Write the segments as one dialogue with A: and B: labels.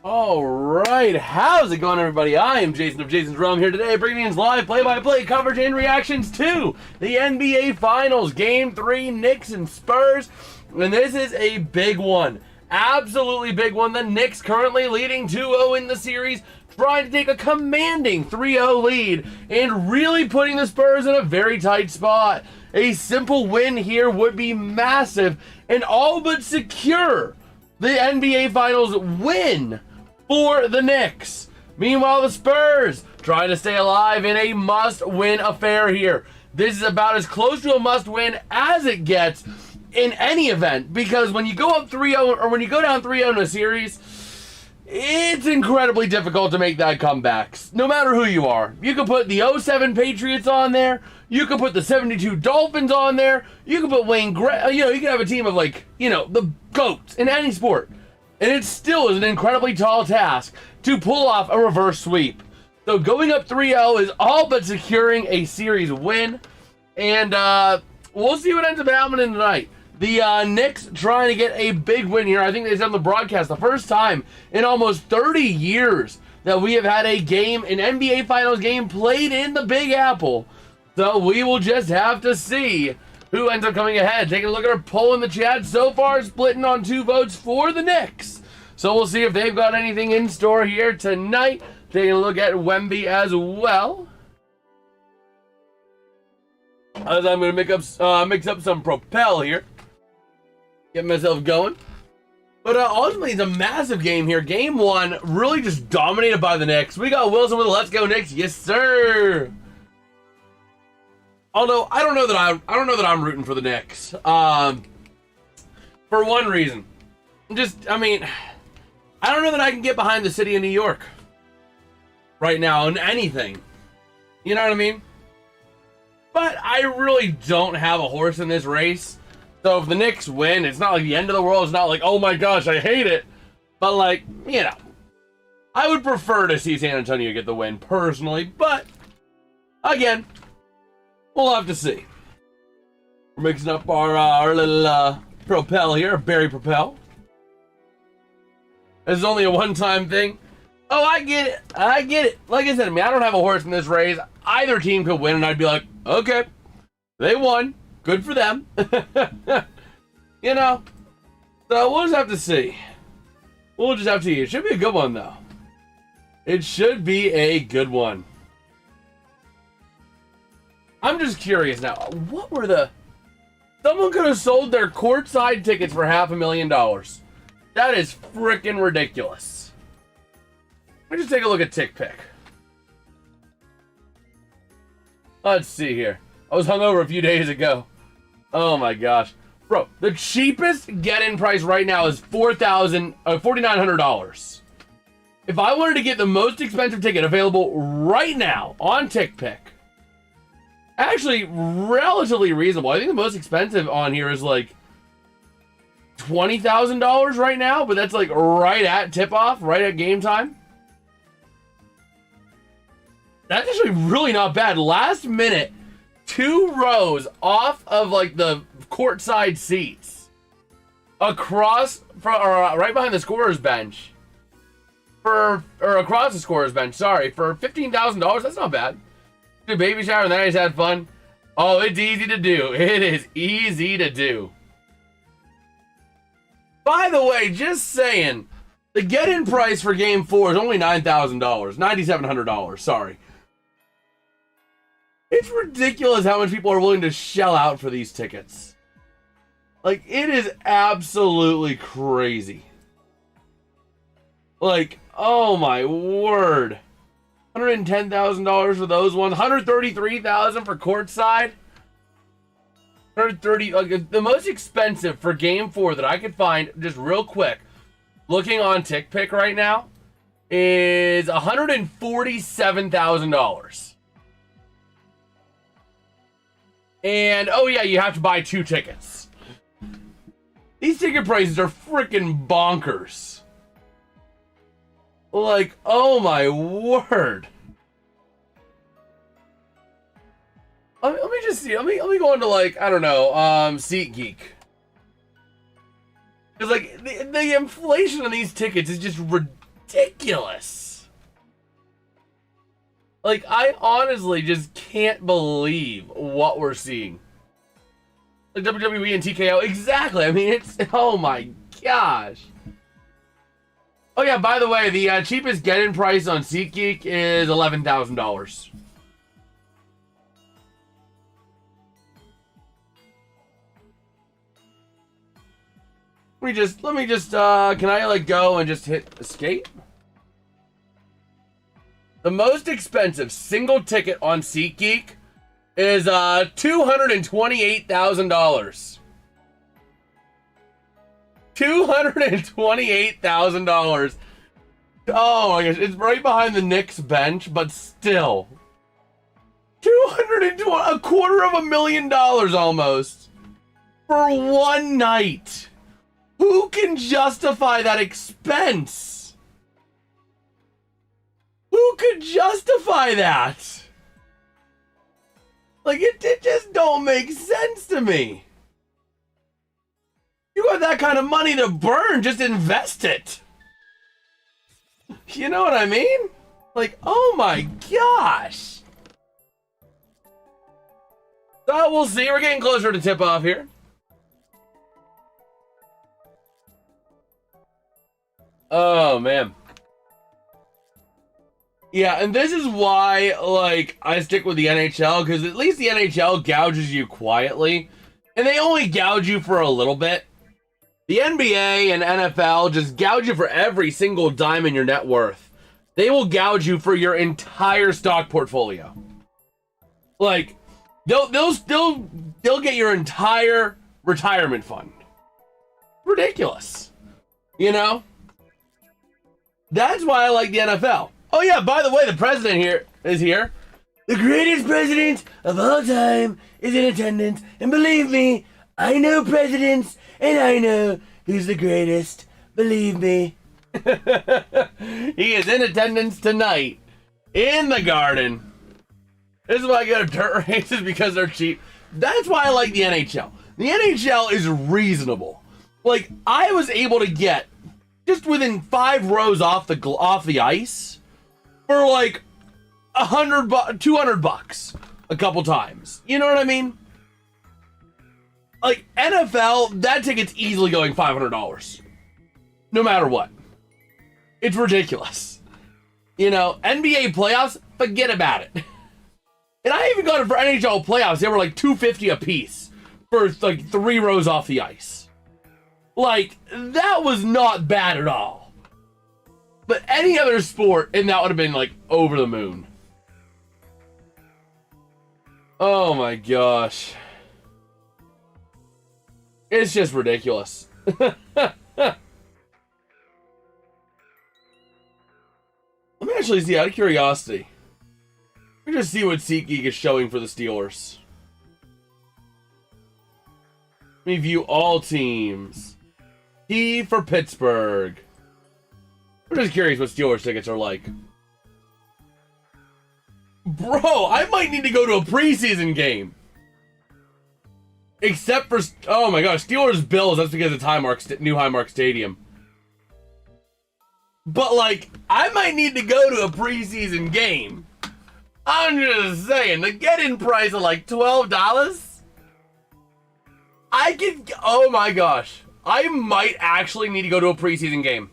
A: All right, how's it going, everybody? I am Jason of JasonsRealm here today, bringing in live play-by-play coverage and reactions to the NBA Finals, Game 3, Knicks and Spurs. And this is a big one, absolutely big one. The Knicks currently leading 2-0 in the series, trying to take a commanding 3-0 lead and really putting the Spurs in a very tight spot. A simple win here would be massive and all but secure the NBA Finals win for the Knicks. Meanwhile, the Spurs trying to stay alive in a must-win affair here. This is about as close to a must-win as it gets in any event, because when you go up 3-0 or when you go down 3-0 in a series, it's incredibly difficult to make that comeback, no matter who you are. You can put the 07 Patriots on there. You can put the 72 Dolphins on there. You can put Wayne Gretzky. You can have a team of the GOATs in any sport. And it still is an incredibly tall task to pull off a reverse sweep. So going up 3-0 is all but securing a series win. And we'll see what ends up happening tonight. The Knicks trying to get a big win here. I think they said on the broadcast, the first time in almost 30 years that we have had a game, an NBA Finals game, played in the Big Apple. So we will just have to see who ends up coming ahead. Taking a look at our poll in the chat. So far, splitting on 2 votes for the Knicks. So we'll see if they've got anything in store here tonight. Taking a look at Wemby as well. As I'm going to mix up some Propel here. Get myself going. But ultimately, it's a massive game here. Game 1, really just dominated by the Knicks. We got Wilson with a "Let's go Knicks." Yes, sir. Although I don't know that I'm rooting for the Knicks. For one reason, I don't know that I can get behind the city of New York right now in anything. You know what I mean? But I really don't have a horse in this race. So if the Knicks win, it's not like the end of the world. It's not like, oh my gosh, I hate it. But I would prefer to see San Antonio get the win personally. But again, we'll have to see. We're mixing up our little Propel here, Berry Propel. This is only a one-time thing. Oh, I get it. Like I said, I don't have a horse in this race. Either team could win, and I'd be like, okay, they won. Good for them. So we'll just have to see. It should be a good one, though. It should be a good one. I'm just curious now. What were someone could have sold their courtside tickets for $500,000. That is freaking ridiculous. Let me just take a look at TickPick. Let's see here. I was hungover a few days ago. Oh my gosh. Bro, the cheapest get-in price right now is $4,900. If I wanted to get the most expensive ticket available right now on TickPick, actually relatively reasonable. I think the most expensive on here is like $20,000 right now, but that's like right at tip-off, right at game time. That's actually really not bad. Last minute, 2 rows off of like the courtside seats, right behind the scorer's bench, or across the scorer's bench. Sorry, for $15,000. That's not bad. Do a baby shower and then I just had fun. Oh, it's easy to do. It is easy to do. By the way, just saying, the get-in price for Game 4 is only $9,000, $9,700. Sorry. It's ridiculous how much people are willing to shell out for these tickets. Like, it is absolutely crazy. Like, oh my word. $110,000 for those ones. $133,000 for courtside. The most expensive for Game 4 that I could find, just real quick, looking on TickPick right now, is $147,000. And, oh yeah, you have to buy 2 tickets. These ticket prices are freaking bonkers. Like, oh my word. Let me just see. Let me go into, like, I don't know, SeatGeek. Because, like, the inflation on these tickets is just ridiculous. Like, I honestly just can't believe what we're seeing. Like WWE and TKO, exactly. I mean, it's, oh my gosh. Oh yeah, by the way, the cheapest get-in price on SeatGeek is $11,000. Let me just, can I like go and just hit escape? The most expensive single ticket on SeatGeek is $228,000. $228,000. Oh my gosh, it's right behind the Knicks bench, but still. $220,000 almost for one night. Who can justify that expense? Who could justify that? Like, it just don't make sense to me. You got that kind of money to burn, just invest it. You know what I mean? Like, oh my gosh. So we'll see. We're getting closer to tip off here. Oh man. Yeah, and this is why, like, I stick with the NHL, because at least the NHL gouges you quietly, and they only gouge you for a little bit. The NBA and NFL just gouge you for every single dime in your net worth. They will gouge you for your entire stock portfolio. Like, they'll get your entire retirement fund. Ridiculous. You know? That's why I like the NFL. Oh yeah, by the way, the president here is here. The greatest president of all time is in attendance. And believe me, I know presidents, and I know who's the greatest. Believe me. He is in attendance tonight in the Garden. This is why I go to dirt races, because they're cheap. That's why I like the NHL. The NHL is reasonable. Like, I was able to get just within 5 rows off the ice for like $200 a couple times. You know what I mean? Like, NFL, that ticket's easily going $500. No matter what. It's ridiculous. You know, NBA playoffs, forget about it. And I even got it for NHL playoffs. They were like $250 a piece for like 3 rows off the ice. Like, that was not bad at all. But any other sport, and that would have been like over the moon. Oh my gosh. It's just ridiculous. Let me actually see, out of curiosity. Let me just see what SeatGeek is showing for the Steelers. Let me view all teams. T for Pittsburgh. I'm just curious what Steelers tickets are like. Bro, I might need to go to a preseason game. Except for, oh my gosh, Steelers Bills, that's because it's New Highmark Stadium. But like, I might need to go to a preseason game. I'm just saying, the get-in price of like $12. I could, oh my gosh. I might actually need to go to a preseason game.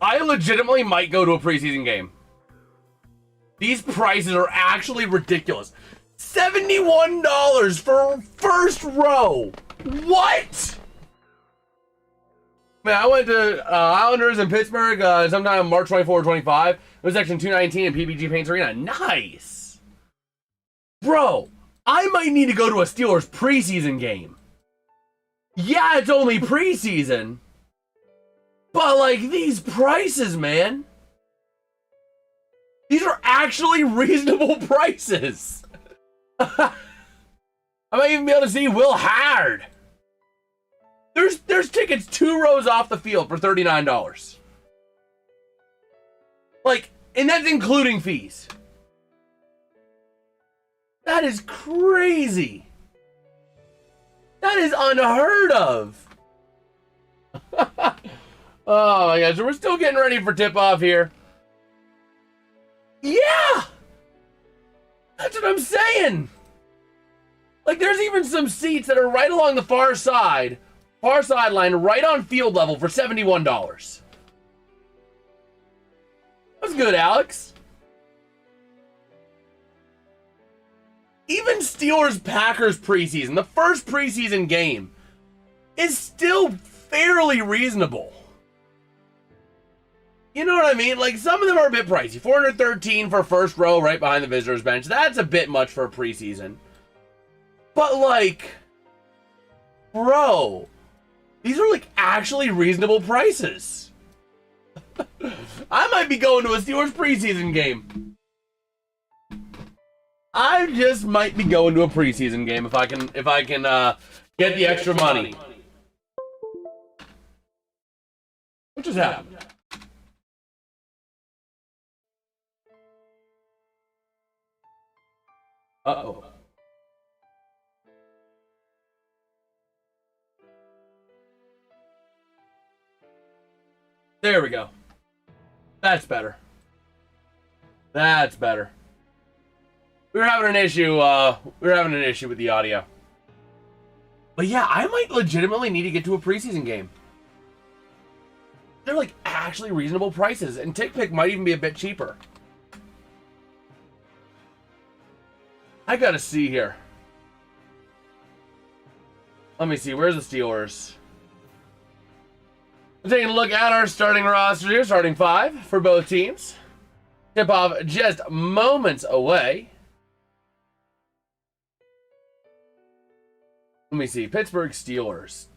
A: I legitimately might go to a preseason game. These prices are actually ridiculous. $71 for first row. What? Man, I went to Islanders in Pittsburgh sometime March 24 or 25. It was section 219 in PPG Paints Arena. Nice. Bro, I might need to go to a Steelers preseason game. Yeah, it's only preseason. But like, these prices, man. These are actually reasonable prices. I might even be able to see Will Howard. There's tickets 2 rows off the field for $39. Like, and that's including fees. That is crazy. That is unheard of. Oh my gosh, we're still getting ready for tip-off here. Yeah! That's what I'm saying! Like, there's even some seats that are right along the far sideline, right on field level for $71. That's good, Alex. Even Steelers-Packers preseason, the first preseason game, is still fairly reasonable. You know what I mean? Like, some of them are a bit pricey. $413 for first row right behind the visitors bench. That's a bit much for a preseason. But, like, bro, these are, like, actually reasonable prices. I might be going to a Steelers preseason game. I just might be going to a preseason game if I can get the extra money. What just happened? Uh-oh. There we go. That's better. That's better. We were having an issue with the audio. But yeah, I might legitimately need to get to a preseason game. They're like actually reasonable prices, and TickPick might even be a bit cheaper. I gotta see here. Let me see, where's the Steelers? We're taking a look at our starting roster here, starting five for both teams. Tip-off just moments away. Let me see, Pittsburgh Steelers.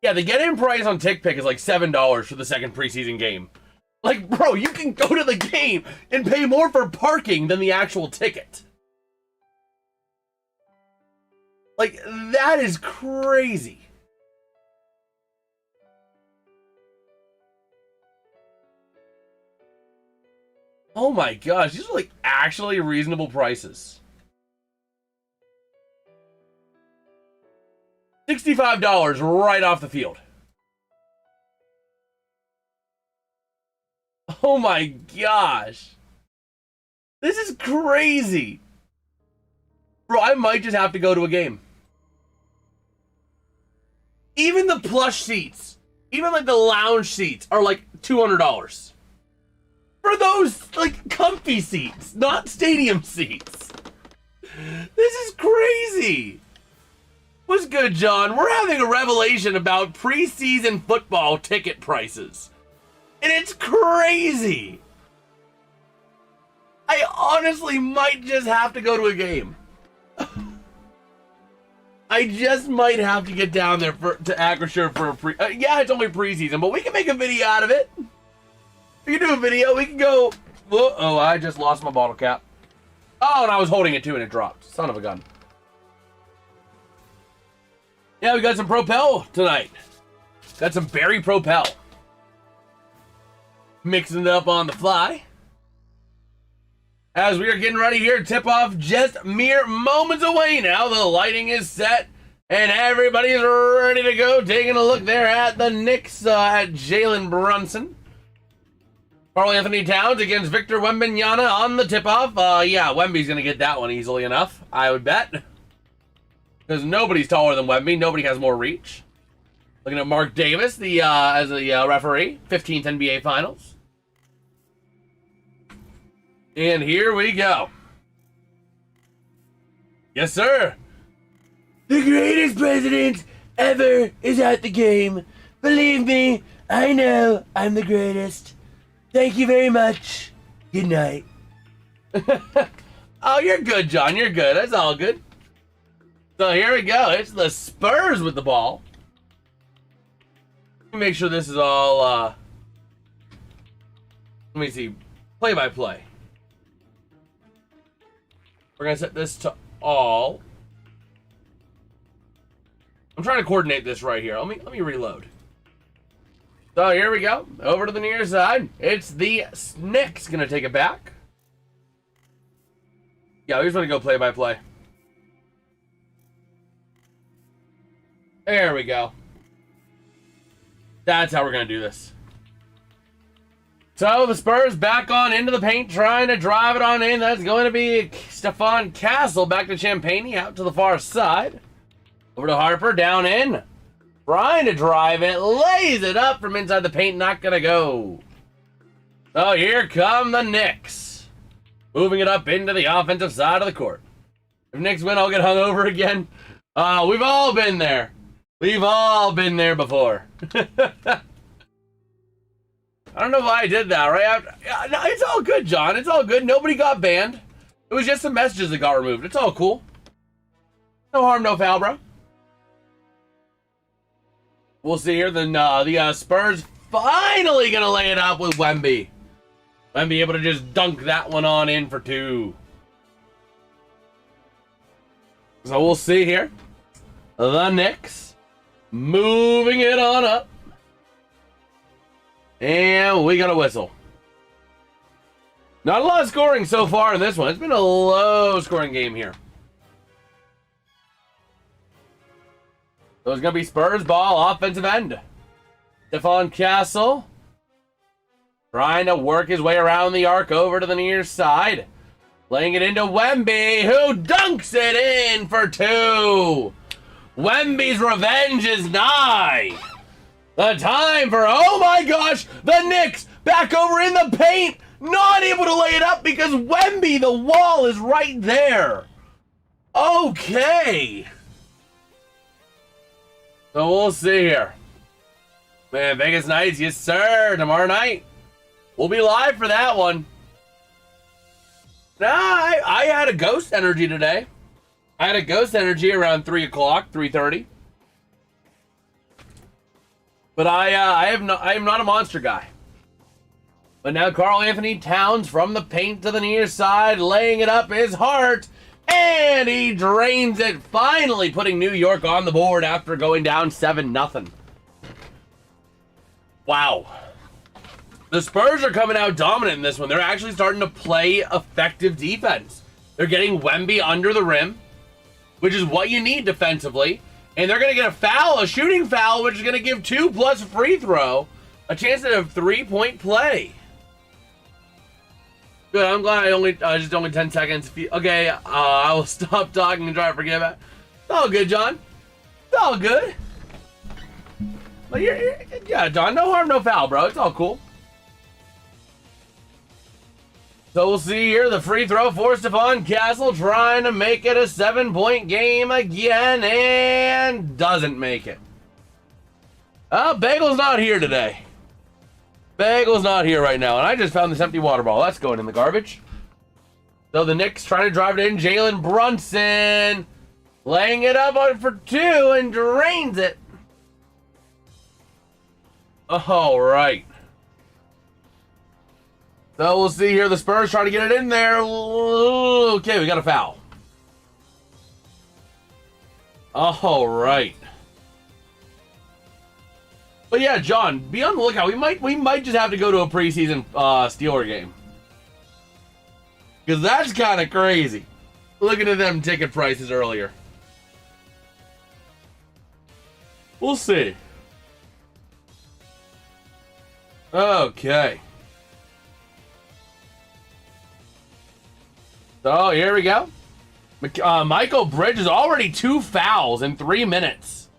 A: Yeah, the get-in price on TickPick is like $7 for the second preseason game. Like, bro, you can go to the game and pay more for parking than the actual ticket. Like, that is crazy. Oh my gosh, these are like actually reasonable prices. $65 right off the field. Oh my gosh. This is crazy. Bro, I might just have to go to a game. Even the plush seats, even like the lounge seats are like $200. For those like comfy seats, not stadium seats. This is crazy. What's good, John? We're having a revelation about preseason football ticket prices. And it's crazy. I honestly might just have to go to a game. I just might have to get down there to Acrisure for a yeah, it's only preseason, but we can make a video out of it. We can do a video. We can go. Oh, I just lost my bottle cap. Oh, and I was holding it too, and it dropped. Son of a gun. Yeah, we got some Propel tonight. Got some Berry Propel. Mixing it up on the fly. As we are getting ready here, tip-off just mere moments away now. The lighting is set, and everybody's ready to go. Taking a look there at the Knicks at Jalen Brunson. Karl Anthony Towns against Victor Wembanyama on the tip-off. Yeah, Wemby's going to get that one easily enough, I would bet. Because nobody's taller than Wemby. Nobody has more reach. Looking at Mark Davis as a referee. 15th NBA Finals. And here we go. Yes, sir. The greatest president ever is at the game. Believe me, I know I'm the greatest. Thank you very much. Good night. Oh, you're good, John. You're good. That's all good. So here we go. It's the Spurs with the ball. Let me make sure this is all, let me see. Play-by-play. We're going to set this to all. I'm trying to coordinate this right here. Let me reload. So here we go. Over to the near side. It's the Knicks going to take it back. Yeah, we just want to go play-by-play. There we go. That's how we're going to do this. So the Spurs back on into the paint, trying to drive it on in. That's going to be Stephon Castle back to Champagny out to the far side. Over to Harper, down in. Trying to drive it, lays it up from inside the paint, not going to go. So here come the Knicks. Moving it up into the offensive side of the court. If Knicks win, I'll get hung over again. We've all been there. We've all been there before. I don't know why I did that, right? No, it's all good, John. It's all good. Nobody got banned. It was just the messages that got removed. It's all cool. No harm, no foul, bro. We'll see here. The Spurs finally going to lay it up with Wemby. Wemby able to just dunk that one on in for 2. So we'll see here. The Knicks moving it on up. And we got a whistle. Not a lot of scoring so far in this one. It's been a low scoring game here. So it's going to be Spurs ball, offensive end. Stephon Castle trying to work his way around the arc over to the near side. Laying it into Wemby, who dunks it in for 2. Wemby's revenge is nigh. The time for, oh my gosh, the Knicks back over in the paint. Not able to lay it up because Wemby, the wall is right there. Okay. So we'll see here. Man, Vegas Knights, yes sir. Tomorrow night, we'll be live for that one. Nah, I had a ghost energy today. I had a ghost energy around 3 o'clock, 3:30. But I am not a monster guy. But now Karl Anthony Towns from the paint to the near side, laying it up his heart, and he drains it, finally putting New York on the board after going down 7-0. Wow. The Spurs are coming out dominant in this one. They're actually starting to play effective defense. They're getting Wemby under the rim, which is what you need defensively. And they're going to get a foul, a shooting foul, which is going to give 2 plus a free throw, a chance at a 3-point play. Good, I'm glad I only, just only 10 seconds. Okay, I will stop talking and try to forget about it. It's all good, John. It's all good. But yeah, John, no harm, no foul, bro. It's all cool. So we'll see here the free throw for Stephon Castle, trying to make it a 7-point game again, and doesn't make it. Bagel's not here today. Bagel's not here right now, and I just found this empty water bottle. That's going in the garbage. So the Knicks trying to drive it in. Jalen Brunson laying it up on for 2 and drains it. All right. So we'll see here the Spurs trying to get it in there. Okay, we got a foul. All right. But yeah, John, be on the lookout. We might just have to go to a preseason Steeler game. Because that's kind of crazy. Looking at them ticket prices earlier. We'll see. Okay. So here we go. Michael Bridges already 2 fouls in 3 minutes.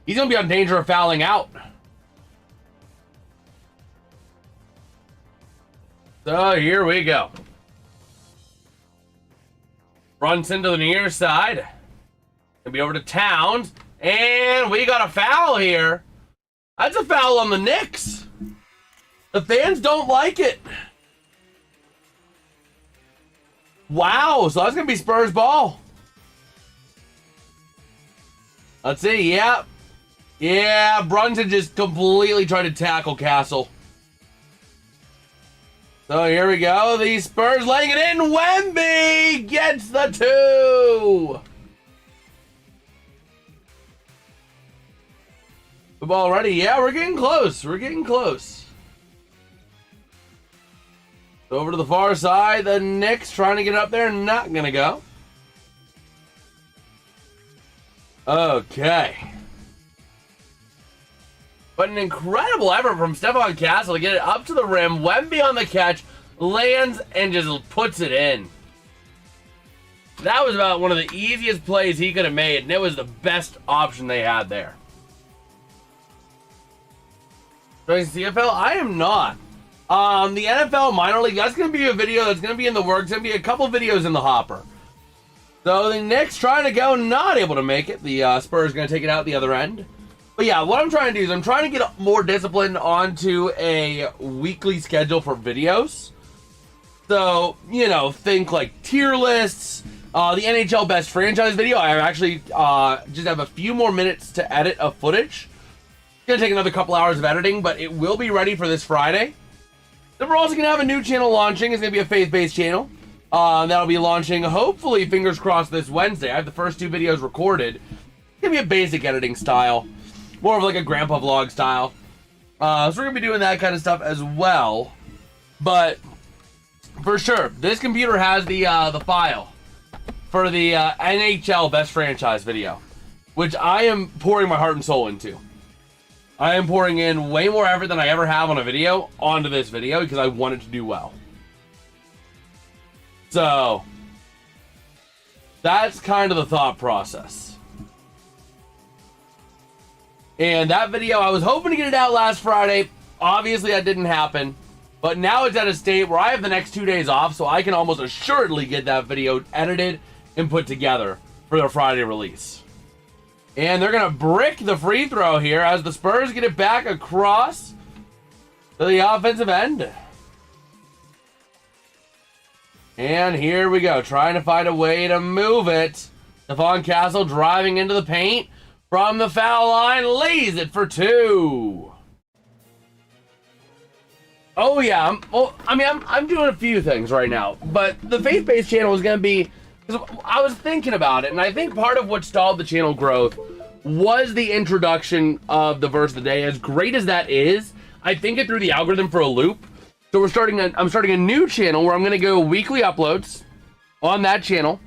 A: He's going to be on danger of fouling out. So here we go. Brunson to the near side. Gonna be over to Towns. And we got a foul here. That's a foul on the Knicks. The fans don't like it. Wow, so that's going to be Spurs ball. Let's see, yeah. Yeah, Brunson just completely tried to tackle Castle. So here we go. The Spurs laying it in. Wemby gets the 2. The ball ready. Yeah, we're getting close. We're getting close. Over to the far side, the Knicks trying to get up there, not going to go. Okay. But an incredible effort from Stephon Castle to get it up to the rim. Wemby on the catch, lands, and just puts it in. That was about one of the easiest plays he could have made, and it was the best option they had there. Doing CFL? I am not. The NFL minor league, that's going to be a video that's going to be in the works. Going to be a couple videos in the hopper. So the Knicks trying to go, not able to make it. The Spurs going to take it out the other end. But yeah, what I'm trying to do is I'm trying to get more discipline onto a weekly schedule for videos. So, you know, think like tier lists, the NHL best franchise video. I actually just have a few more minutes to edit of footage. It's going to take another couple hours of editing, but it will be ready for this Friday. Then we're also going to have a new channel launching. It's going to be a faith-based channel. That'll be launching, hopefully, fingers crossed, this Wednesday. I have the first 2 videos recorded. It's going to be a basic editing style. More of like a grandpa vlog style. So we're going to be doing that kind of stuff as well. But for sure, this computer has the file for the NHL best franchise video, which I am pouring my heart and soul into. I am pouring in way more effort than I ever have on a video onto this video because I want it to do well. So that's kind of the thought process. And that video, I was hoping to get it out last Friday. Obviously, that didn't happen. But now it's at a state where I have the next 2 days off, so I can almost assuredly get that video edited and put together for their Friday release. And they're going to brick the free throw here as the Spurs get it back across to the offensive end. And here we go, trying to find a way to move it. Stephon Castle driving into the paint from the foul line, lays it for 2. Oh yeah, I'm doing a few things right now, but the faith-based channel is going to be, because I was thinking about it, and I think part of what stalled the channel growth was the introduction of the verse of the day. As great as that is, I think it threw the algorithm for a loop. So I'm starting a new channel where I'm going to go weekly uploads on that channel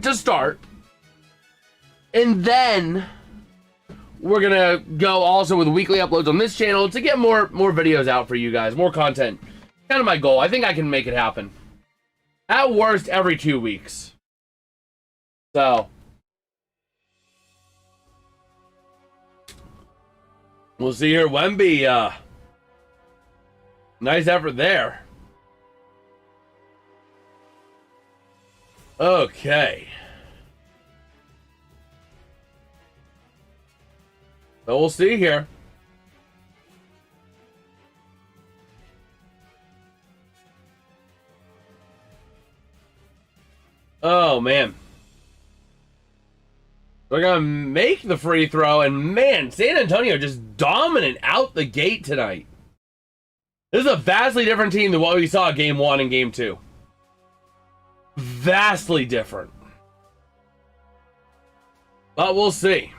A: to start. And then we're going to go also with weekly uploads on this channel to get more videos out for you guys, more content. Kind of my goal. I think I can make it happen. At worst, every 2 weeks. So we'll see here. Wemby, nice effort there. Okay. So we'll see here. Oh, man. We're going to make the free throw, and man, San Antonio just dominant out the gate tonight. This is a vastly different team than what we saw game 1 and game 2. Vastly different. But we'll see.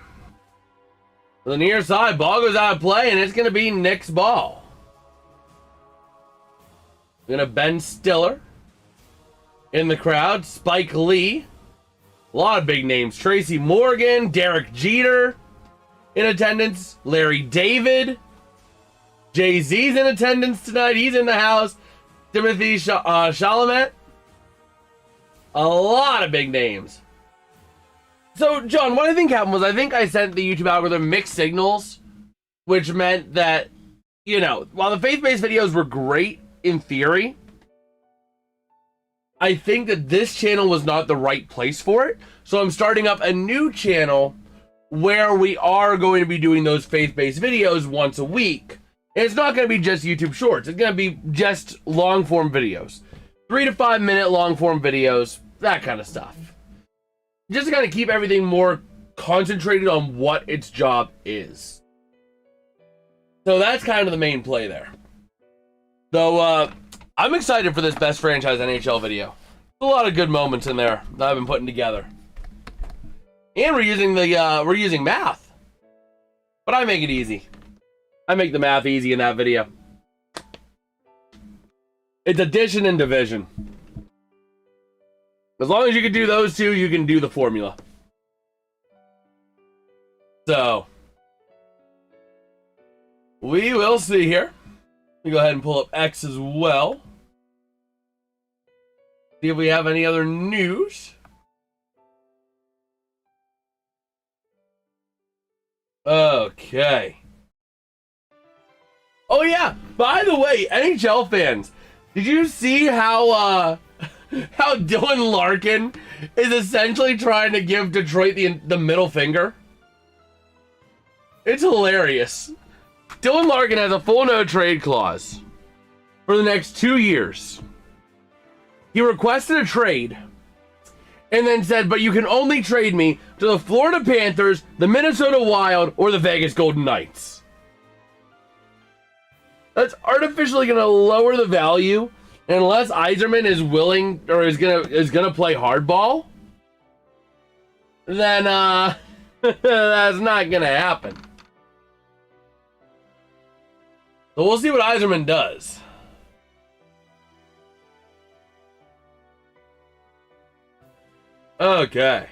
A: To the near side, ball goes out of play, and it's going to be Knicks ball. We're going to Ben Stiller in the crowd. Spike Lee. A lot of big names. Tracy Morgan, Derek Jeter in attendance. Larry David. Jay-Z's in attendance tonight. He's in the house. Timothy Chalamet. A lot of big names. So, John, what I think happened was I think I sent the YouTube algorithm mixed signals, which meant that, you know, while the faith-based videos were great in theory, I think that this channel was not the right place for it. So I'm starting up a new channel where we are going to be doing those faith-based videos once a week. And it's not going to be just YouTube Shorts. It's going to be just long-form videos. 3 to 5 minute long-form videos, that kind of stuff. Just to kind of keep everything more concentrated on what its job is. So that's kind of the main play there. So, I'm excited for this best franchise NHL video. There's a lot of good moments in there that I've been putting together. And we're using math. But I make it easy. I make the math easy in that video. It's addition and division. As long as you can do those two, you can do the formula. So, We will see here. Let me go ahead and pull up X as well. See if we have any other news. Okay. Oh yeah, by the way, NHL fans, did you see how Dylan Larkin is essentially trying to give Detroit the middle finger? It's hilarious. Dylan Larkin has a full no trade clause for the next 2 years. He requested a trade and then said, but you can only trade me to the Florida Panthers, the Minnesota Wild, or the Vegas Golden Knights. That's artificially going to lower the value unless Yzerman is willing or is gonna play hardball. Then that's not gonna happen. So we'll see what Yzerman does. Okay.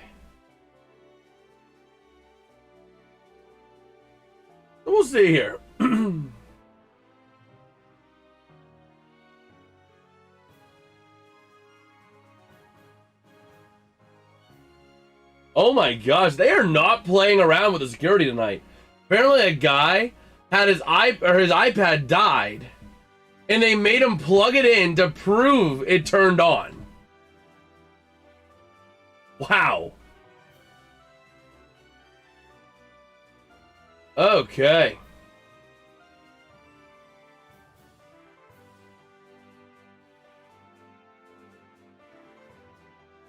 A: We'll see here. Oh my gosh, they are not playing around with the security tonight. Apparently a guy had his iPad died, and they made him plug it in to prove it turned on. Wow. Okay.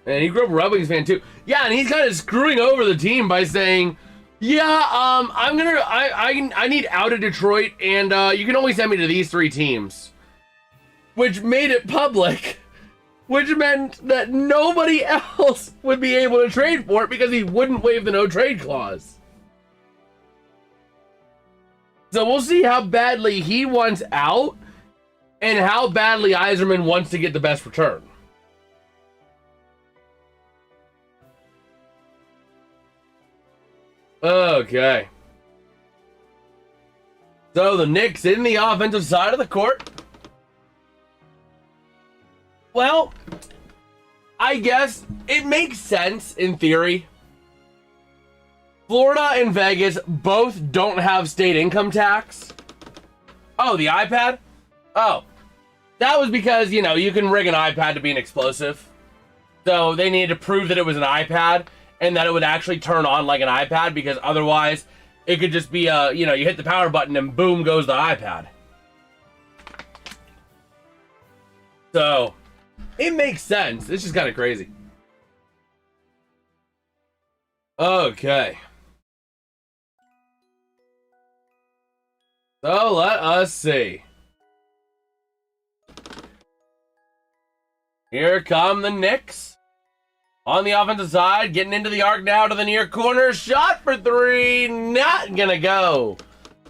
A: And he grew up a Red Wings fan too. Yeah, and he's kind of screwing over the team by saying, "Yeah, I need out of Detroit, and you can only send me to these 3 teams," which made it public, which meant that nobody else would be able to trade for it because he wouldn't waive the no trade clause. So we'll see how badly he wants out, and how badly Yzerman wants to get the best return. Okay. So the Knicks in the offensive side of the court. Well, I guess it makes sense in theory. Florida and Vegas both don't have state income tax. Oh, the iPad? Oh, that was because, you know, you can rig an iPad to be an explosive. So they needed to prove that it was an iPad and that it would actually turn on like an iPad, because otherwise it could just be a, you know, you hit the power button and boom goes the iPad. So it makes sense. It's just kind of crazy. Okay. So let us see. Here come the Knicks. On the offensive side, getting into the arc now to the near corner. Shot for 3. Not gonna go.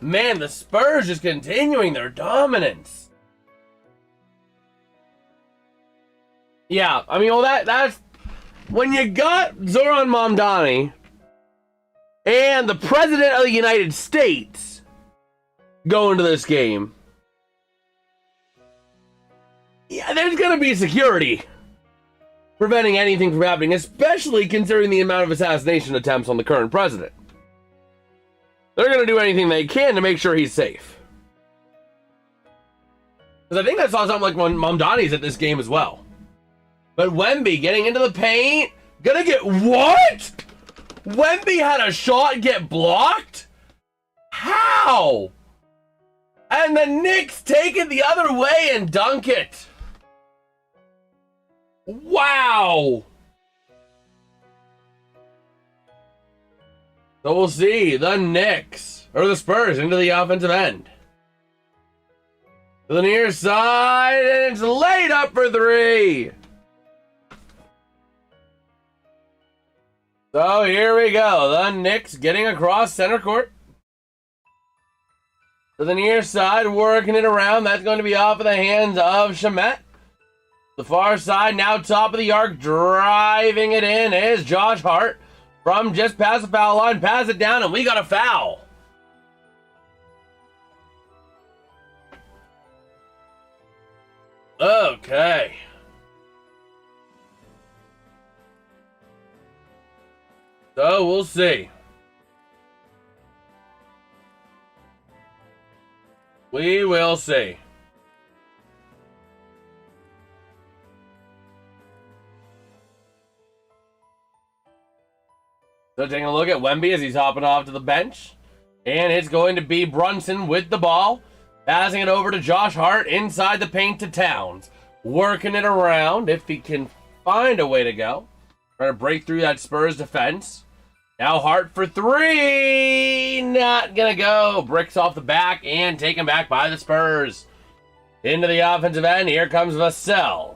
A: Man, the Spurs just continuing their dominance. Yeah, I mean, well, that's... When you got Zoran Mamdani and the President of the United States going to this game, yeah, there's gonna be security preventing anything from happening, especially considering the amount of assassination attempts on the current president. They're going to do anything they can to make sure he's safe. Because I think I saw something like when Mamdani's at this game as well. But Wemby getting into the paint. Gonna get... What? Wemby had a shot get blocked? How? And the Knicks take it the other way and dunk it. Wow! So we'll see. The Knicks, or the Spurs, into the offensive end. To the near side, and it's laid up for 3. So here we go. The Knicks getting across center court. To the near side, working it around. That's going to be off of the hands of Shamet. The far side, now top of the arc, driving it in is Josh Hart from just past the foul line. Pass it down, and we got a foul. Okay. So we'll see. We will see. So taking a look at Wemby as he's hopping off to the bench. And it's going to be Brunson with the ball. Passing it over to Josh Hart inside the paint to Towns. Working it around if he can find a way to go. Trying to break through that Spurs defense. Now Hart for three. Not going to go. Bricks off the back and taken back by the Spurs. Into the offensive end. Here comes Vassell.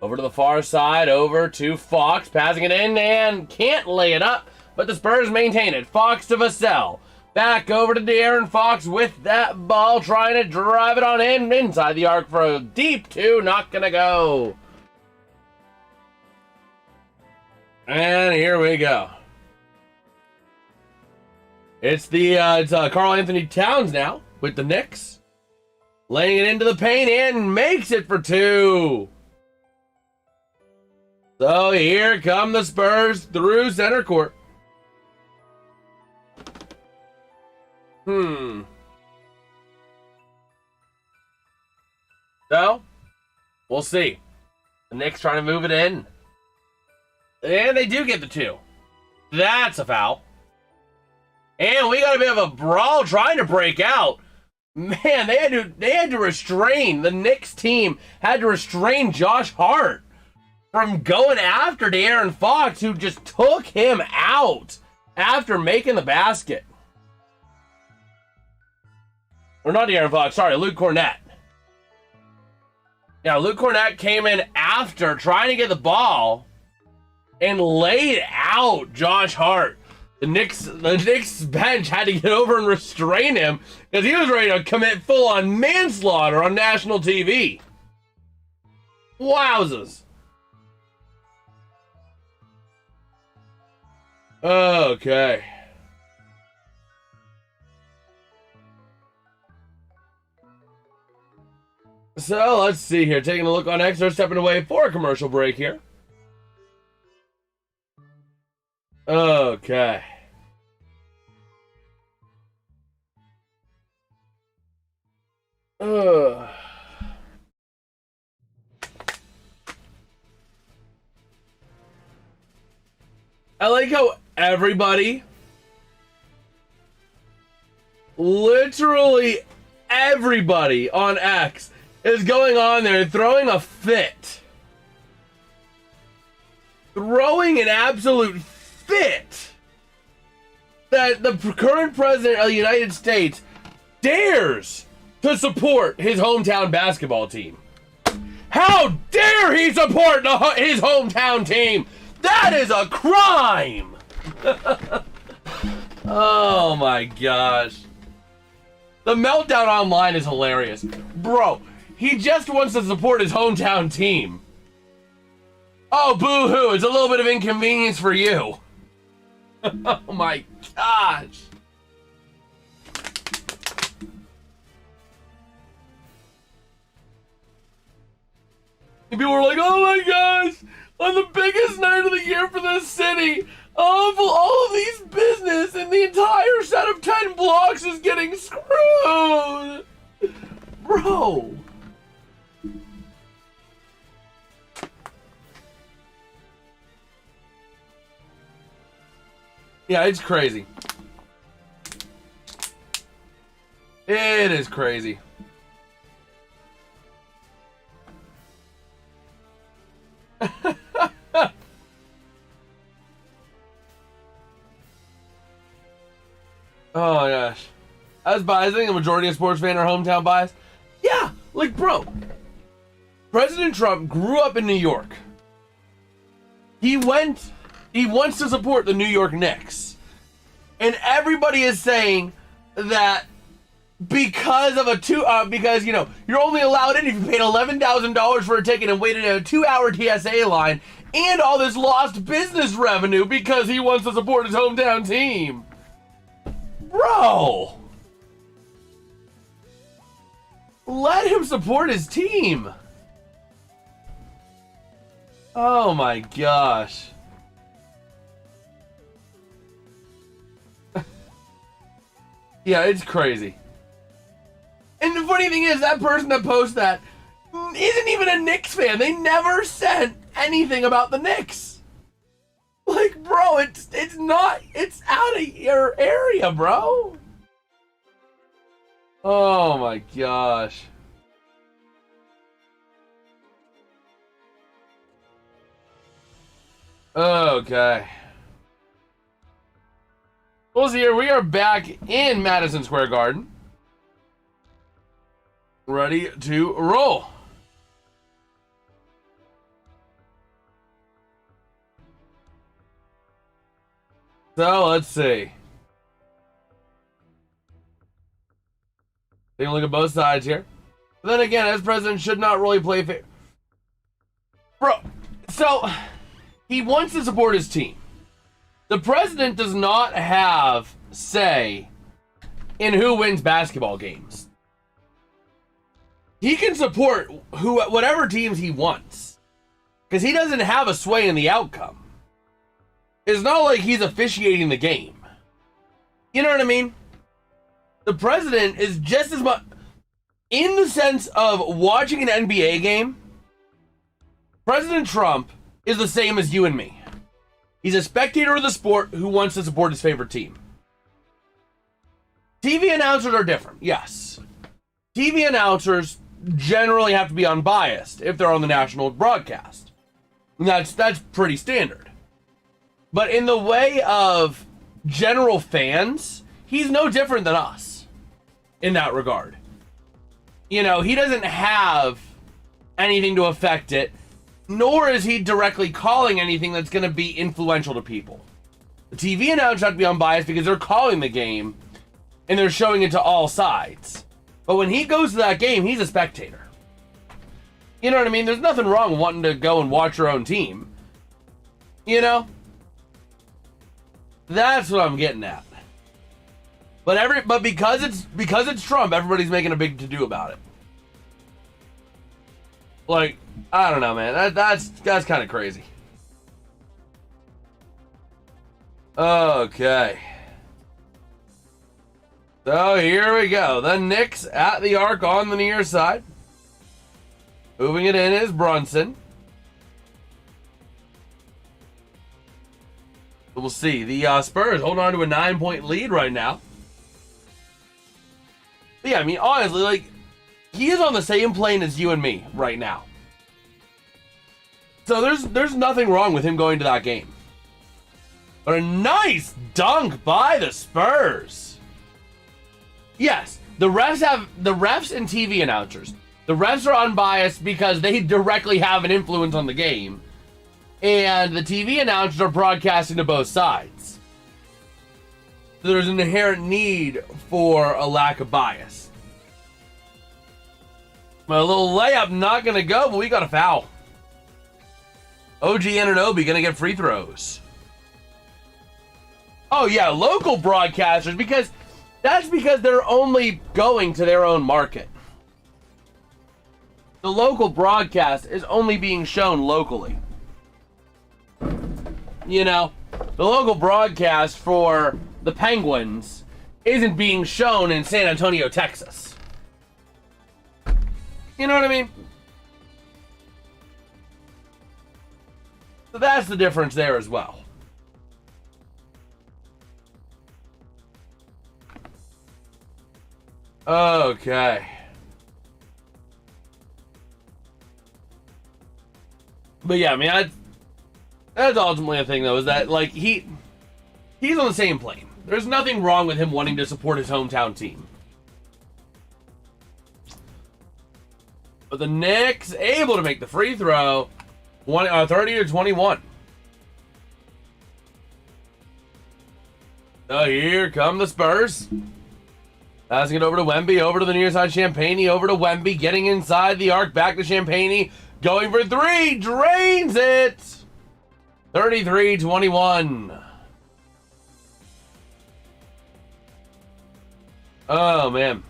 A: Over to the far side. Over to Fox. Passing it in and can't lay it up. But the Spurs maintain it. Fox to Vassell. Back over to De'Aaron Fox with that ball. Trying to drive it on in. Inside the arc for a deep two. Not going to go. And here we go. It's Karl Anthony Towns now with the Knicks. Laying it into the paint and makes it for two. So here come the Spurs through center court. So, we'll see. The Knicks trying to move it in. And they do get the two. That's a foul. And we got a bit of a brawl trying to break out. Man, they had to restrain, the Knicks team had to restrain Josh Hart from going after De'Aaron Fox, who just took him out after making the basket. Or not De'Aaron Fox, sorry, Luke Cornett. Yeah, Luke Cornett came in after trying to get the ball and laid out Josh Hart. The Knicks bench had to get over and restrain him because he was ready to commit full-on manslaughter on national TV. Wowzers. Okay. So, let's see here. Taking a look on X, they're stepping away for a commercial break here. Okay. I like how everybody, literally everybody on X is going on there throwing a fit. Throwing an absolute fit that the current president of the United States dares to support his hometown basketball team. How dare he support his hometown team? That is a crime! Oh my gosh. The meltdown online is hilarious. Bro, he just wants to support his hometown team. Oh, boo-hoo, it's a little bit of inconvenience for you. Oh my gosh. And people were like, oh my gosh, on the biggest night of the year for this city, all of these business and the entire set of 10 blocks is getting screwed. Bro. Yeah, it's crazy. It is crazy. Oh my gosh. As biased, I think the majority of sports fans are hometown biased. Yeah, like bro. President Trump grew up in New York. He wants to support the New York Knicks. And everybody is saying that because of because you know, you're only allowed in if you paid $11,000 for a ticket and waited in a 2-hour TSA line and all this lost business revenue because he wants to support his hometown team. Bro. Let him support his team. Oh my gosh. Yeah, it's crazy. And the funny thing is, that person that posts that isn't even a Knicks fan. They never said anything about the Knicks. Like, bro, it's not, it's out of your area, bro. Oh my gosh. Okay. Well, here we are back in Madison Square Garden. Ready to roll. So let's see. Take a look at both sides here. But then again, as president, should not really play fair. Bro, so he wants to support his team. The president does not have say in who wins basketball games. He can support whatever teams he wants, because he doesn't have a sway in the outcome. It's not like he's officiating the game. You know what I mean? The president is just as much, in the sense of watching an NBA game, President Trump is the same as you and me. He's a spectator of the sport who wants to support his favorite team. TV announcers are different, yes. TV announcers generally have to be unbiased if they're on the national broadcast. And that's pretty standard. But in the way of general fans, he's no different than us in that regard. You know, he doesn't have anything to affect it, nor is he directly calling anything that's going to be influential to people. The TV announcers have to be unbiased because they're calling the game and they're showing it to all sides. But when he goes to that game, he's a spectator. You know what I mean? There's nothing wrong with wanting to go and watch your own team. You know? That's what I'm getting at. But because it's Trump, everybody's making a big to-do about it. Like, I don't know, man. That's kind of crazy. Okay. So here we go. The Knicks at the arc on the near side. Moving it in is Brunson. We'll see. The Spurs hold on to a 9-point lead right now. But yeah, I mean, honestly, like, he is on the same plane as you and me right now. So there's nothing wrong with him going to that game. But a nice dunk by the Spurs. Yes, the refs and TV announcers. The refs are unbiased because they directly have an influence on the game. And the TV announcers are broadcasting to both sides. So there's an inherent need for a lack of bias. Well, a little layup not going to go, but we got a foul. OG Anunoby going to get free throws. Oh, yeah, local broadcasters, because they're only going to their own market. The local broadcast is only being shown locally. You know, the local broadcast for the Penguins isn't being shown in San Antonio, Texas. You know what I mean? So that's the difference there as well. Okay. But yeah, I mean, that's ultimately a thing, though, is that, like, he's on the same plane. There's nothing wrong with him wanting to support his hometown team. But the Knicks able to make the free throw, 30-21. So here come the Spurs. Passing it over to Wemby, over to the near side, Champagnie, over to Wemby, getting inside the arc, back to Champagnie, going for three, drains it! 33-21. Oh, man.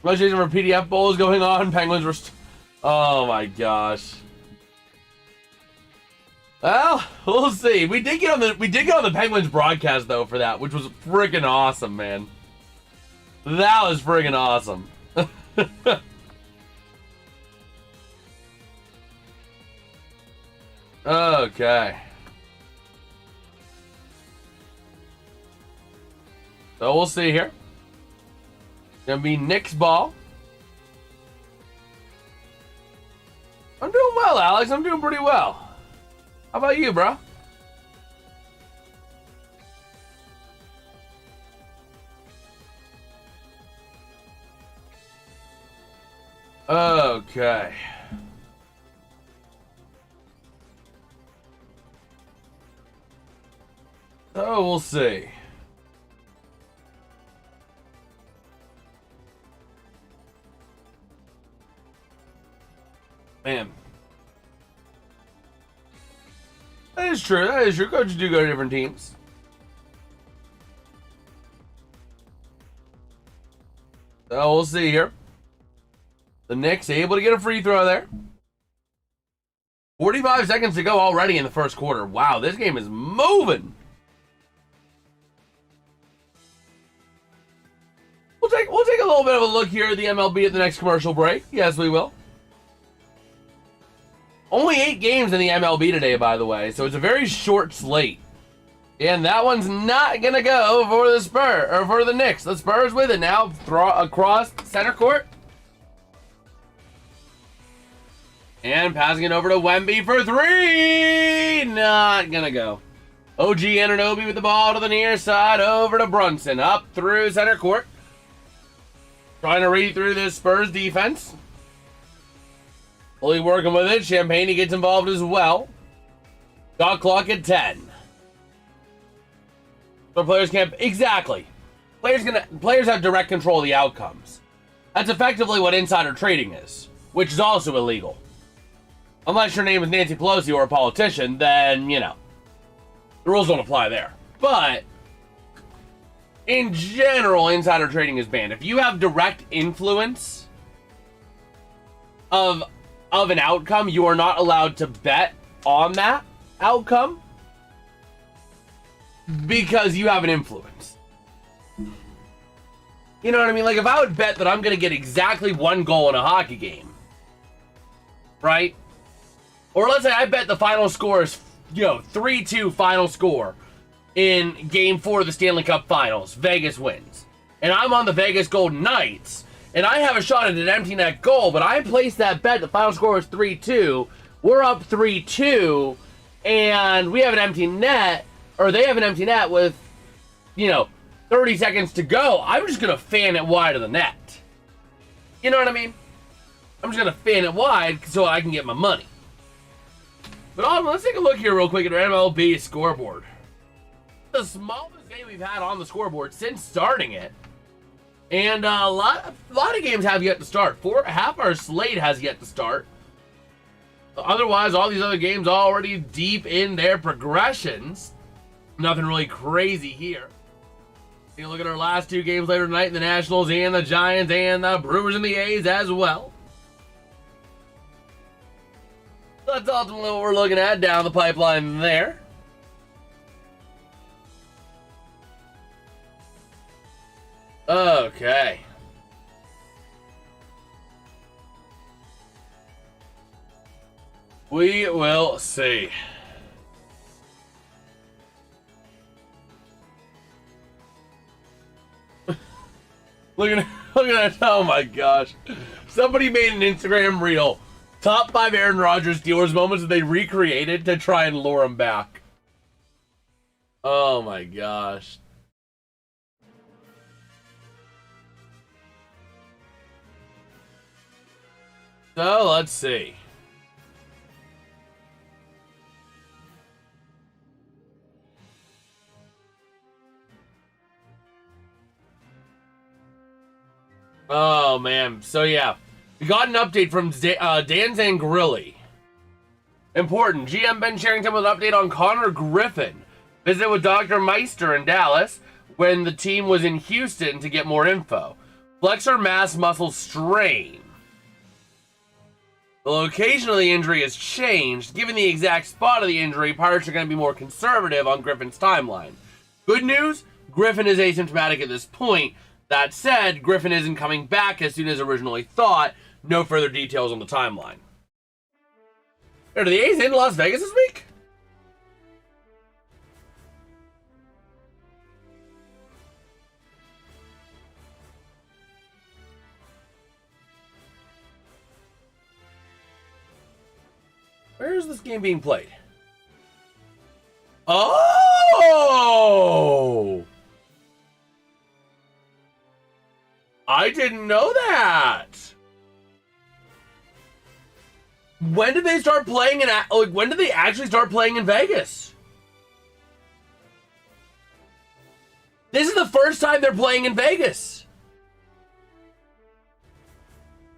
A: Much reason for PDF bowls going on. Penguins were. Oh my gosh. Well, we'll see. We did get on the Penguins broadcast though for that, which was freaking awesome, man. That was freaking awesome. Okay. So we'll see here. Gonna be Knicks ball. I'm doing well, Alex. I'm doing pretty well. How about you, bro? Okay. So we'll see. Man. That is true. That is true. Coaches do go to different teams. So we'll see here. The Knicks able to get a free throw there. 45 seconds to go already in the first quarter. Wow, this game is moving. We'll take a little bit of a look here at the MLB at the next commercial break. Yes, we will. Only 8 games in the MLB today, by the way, so it's a very short slate. And that one's not gonna go for the Spurs or for the Knicks. The Spurs with it now, throw across center court. And passing it over to Wemby for 3. Not gonna go. OG Anunoby with the ball to the near side, over to Brunson, up through center court. Trying to read through this Spurs defense. Fully working with it. Champagne gets involved as well. Shot clock at 10. So players can't. Exactly. Players have direct control of the outcomes. That's effectively what insider trading is, which is also illegal. Unless your name is Nancy Pelosi or a politician, then, you know, the rules don't apply there. But in general, insider trading is banned. If you have direct influence of an outcome, you are not allowed to bet on that outcome because you have an influence. You know what I mean? Like, if I would bet that I'm going to get exactly 1 goal in a hockey game, right? Or let's say I bet the final score is, 3-2 final score in Game 4 of the Stanley Cup Finals. Vegas wins. And I'm on the Vegas Golden Knights, and I have a shot at an empty net goal, but I placed that bet. The final score is 3-2. We're up 3-2, and we have an empty net, or they have an empty net with, 30 seconds to go. I'm just going to fan it wide of the net. You know what I mean? I'm just going to fan it wide so I can get my money. But let's take a look here real quick at our MLB scoreboard. The smallest game we've had on the scoreboard since starting it. And a lot of games have yet to start. Half our slate has yet to start. Otherwise, all these other games already deep in their progressions. Nothing really crazy here. Take a look at our last 2 games later tonight. The Nationals and the Giants and the Brewers and the A's as well. That's ultimately what we're looking at down the pipeline there. Okay. We will see. Look at that. Oh my gosh. Somebody made an Instagram reel. Top 5 Aaron Rodgers Steelers moments that they recreated to try and lure him back. Oh my gosh. So let's see. Oh man. So yeah. We got an update from Dan Zangrilli. Important. GM Ben Sherrington with an update on Connor Griffin. Visit with Dr. Meister in Dallas when the team was in Houston to get more info. Flexor mass muscle strain. The location of the injury has changed. Given the exact spot of the injury, Pirates are going to be more conservative on Griffin's timeline. Good news, Griffin is asymptomatic at this point. That said, Griffin isn't coming back as soon as originally thought. No further details on the timeline. Are the A's in Las Vegas this week? Where is this game being played? Oh! I didn't know that. When did they start playing when did they actually start playing in Vegas? This is the first time they're playing in Vegas.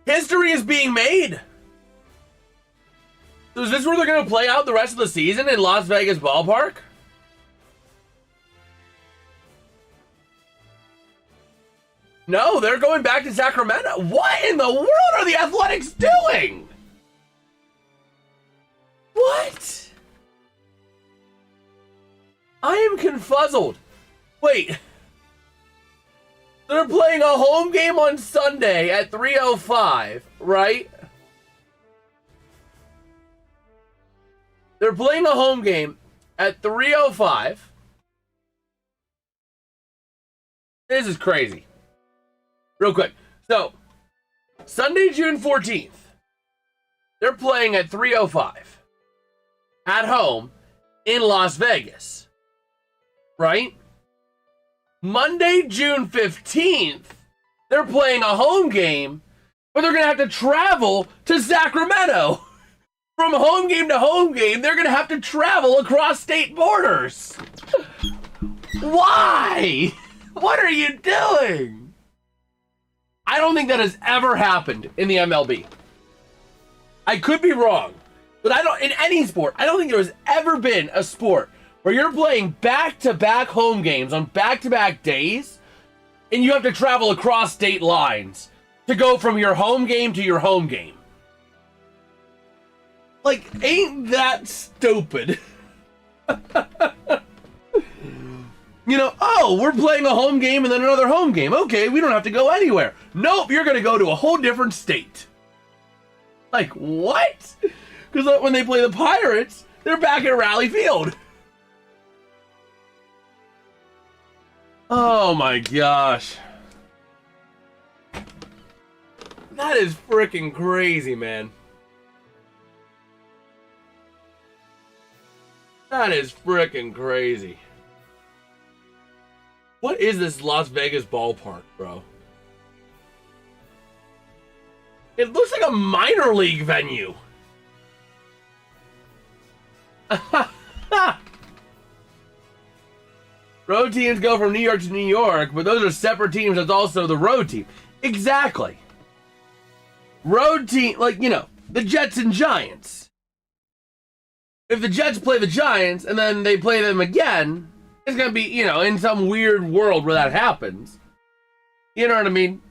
A: History is being made. So is this where they're going to play out the rest of the season in Las Vegas ballpark? No, they're going back to Sacramento. What in the world are the Athletics doing? What? I am confuzzled. Wait. They're playing a home game on Sunday at 3:05, right? They're playing a home game at 3:05. This is crazy. Real quick. So, Sunday, June 14th. They're playing at 3:05. At home in Las Vegas. Right? Monday, June 15th. They're playing a home game, but they're going to have to travel to Sacramento. From home game to home game, they're going to have to travel across state borders. Why? What are you doing? I don't think that has ever happened in the MLB. I could be wrong, but in any sport, I don't think there has ever been a sport where you're playing back-to-back home games on back-to-back days, and you have to travel across state lines to go from your home game to your home game. Like, ain't that stupid? You know, oh, we're playing a home game and then another home game. Okay, we don't have to go anywhere. Nope, you're going to go to a whole different state. Like, what? Because when they play the Pirates, they're back at Raleigh Field. Oh my gosh. That is freaking crazy, man. That is freaking crazy. What is this Las Vegas ballpark, bro? It looks like a minor league venue. Road teams go from New York to New York, but those are separate teams. That's also the road team. Exactly. Road team, like, you know, the Jets and Giants. If the Jets play the Giants and then they play them again, it's going to be, you know, in some weird world where that happens. You know what I mean?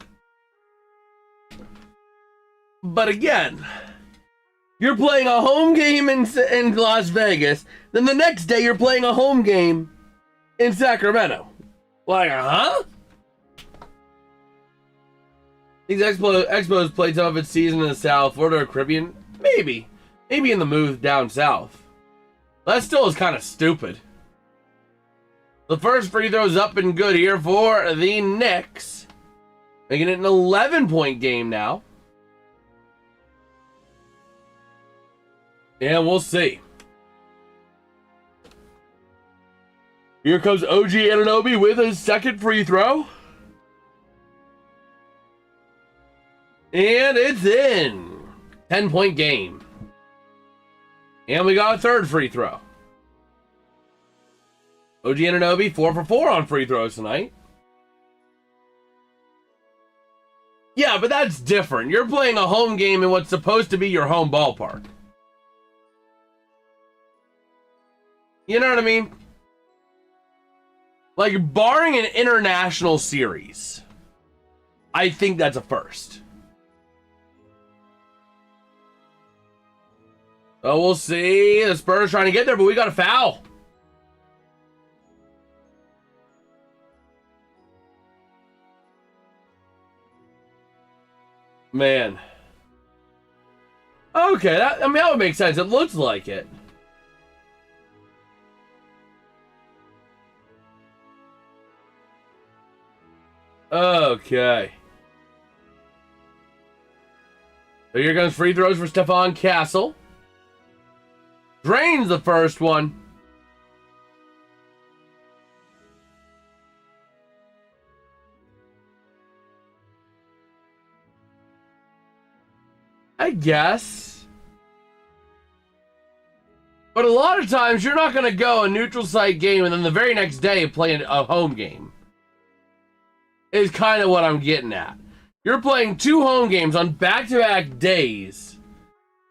A: But again, you're playing a home game in Las Vegas, then the next day you're playing a home game in Sacramento. Like, huh? These Expos played some of its season in the South, Florida or Caribbean. Maybe. Maybe in the move down south. That still is kind of stupid. The first free throw's up and good here for the Knicks. Making it an 11-point game now. And we'll see. Here comes OG Anunoby with his second free throw. And it's in. 10-point game. And we got a third free throw. OG Anunoby, 4 for 4 on free throws tonight. Yeah, but that's different. You're playing a home game in what's supposed to be your home ballpark. You know what I mean? Like, barring an international series, I think that's a first. So we'll see. The Spurs trying to get there, but we got a foul. Man. Okay, that would make sense. It looks like it. Okay. So here comes free throws for Stephon Castle. Drains the first one. I guess. But a lot of times you're not going to go a neutral site game and then the very next day play a home game. Is kind of what I'm getting at. You're playing 2 home games on back-to-back days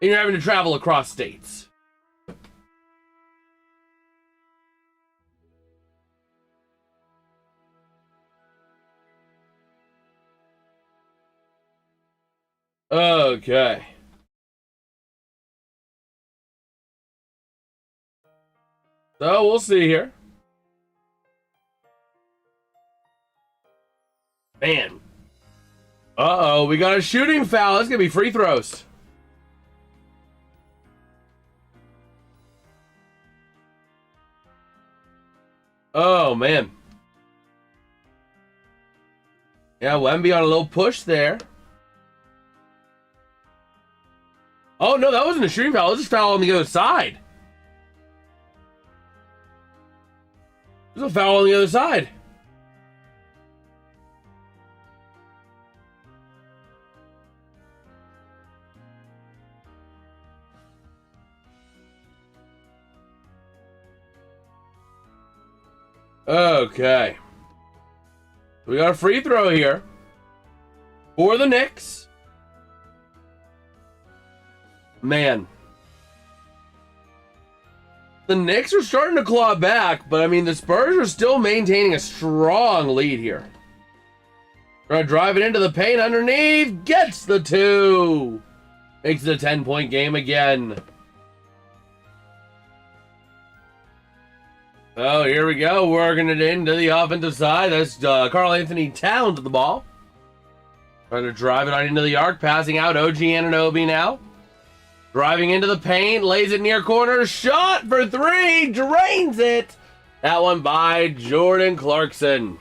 A: and you're having to travel across states. Okay. So we'll see here. Man. Uh-oh, we got a shooting foul. That's going to be free throws. Oh, man. Yeah, Wemby on a little push there. Oh, no, that wasn't a shooting foul. It was just a foul on the other side. There's a foul on the other side. Okay. We got a free throw here for the Knicks. Man. The Knicks are starting to claw back, but I mean, the Spurs are still maintaining a strong lead here. Trying to drive it into the paint underneath. Gets the 2. Makes it a 10-point game again. Oh, here we go. Working it into the offensive side. That's Karl Anthony Towns with the ball. Trying to drive it on into the arc. Passing out OG Anunoby now. Driving into the paint. Lays it near corner. Shot for 3. Drains it. That one by Jordan Clarkson.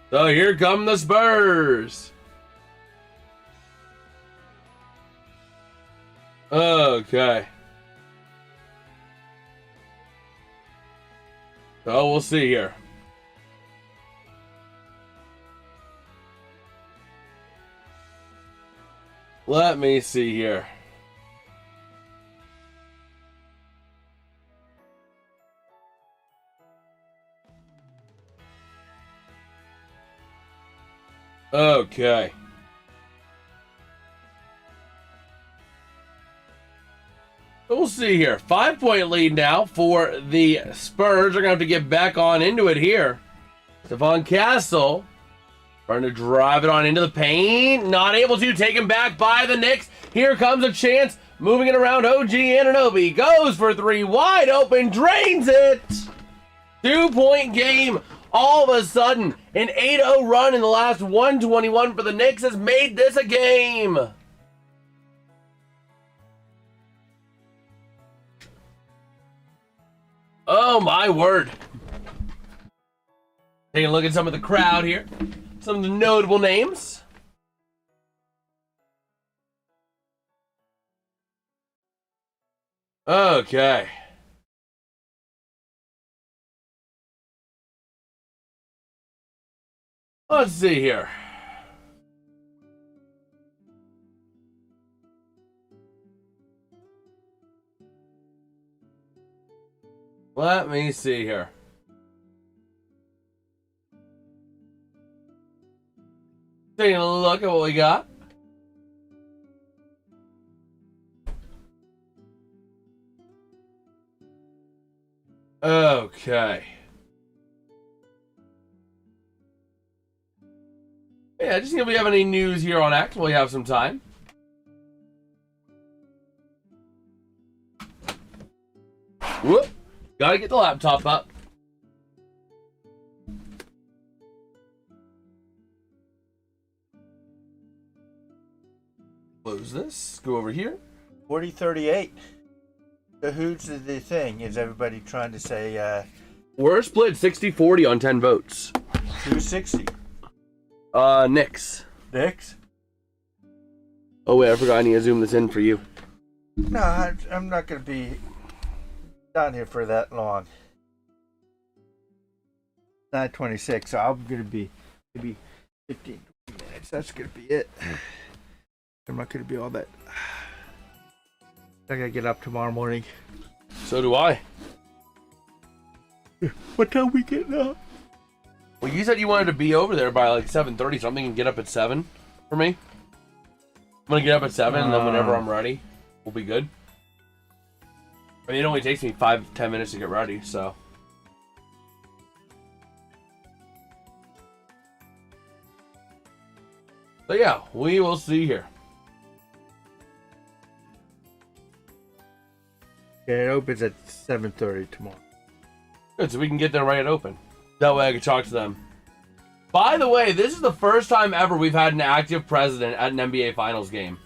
A: So here come the Spurs. Okay. So we'll see here. Let me see here. Okay. We'll see here. 5-point lead now for the Spurs. They're going to have to get back on into it here. Stephon Castle trying to drive it on into the paint. Not able to. Taken back by the Knicks. Here comes a chance. Moving it around. OG Anunoby goes for 3. Wide open. Drains it. 2-point game. All of a sudden, an 8-0 run in the last 121 for the Knicks has made this a game. Oh, my word. Taking a look at some of the crowd here. Some of the notable names. Okay. Let's see here. Let me see here. Taking a look at what we got. Okay. Yeah, just see if we have any news here on X while we have some time. Whoop! Gotta get the laptop up. Close this. Go over here.
B: 40-38. So who's the thing? Is everybody trying to say
A: We're split 60-40 on 10 votes.
B: who's 60?
A: Knicks.
B: Knicks?
A: Oh wait, I forgot I need to zoom this in for you.
B: No, I'm not going to be down here for that long. 9:26, so I'm going to be maybe 15, 20 minutes. That's going to be it. I'm not going to be all that. I got to get up tomorrow morning.
A: So do I.
B: What time we getting up?
A: Well, you said you wanted to be over there by like 7:30 something and get up at 7 for me. I'm gonna get up at 7 and then whenever I'm ready, we'll be good. I mean, it only takes me 5-10 minutes to get ready, so. But yeah, we will see here.
B: Yeah, it opens at 7:30 tomorrow.
A: Good, so we can get there right at open. That way I can talk to them. By the way, this is the first time ever we've had an active president at an NBA Finals game.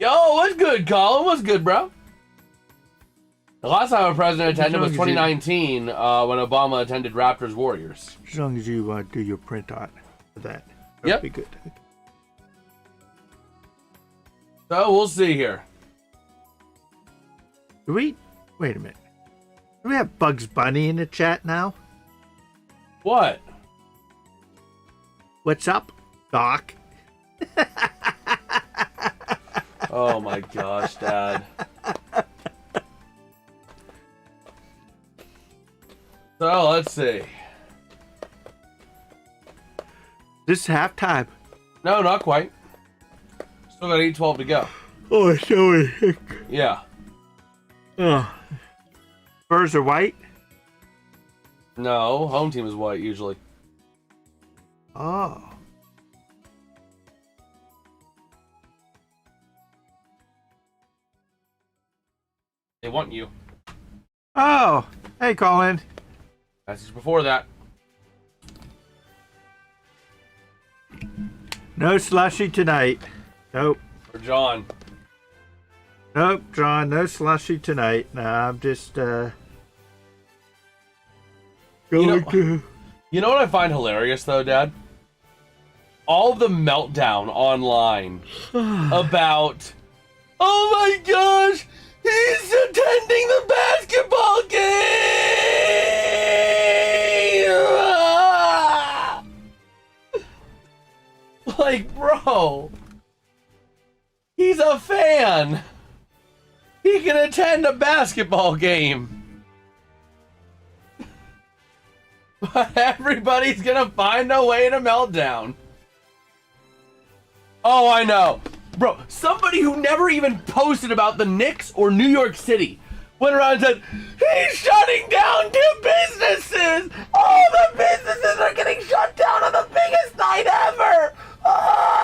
A: Yo, what's good, Colin? What's good, bro? The last time a president attended was 2019 when Obama attended Raptors Warriors.
B: As long as you do your print on for that.
A: Yep.
B: Be good.
A: So we'll see here.
B: Wait a minute. Do we have Bugs Bunny in the chat now?
A: What?
B: What's up, Doc?
A: Oh my gosh, Dad. So let's see.
B: This is halftime.
A: No, not quite. Still got 8:12 to go.
B: Oh, sorry.
A: Yeah.
B: Oh. Spurs are white?
A: No, home team is white usually.
B: Oh.
A: They want you.
B: Oh. Hey, Colin.
A: Message before that.
B: No slushy tonight. Nope.
A: For John.
B: Nope, John. No slushy tonight. Nah, I'm just, going to...
A: You know what I find hilarious though, Dad? All the meltdown online about, oh my gosh, he's attending the basketball game! Like, bro, he's a fan. He can attend a basketball game. But everybody's gonna find a way to meltdown. Oh, I know. Bro, somebody who never even posted about the Knicks or New York City went around and said, he's shutting down 2 businesses! All the businesses are getting shut down on the biggest night ever! Ah!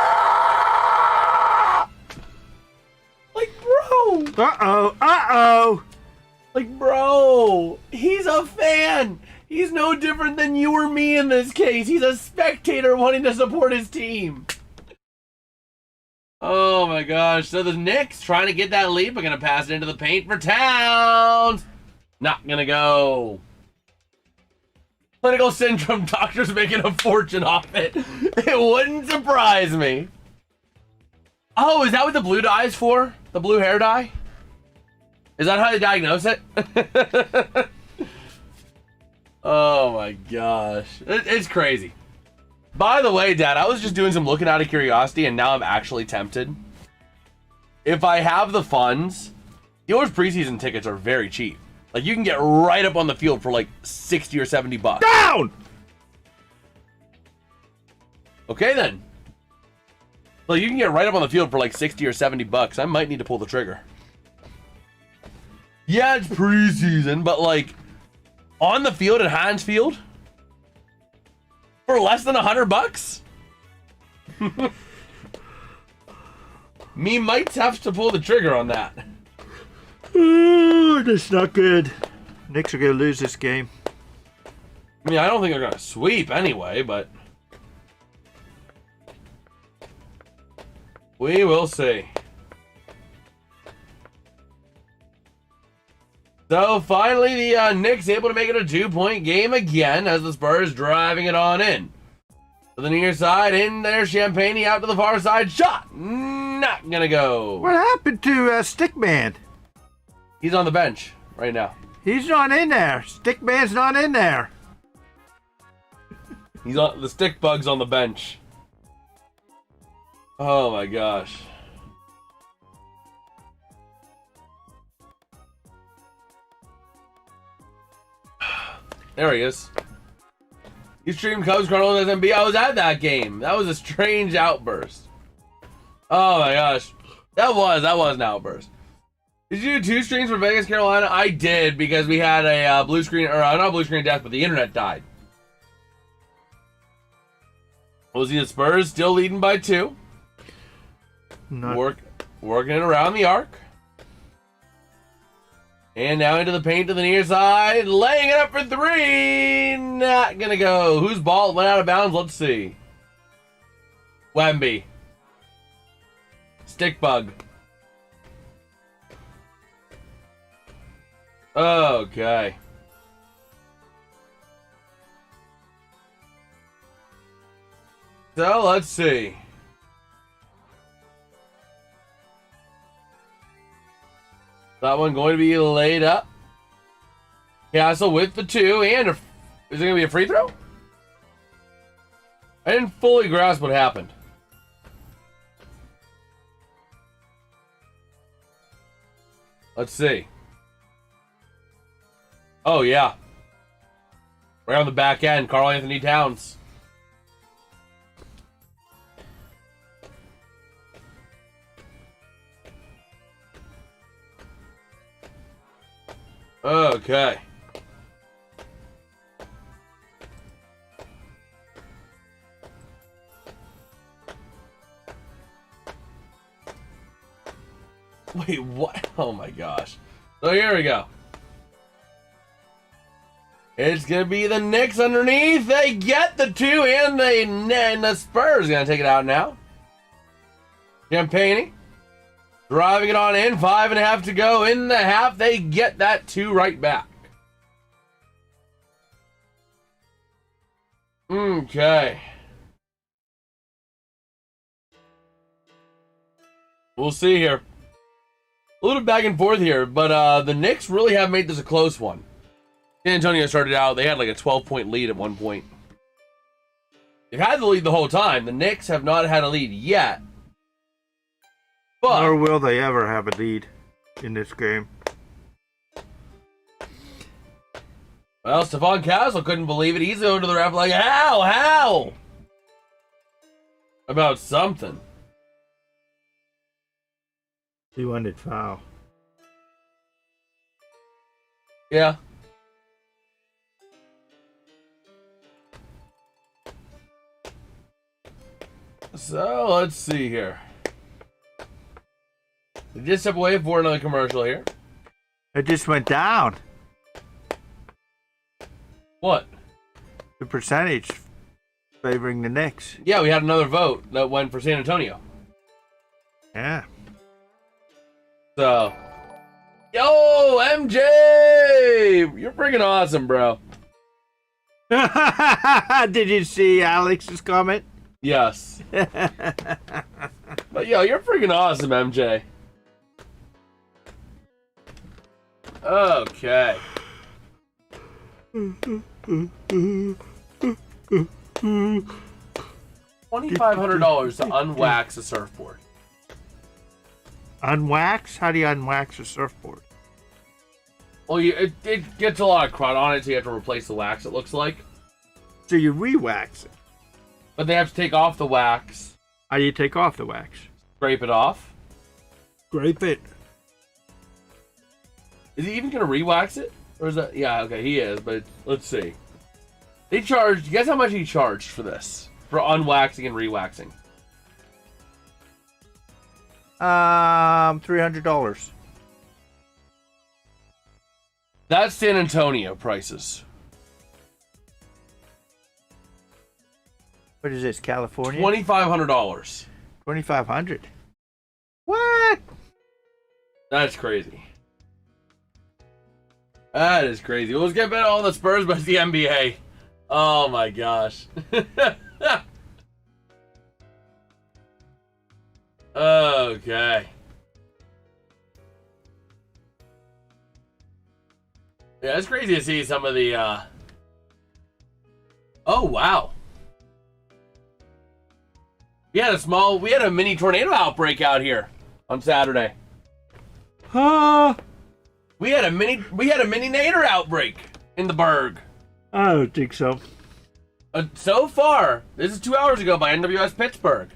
A: Like, bro.
B: Uh-oh.
A: Like, bro, he's a fan. He's no different than you or me in this case. He's a spectator wanting to support his team. Oh my gosh. So the Knicks trying to get that lead, but going to pass it into the paint for Towns. Not going to go. Clinical syndrome, doctors making a fortune off it. It wouldn't surprise me. Oh, is that what the blue dye is for? The blue hair dye? Is that how they diagnose it? Oh my gosh. It's crazy. By the way, Dad, I was just doing some looking out of curiosity and now I'm actually tempted. If I have the funds, the Oilers preseason tickets are very cheap. Like, you can get right up on the field for like 60 or 70 bucks.
B: Down!
A: Okay then. Well, you can get right up on the field for like 60 or 70 bucks. I might need to pull the trigger. Yeah, it's preseason, but like on the field at Heinz Field for less than $100 bucks? Me might have to pull the trigger on that.
B: Ooh, that's not good. Knicks are going to lose this game.
A: I mean, I don't think they're going to sweep anyway, but we will see. So finally, the Knicks able to make it a 2-point game again as the Spurs driving it on in. To the near side, in there, Champagne out to the far side, shot! Not gonna go.
B: What happened to Stickman?
A: He's on the bench right now.
B: He's not in there. Stickman's not in there.
A: He's on the stick bug's on the bench. Oh my gosh. There he is. You stream Cubs Cardinals SMB. I was at that game. That was a strange outburst. Oh my gosh. That was an outburst. Did you do 2 streams for Vegas, Carolina? I did because we had a blue screen, or not blue screen death, but the internet died. Was the Spurs still leading by 2? Working it around the arc. And now into the paint to the near side. Laying it up for 3. Not gonna go. Whose ball went out of bounds? Let's see. Wemby. Stick bug. Okay. So let's see. That one going to be laid up. Castle with the 2, and is it going to be a free throw? I didn't fully grasp what happened. Let's see. Oh, yeah. Right on the back end, Karl Anthony Towns. Okay. Wait, what? Oh my gosh. So here we go. It's going to be the Knicks underneath. They get the 2, and the Spurs going to take it out now. Champagne driving it on in. 5.5 to go in the half. They get that 2 right back. Okay. We'll see here. A little back and forth here, but the Knicks really have made this a close one. San Antonio started out, they had like a 12-point lead at one point. They've had the lead the whole time. The Knicks have not had a lead yet. But
B: nor will they ever have a lead in this game.
A: Well, Stephon Castle couldn't believe it. He's going to the ref like, how? About something.
B: He wanted foul.
A: Yeah. So, let's see here. We just step away for another commercial here.
B: It just went down.
A: What?
B: The percentage favoring the Knicks.
A: Yeah, we had another vote that went for San Antonio.
B: Yeah.
A: So, yo, MJ! You're freaking awesome, bro.
B: Did you see Alex's comment?
A: Yes. But yo, you're freaking awesome, MJ. Okay. $2,500 to unwax a surfboard.
B: Unwax? How do you unwax a surfboard?
A: Well, it gets a lot of crud on it, so you have to replace the wax, it looks like.
B: So you re-wax it.
A: But they have to take off the wax.
B: How do you take off the wax?
A: Scrape it off.
B: Scrape it.
A: Is he even going to re-wax it? Or is that... Yeah, okay, he is, but let's see. They charged... Guess how much he charged for this? For unwaxing and re-waxing?
B: $300.
A: That's San Antonio prices.
B: What is this, California?
A: $2,500.
B: $2,500. What?
A: That's crazy. That is crazy. Well, let's get back on the Spurs, but it's the NBA. Oh my gosh. Okay. Yeah, it's crazy to see some of the, Oh, wow. We had a mini tornado outbreak out here on Saturday. We had a mini nader outbreak in the Berg.
B: I don't think so.
A: So far, this is 2 hours ago by NWS Pittsburgh.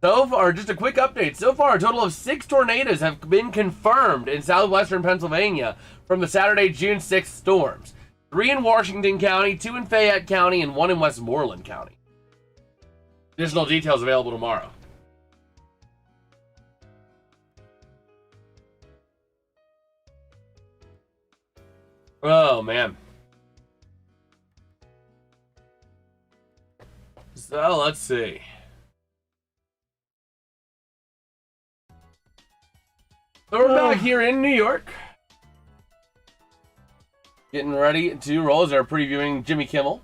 A: So far, just a quick update. So far, a total of 6 tornadoes have been confirmed in southwestern Pennsylvania from the Saturday, June 6th storms. 3 in Washington County, 2 in Fayette County, and 1 in Westmoreland County. Additional details available tomorrow. Oh, man. So, let's see. So we're back here in New York. Getting ready to roll as they're previewing Jimmy Kimmel.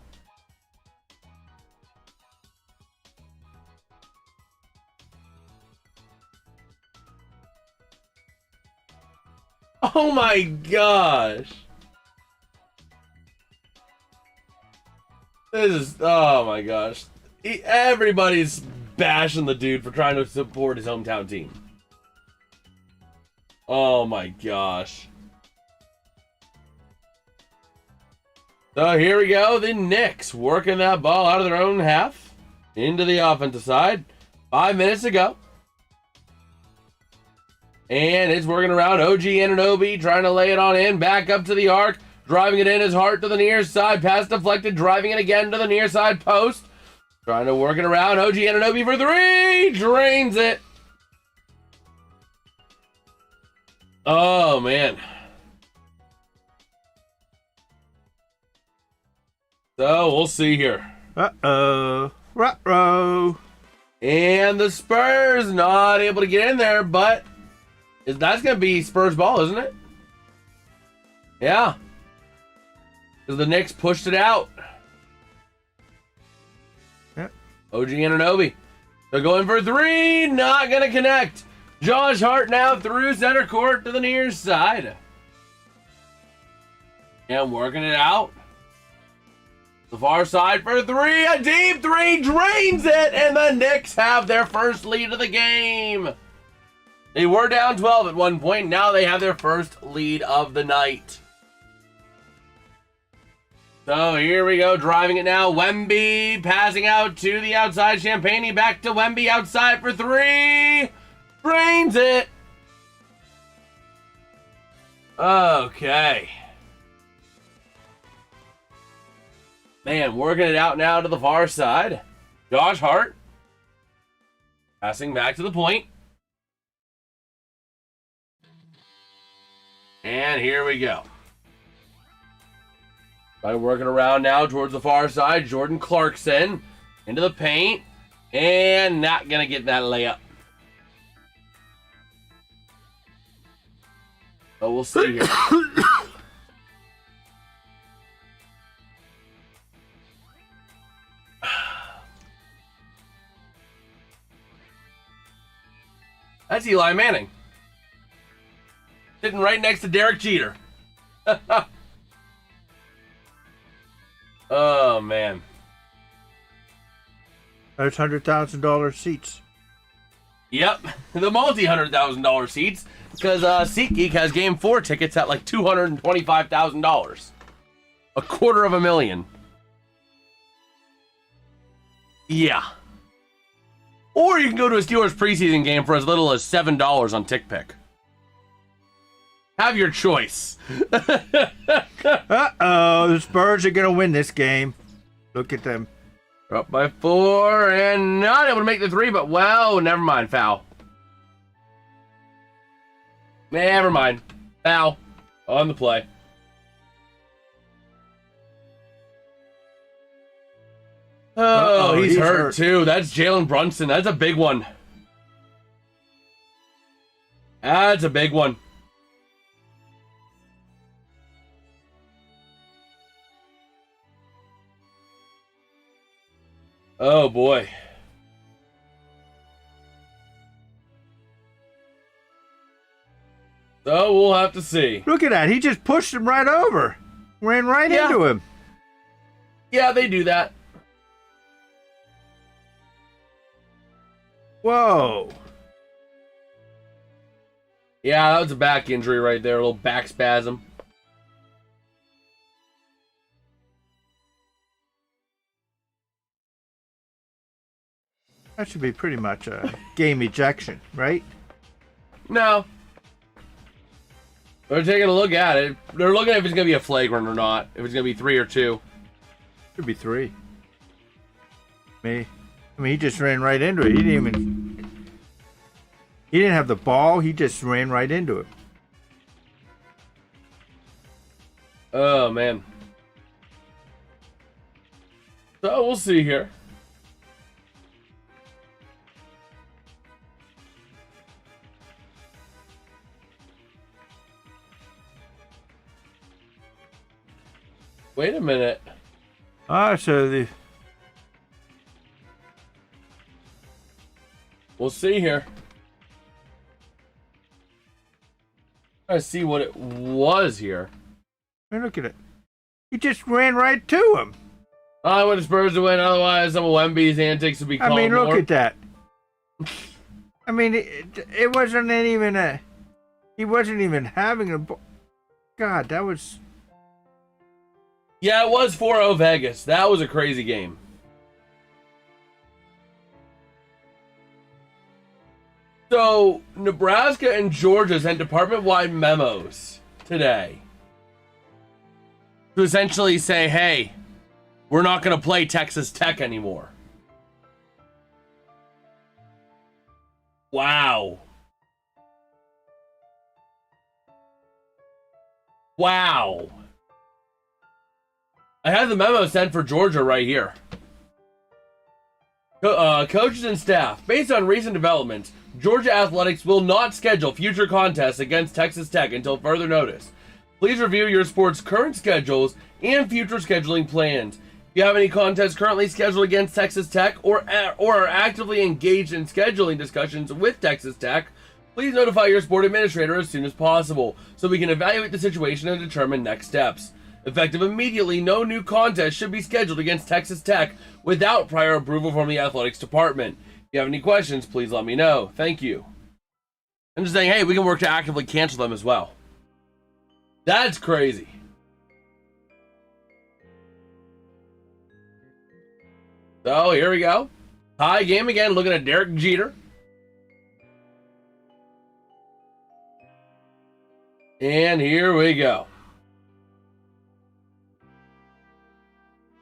A: Oh my gosh. Oh my gosh. Everybody's bashing the dude for trying to support his hometown team. Oh my gosh. So here we go. The Knicks working that ball out of their own half into the offensive side. 5 minutes ago. And it's working around. OG Anunoby trying to lay it on in. Back up to the arc. Driving it in his heart to the near side. Pass deflected. Driving it again to the near side post. Trying to work it around. OG Anunoby for 3. Drains it. Oh, man. So, we'll see here.
B: Uh-oh. Ruh-roh.
A: And the Spurs not able to get in there, but that's going to be Spurs ball, isn't it? Yeah. Because the Knicks pushed it out.
B: Yep.
A: OG Anunoby. They're going for 3. Not going to connect. Josh Hart now through center court to the near side. And working it out. The far side for 3. A deep 3 drains it. And the Knicks have their first lead of the game. They were down 12 at one point. Now they have their first lead of the night. So here we go. Driving it now. Wemby passing out to the outside. Champagne back to Wemby outside for 3. Drains it. Okay. Man, working it out now to the far side. Josh Hart. Passing back to the point. And here we go. By working around now towards the far side. Jordan Clarkson into the paint. And not going to get that layup. But we'll see here. That's Eli Manning. Sitting right next to Derek Jeter. Oh, man.
B: There's $100,000 seats.
A: Yep. The multi-$100,000 seats. Because SeatGeek has Game 4 tickets at like $225,000. $250,000. Yeah. Or you can go to a Steelers preseason game for as little as $7 on TickPick. Have your choice.
B: Uh-oh, the Spurs are going to win this game. Look at them.
A: Up by 4 and not able to make the 3, but well, never mind, foul. Never mind. Foul. On the play. Oh, he's hurt too. That's Jalen Brunson. That's a big one. That's a big one. Oh boy. So we'll have to see.
B: Look at that. He just pushed him right over. Ran right into him.
A: Yeah, they do that.
B: Whoa.
A: Yeah, that was a back injury right there. A little back spasm.
B: That should be pretty much a game ejection, right?
A: No. They're taking a look at it. They're looking at if it's going to be a flagrant or not. If it's going to be 3 or 2.
B: Should be 3. I mean, he just ran right into it. He didn't have the ball. He just ran right into it.
A: Oh, man. So we'll see here. Wait a minute.
B: So
A: we'll see here. I see what it was here.
B: Hey, look at it. He just ran right to him.
A: I want the Spurs to win, otherwise some of Wemby's antics would be called.
B: I mean, look
A: more.
B: at that. I mean, it wasn't even a... He wasn't even having a... God, that was...
A: Yeah, it was 4-0 Vegas. That was a crazy game. So, Nebraska and Georgia sent department-wide memos today to essentially say, hey, we're not going to play Texas Tech anymore. Wow. Wow. I have the memo sent for Georgia right here. Coaches and staff, based on recent developments, Georgia Athletics will not schedule future contests against Texas Tech until further notice. Please review your sport's current schedules and future scheduling plans. If you have any contests currently scheduled against Texas Tech or are actively engaged in scheduling discussions with Texas Tech, please notify your sport administrator as soon as possible so we can evaluate the situation and determine next steps. Effective immediately, no new contest should be scheduled against Texas Tech without prior approval from the athletics department. If you have any questions, please let me know. Thank you. I'm just saying, hey, we can work to actively cancel them as well. That's crazy. So, here we go. Tie game again, looking at Derek Jeter. And here we go.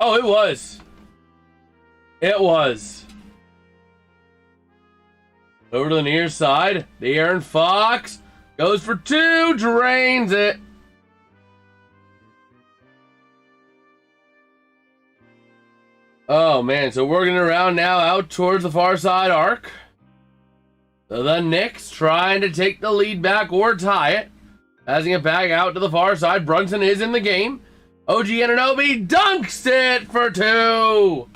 A: Oh, it was. It was. Over to the near side. De'Aaron Fox goes for 2, drains it. Oh, man. So working around now out towards the far side arc. So the Knicks trying to take the lead back or tie it. Passing it back out to the far side. Brunson is in the game. OG Anunoby dunks it for 2.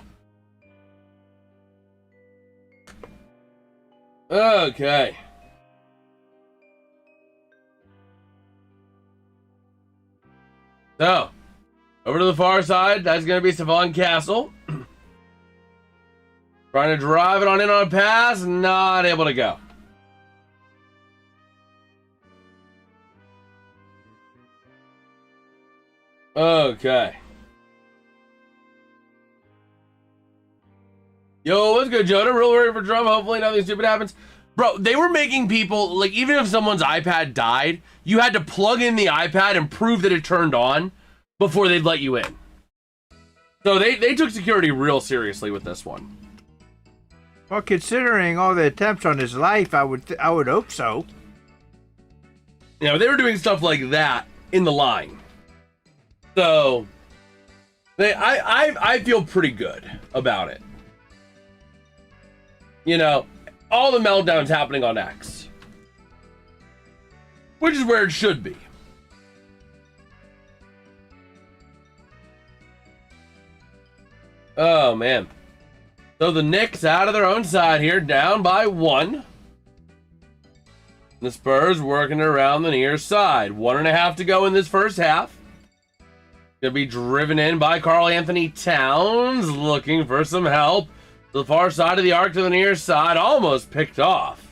A: Okay. So, over to the far side. That's going to be Stephon Castle. Trying to drive it on in on a pass. Not able to go. Okay. Yo, what's good, Jonah? Real worried for Drum. Hopefully nothing stupid happens. Bro, they were making people, like, even if someone's iPad died, you had to plug in the iPad and prove that it turned on before they'd let you in. So they took security real seriously with this one.
B: Well, considering all the attempts on his life, I would hope so.
A: You know, they were doing stuff like that in the line. So I feel pretty good about it. You know, all the meltdowns happening on X, which is where it should be. Oh, man. So the Knicks out of their own side here, down by 1. The Spurs working around the near side. 1.5 to go in this first half. Gonna be driven in by Karl Anthony Towns, looking for some help. To the far side of the arc to the near side, almost picked off.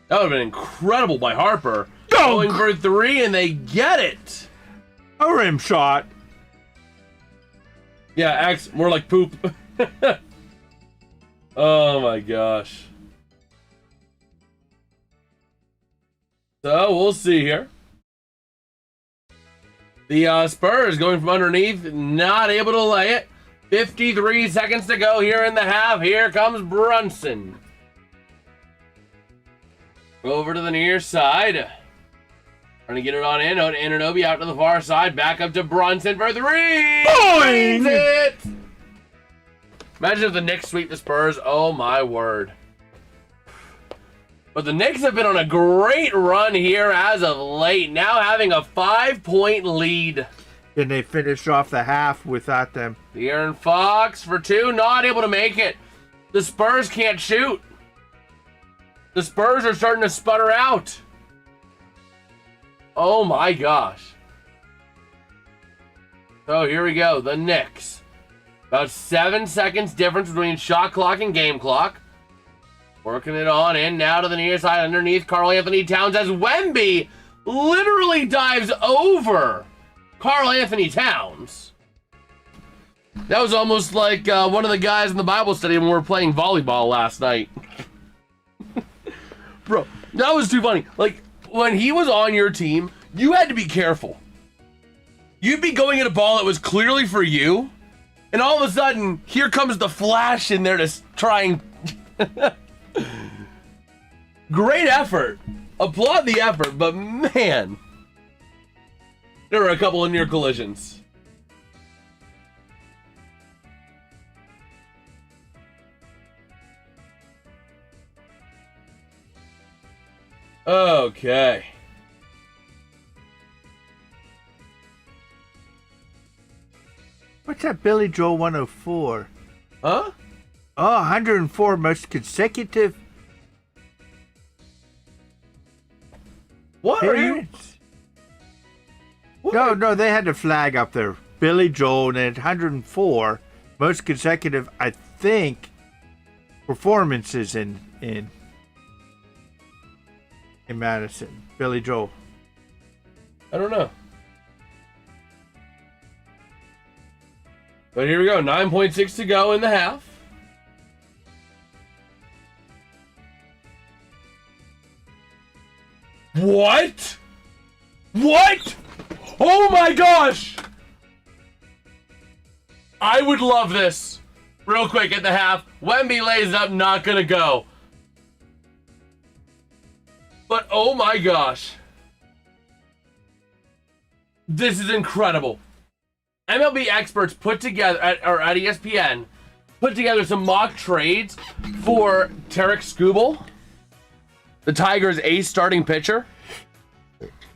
A: That would have been incredible by Harper. Going for 3, and they get it.
B: A rim shot.
A: Yeah, X, more like poop. Oh my gosh. So we'll see here. The Spurs going from underneath, not able to lay it. 53 seconds to go here in the half. Here comes Brunson. Over to the near side. Trying to get it on in. Anunoby out to the far side. Back up to Brunson for 3.
B: Boing!
A: It. Imagine if the Knicks sweep the Spurs. Oh my word. But the Knicks have been on a great run here as of late. Now having a 5-point lead.
B: And they finished off the half without them.
A: De'Aaron Fox for 2. Not able to make it. The Spurs can't shoot. The Spurs are starting to sputter out. Oh my gosh. So here we go. The Knicks. About 7 seconds difference between shot clock and game clock. Working it on in now to the near side underneath Karl Anthony Towns as Wemby literally dives over Karl Anthony Towns. That was almost like one of the guys in the Bible study when we were playing volleyball last night. Bro, that was too funny. Like, when he was on your team, you had to be careful. You'd be going at a ball that was clearly for you, and all of a sudden, here comes the Flash in there to try and... Great effort. Applaud the effort, but man, there were a couple of near collisions. Okay.
B: What's that Billy Joel 104?
A: Huh?
B: Oh, 104 most consecutive.
A: What are you?
B: Parents. No, they had the flag up there. Billy Joel and 104 most consecutive, I think, performances in Madison. Billy Joel.
A: I don't know. But here we go. 9.6 to go in the half. What? What? Oh my gosh! I would love this. Real quick at the half. Wemby lays up, not gonna go. But oh my gosh. This is incredible. MLB experts put together, at ESPN, put together some mock trades for Tarek Skubal, the Tigers' ace starting pitcher,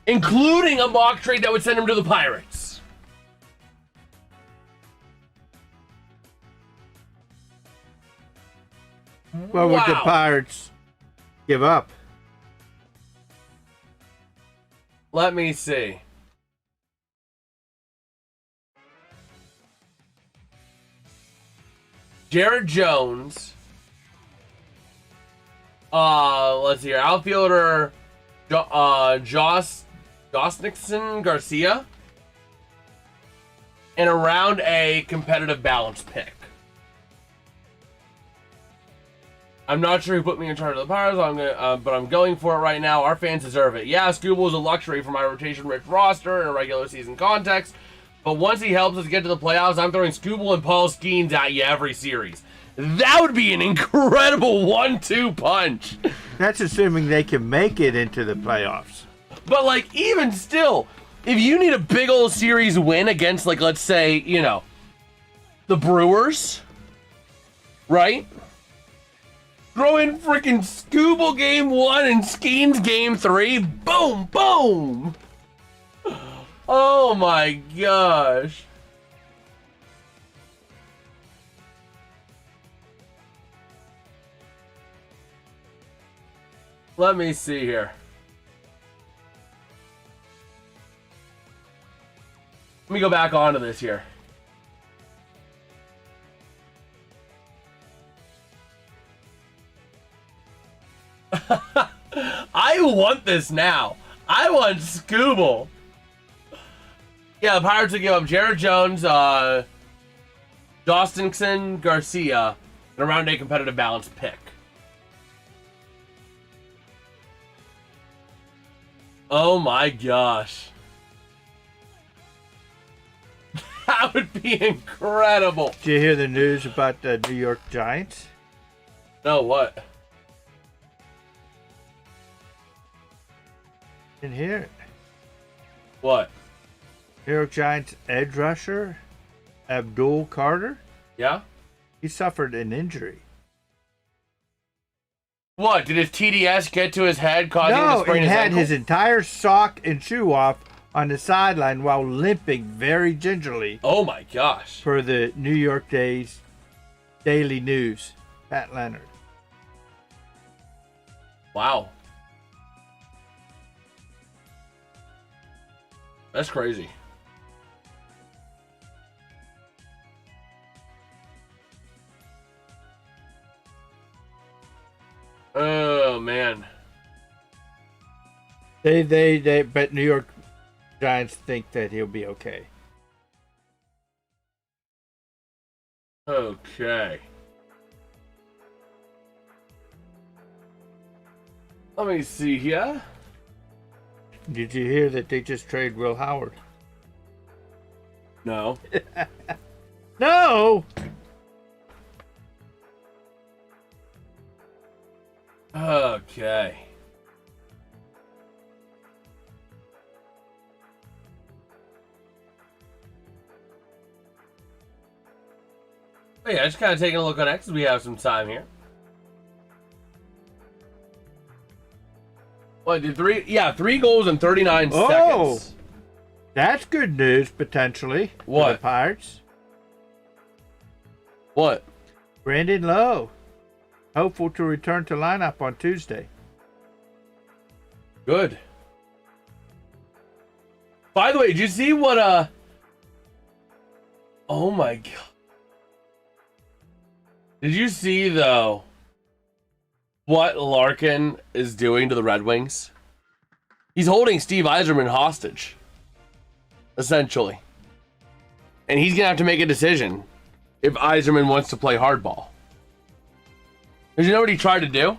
A: including a mock trade that would send him to the Pirates.
B: What would the Pirates give up?
A: Let me see. Jared Jones. Let's see here. Outfielder Nixon Garcia. And around a competitive balance pick. I'm not sure who put me in charge of the Pirates, but I'm going for it right now. Our fans deserve it. Yeah, Skubal is a luxury for my rotation-rich roster in a regular season context, but once he helps us get to the playoffs, I'm throwing Skubal and Paul Skeens at you every series. That would be an incredible 1-2 punch.
B: That's assuming they can make it into the playoffs.
A: But, like, even still, if you need a big old series win against, like, let's say, you know, the Brewers, right? Throw in freaking Scooble game 1 and Skeens game 3. Boom, boom. Oh my gosh. Let me see here. Let me go back onto this here. I want this now. I want Scooble. Yeah, the Pirates will give up Jared Jones, Dostinson, Garcia, and a round 8 competitive balance pick. Oh my gosh. That would be incredible.
B: Did you hear the news about the New York Giants?
A: No, what?
B: Didn't hear it.
A: What?
B: New York Giants edge rusher, Abdul Carter,
A: Yeah?
B: he suffered an injury.
A: What? Did his TDS get to his head, causing him to
B: No,
A: sprain
B: he
A: his
B: had
A: ankle?
B: his entire sock and shoe off on the sideline while limping very gingerly
A: Oh my gosh.
B: for the New York Daily News. Pat Leonard.
A: Wow. That's crazy. Oh man.
B: They but New York Giants think that he'll be okay.
A: Okay. Let me see here.
B: Did you hear that they just traded Will Howard?
A: No.
B: No!
A: Okay. Oh, yeah, just kind of taking a look on X. We have some time here. What, did 3 goals in 39 seconds.
B: That's good news, potentially. For
A: What?
B: the Pirates.
A: What?
B: Brandon Lowe, hopeful to return to lineup on Tuesday.
A: Good. By the way, did you see what, oh my god. Did you see, though, what Larkin is doing to the Red Wings? He's holding Steve Yzerman hostage, essentially. And he's going to have to make a decision if Yzerman wants to play hardball. Did you know what he tried to do?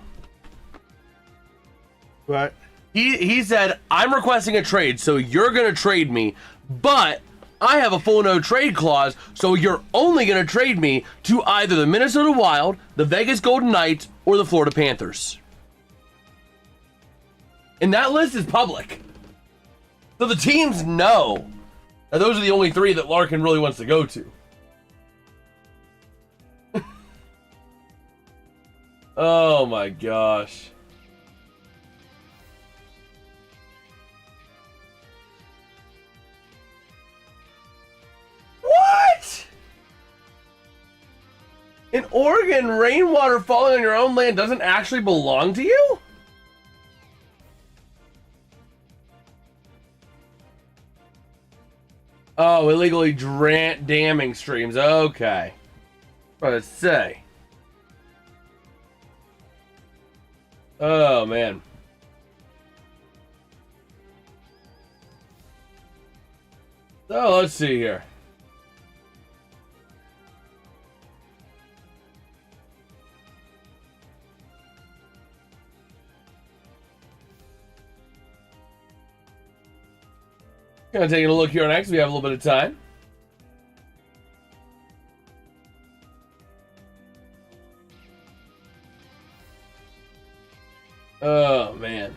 B: But
A: He said, I'm requesting a trade, so you're going to trade me, but I have a full no trade clause, so you're only going to trade me to either the Minnesota Wild, the Vegas Golden Knights, or the Florida Panthers. And that list is public. So the teams know that those are the only 3 that Larkin really wants to go to. Oh my gosh. What? In Oregon, rainwater falling on your own land doesn't actually belong to you? Oh, illegally damming streams. Okay. What did it say? Oh, man. So, let's see here. Kind of taking a look here on X. We have a little bit of time. Oh, man.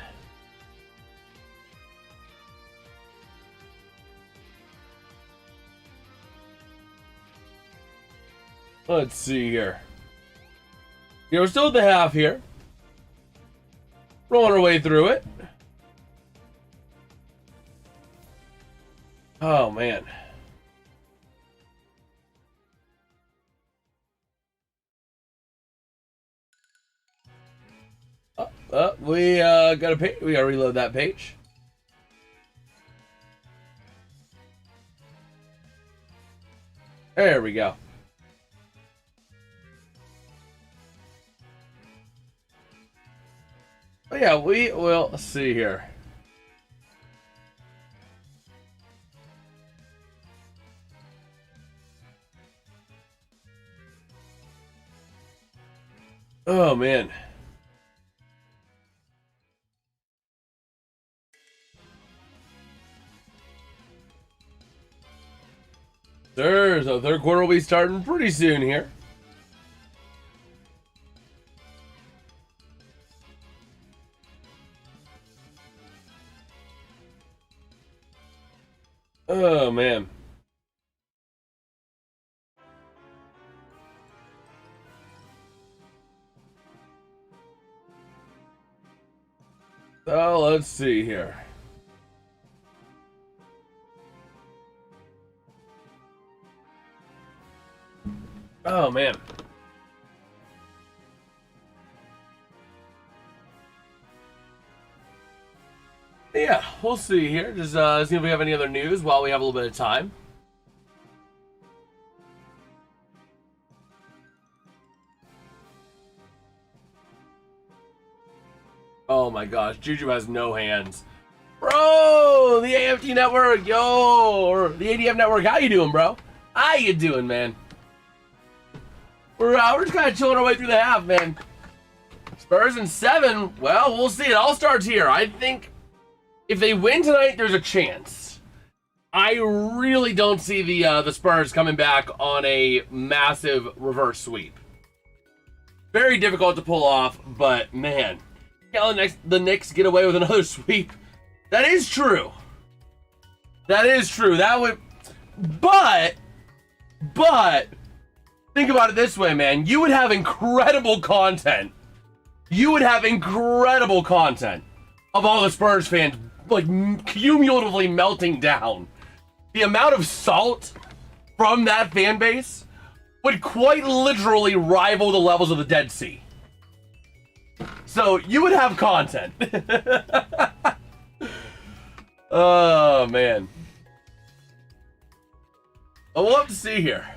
A: Let's see here. We're still at the half here. Rolling our way through it. Oh, man. We gotta reload that page. There we go. Oh yeah, we will see here. Oh man. So third quarter will be starting pretty soon here. Oh man. So let's see here. Oh man. Yeah, we'll see here. Just see if we have any other news while we have a little bit of time. Oh my gosh, Juju has no hands. Bro, the AFT network, yo, or the ADF network, how you doing, bro? How you doing, man? We're just kind of chilling our way through the half, man. Spurs in 7. Well, we'll see. It all starts here. I think if they win tonight, there's a chance. I really don't see the Spurs coming back on a massive reverse sweep. Very difficult to pull off, but man, the Knicks get away with another sweep. That is true. That is true. That would, but. Think about it this way, man. You would have incredible content. You would have incredible content of all the Spurs fans, like, cumulatively melting down. The amount of salt from that fan base would quite literally rival the levels of the Dead Sea. So, you would have content. Oh, man. Well, we'll have to see here.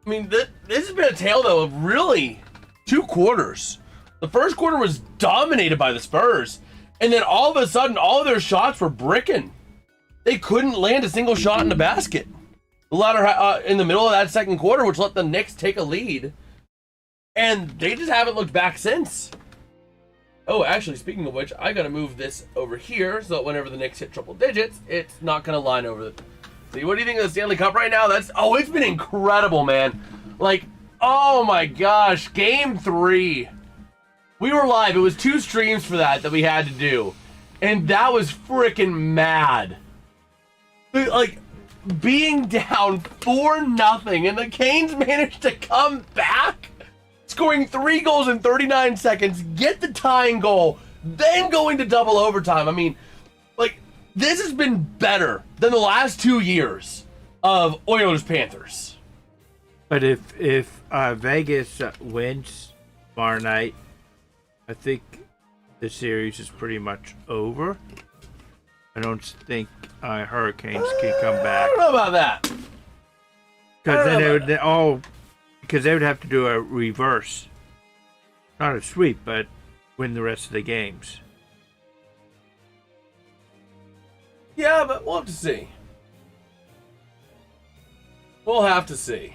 A: I mean, this has been a tale, though, of really 2 quarters. The first quarter was dominated by the Spurs, and then all of a sudden, all of their shots were bricking. They couldn't land a single shot in the basket. The latter in the middle of that second quarter, which let the Knicks take a lead, and they just haven't looked back since. Oh, actually, speaking of which, I gotta move this over here so that whenever the Knicks hit triple digits, it's not gonna line over the. See, what do you think of the Stanley Cup right now? It's been incredible, man. Like, oh my gosh, Game 3. We were live. It was 2 streams for that we had to do. And that was freaking mad. Like, being down 4-0, and the Canes managed to come back, scoring 3 goals in 39 seconds, get the tying goal, then going to double overtime. I mean, like, this has been better than the last 2 years of Oilers-Panthers.
B: But if Vegas wins tomorrow night, I think the series is pretty much over. I don't think Hurricanes can come back.
A: I don't know about that.
B: Because then they would have to do a reverse, not a sweep, but win the rest of the games.
A: Yeah, but we'll have to see. We'll have to see.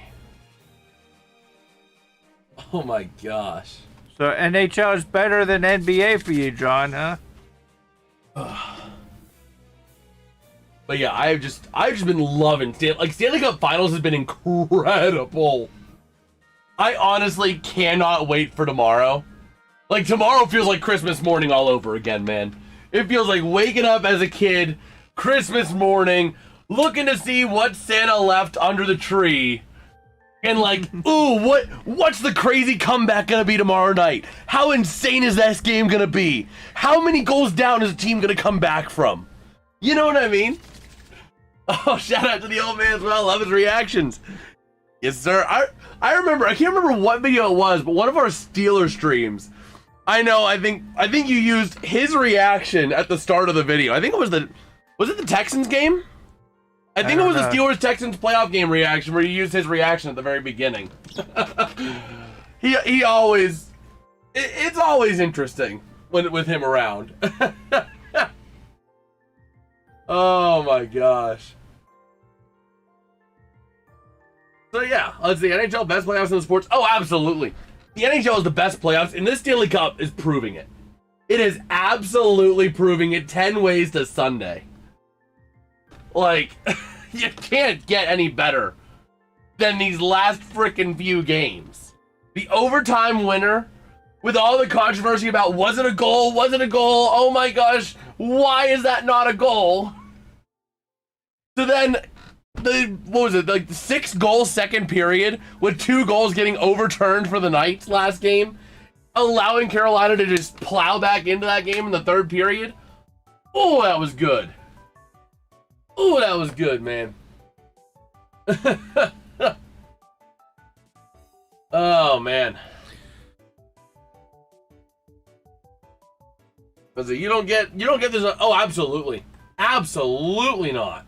A: Oh my gosh.
B: So NHL is better than NBA for you, John, huh?
A: But yeah, I've just been loving Stanley Cup Finals has been incredible. I honestly cannot wait for tomorrow. Like, tomorrow feels like Christmas morning all over again, man. It feels like waking up as a kid, Christmas morning, looking to see what Santa left under the tree, And like, ooh, what's the crazy comeback gonna be tomorrow night? How insane is this game gonna be? How many goals down is the team gonna come back from? You know what I mean? Oh, shout out to the old man as well. Love his reactions. Yes, sir. I remember. I can't remember what video it was, but one of our Steelers streams. I know. I think you used his reaction at the start of the video. I think it was it the Texans game? I think it was the Steelers-Texans playoff game reaction where you used his reaction at the very beginning. he always... It's always interesting with him around. Oh my gosh. So yeah, let's see. NHL best playoffs in the sports. Oh, absolutely. The NHL is the best playoffs, and this Stanley Cup is proving it. It is absolutely proving it 10 ways to Sunday. Like, you can't get any better than these last frickin' few games. The overtime winner, with all the controversy about was it a goal, oh my gosh, why is that not a goal? So then, the 6-goal second period, with 2 goals getting overturned for the Knights last game, allowing Carolina to just plow back into that game in the third period. Oh, that was good. Oh, that was good, man. Oh, man. You don't get this. Oh, absolutely. Absolutely not.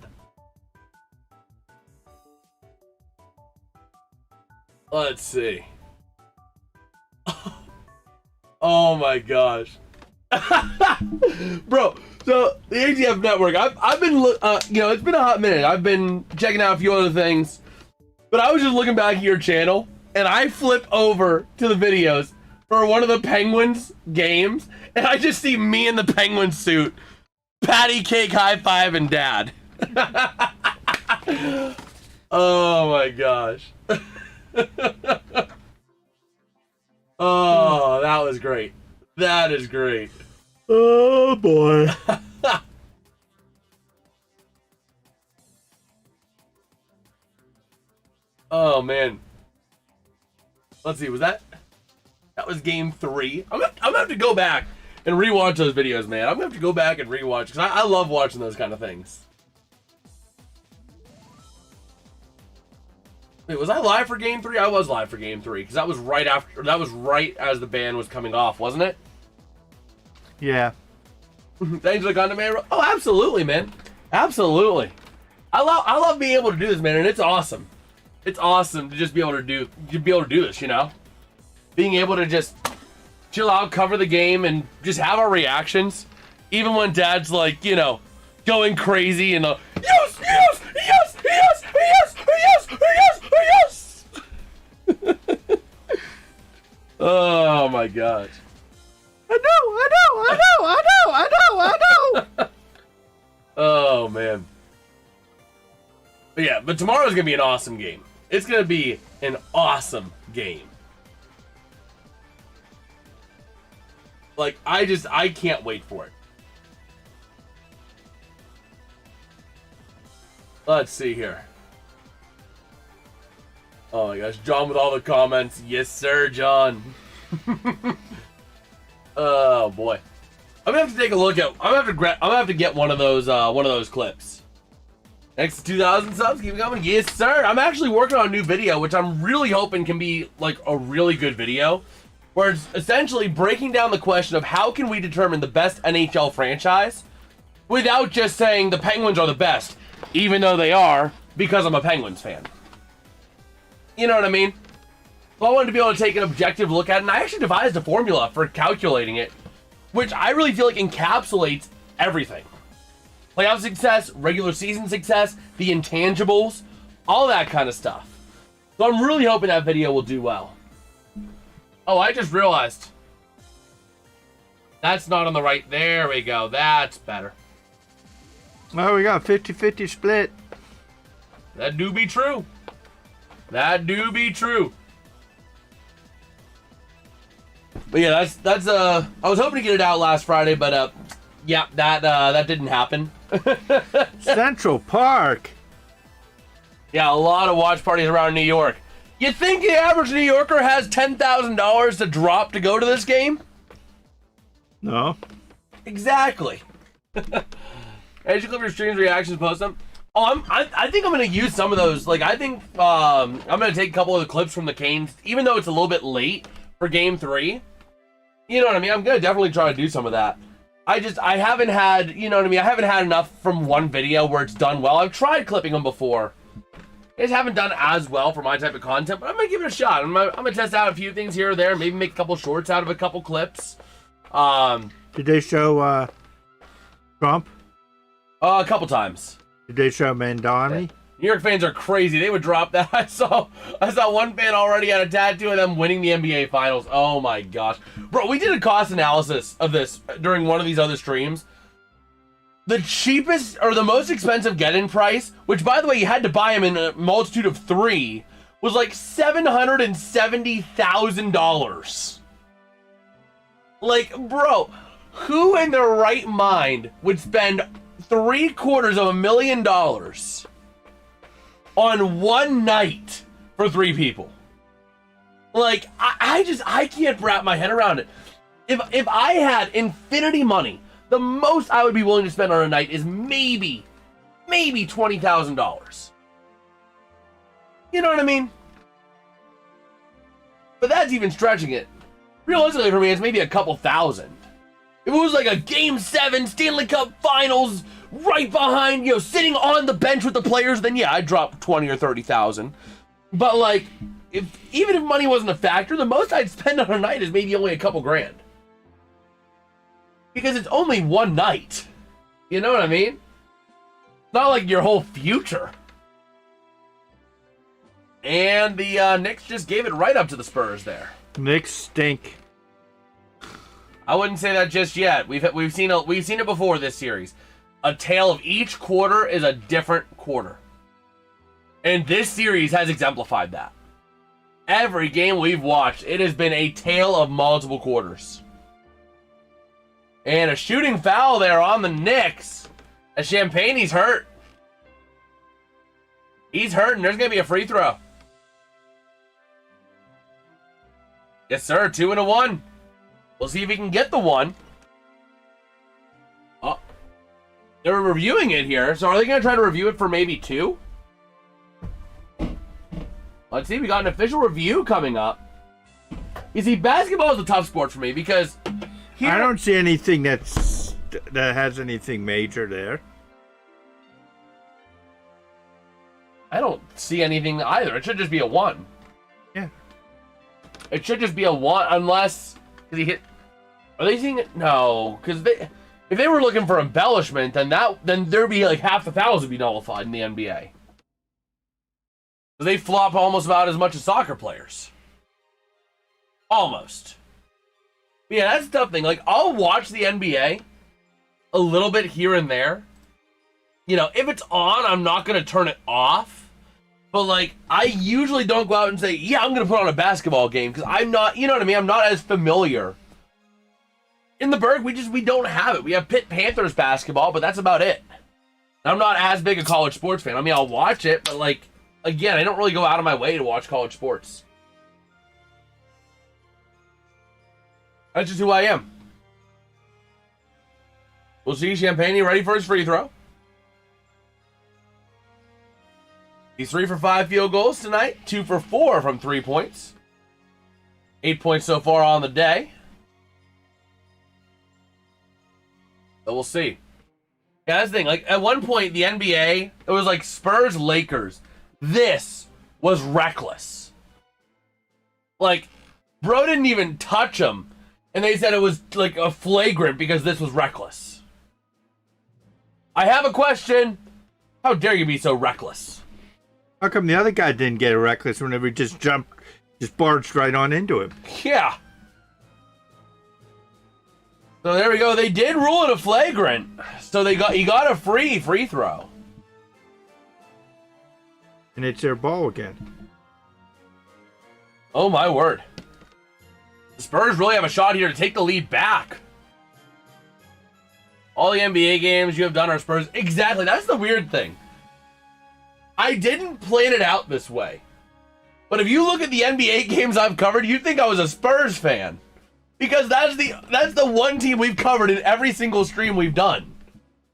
A: Let's see. Oh my gosh. Bro, so the ATF network, I've been it's been a hot minute. I've been checking out a few other things, but I was just looking back at your channel and I flip over to the videos for one of the Penguins games and I just see me in the Penguin suit, patty cake high five and dad. Oh my gosh. Oh, that was great. That is great. Oh boy. Oh man. Let's see, that was game 3. I'm gonna have to go back and rewatch those videos, man. I'm gonna have to go back and rewatch because I love watching those kind of things. Wait, was I live for game 3? I was live for game 3 because that was right as the ban was coming off, wasn't it?
B: Yeah.
A: Thanks for the content, man. Oh, absolutely, man. Absolutely. I love being able to do this, man, and it's awesome. It's awesome to just be able to do this, you know? Being able to just chill out, cover the game, and just have our reactions. Even when Dad's like, you know, going crazy and yes, yes, yes, yes, yes, yes, yes, yes. Oh my gosh. I know. Oh man. But yeah, but tomorrow's gonna be an awesome game. It's gonna be an awesome game. Like, I can't wait for it. Let's see here. Oh my gosh, John with all the comments. Yes, sir, John. Oh boy, I'm gonna have to take a look at. I'm gonna have to get one of those clips. Next to 2,000 subs, keep it coming. Yes, sir. I'm actually working on a new video, which I'm really hoping can be like a really good video, where it's essentially breaking down the question of how can we determine the best NHL franchise without just saying the Penguins are the best, even though they are, because I'm a Penguins fan. You know what I mean? So I wanted to be able to take an objective look at it, and I actually devised a formula for calculating it, which I really feel like encapsulates everything. Playoff success, regular season success, the intangibles, all that kind of stuff. So I'm really hoping that video will do well. Oh, I just realized. That's not on the right. There we go. That's better.
B: Oh, we got a 50-50 split.
A: That do be true. That do be true. But yeah, that's I was hoping to get it out last Friday, but yeah, that didn't happen.
B: Central Park.
A: Yeah, a lot of watch parties around New York. You think the average New Yorker has $10,000 to drop to go to this game?
B: No.
A: Exactly. As you clip your streams, reactions, post them. Oh, I think I'm gonna use some of those. Like, I think I'm gonna take a couple of the clips from the Canes, even though it's a little bit late for Game 3. You know what I mean? I'm gonna definitely try to do some of that. I haven't had, you know what I mean? I haven't had enough from one video where it's done well. I've tried clipping them before. They just haven't done as well for my type of content, but I'm gonna give it a shot. I'm gonna test out a few things here or there, maybe make a couple shorts out of a couple clips.
B: Did they show Trump?
A: A couple times.
B: Did they show Mandani?
A: Yeah. New York fans are crazy. They would drop that. I saw one fan already had a tattoo of them winning the NBA Finals. Oh my gosh. Bro, we did a cost analysis of this during one of these other streams. The cheapest or the most expensive get-in price, which by the way, you had to buy them in a multitude of 3, was like $770,000. Like, bro, who in their right mind would spend $750,000 on one night for 3 people? Like, I can't wrap my head around it. If I had infinity money, the most I would be willing to spend on a night is maybe $20,000. You know what I mean? But that's even stretching it. Realistically for me, it's maybe a couple thousand. If it was like a Game 7 Stanley Cup Finals right behind, you know, sitting on the bench with the players, then yeah, I'd drop 20 or 30,000. But like, even if money wasn't a factor, the most I'd spend on a night is maybe only a couple grand. Because it's only one night. You know what I mean? It's not like your whole future. And the Knicks just gave it right up to the Spurs there.
B: Knicks stink.
A: I wouldn't say that just yet. We've seen it before this series. A tale of each quarter is a different quarter. And this series has exemplified that. Every game we've watched, it has been a tale of multiple quarters. And a shooting foul there on the Knicks. As Champagne's hurt. He's hurt, and there's going to be a free throw. Yes, sir. 2 and a 1. We'll see if he can get the 1. Oh. They're reviewing it here. So are they going to try to review it for maybe 2? Let's see. We got an official review coming up. You see, basketball is a tough sport for me because... Here,
B: I don't see anything that has anything major there.
A: I don't see anything either. It should just be a 1.
B: Yeah.
A: It should just be a 1 unless... Did he hit... Are they seeing it? No. Because if they were looking for embellishment, then there'd be like half the fouls would be nullified in the NBA. They flop almost about as much as soccer players. Almost. But yeah, that's the tough thing. Like, I'll watch the NBA a little bit here and there. You know, if it's on, I'm not going to turn it off. But, like, I usually don't go out and say, yeah, I'm going to put on a basketball game. Because I'm not, you know what I mean? I'm not as familiar. In the Berg, we don't have it. We have Pitt Panthers basketball, but that's about it. I'm not as big a college sports fan. I mean, I'll watch it, but, like, again, I don't really go out of my way to watch college sports. That's just who I am. We'll see. Champagne ready for his free throw. He's 3 for 5 field goals tonight. 2 for 4 from 3 points. 8 points so far on the day. So we'll see. Yeah, that's the thing. Like, at one point, the NBA, it was like Spurs-Lakers. This was reckless. Like, bro didn't even touch him. And they said it was like a flagrant because this was reckless. I have a question. How dare you be so reckless?
B: How come the other guy didn't get reckless whenever he just barged right on into him?
A: Yeah. So there we go. They did rule it a flagrant. So he got a free throw.
B: And it's their ball again.
A: Oh my word. The Spurs really have a shot here to take the lead back. All the NBA games you have done are Spurs. Exactly. That's the weird thing. I didn't plan it out this way. But if you look at the NBA games I've covered, you'd think I was a Spurs fan. Because that's the one team we've covered in every single stream we've done.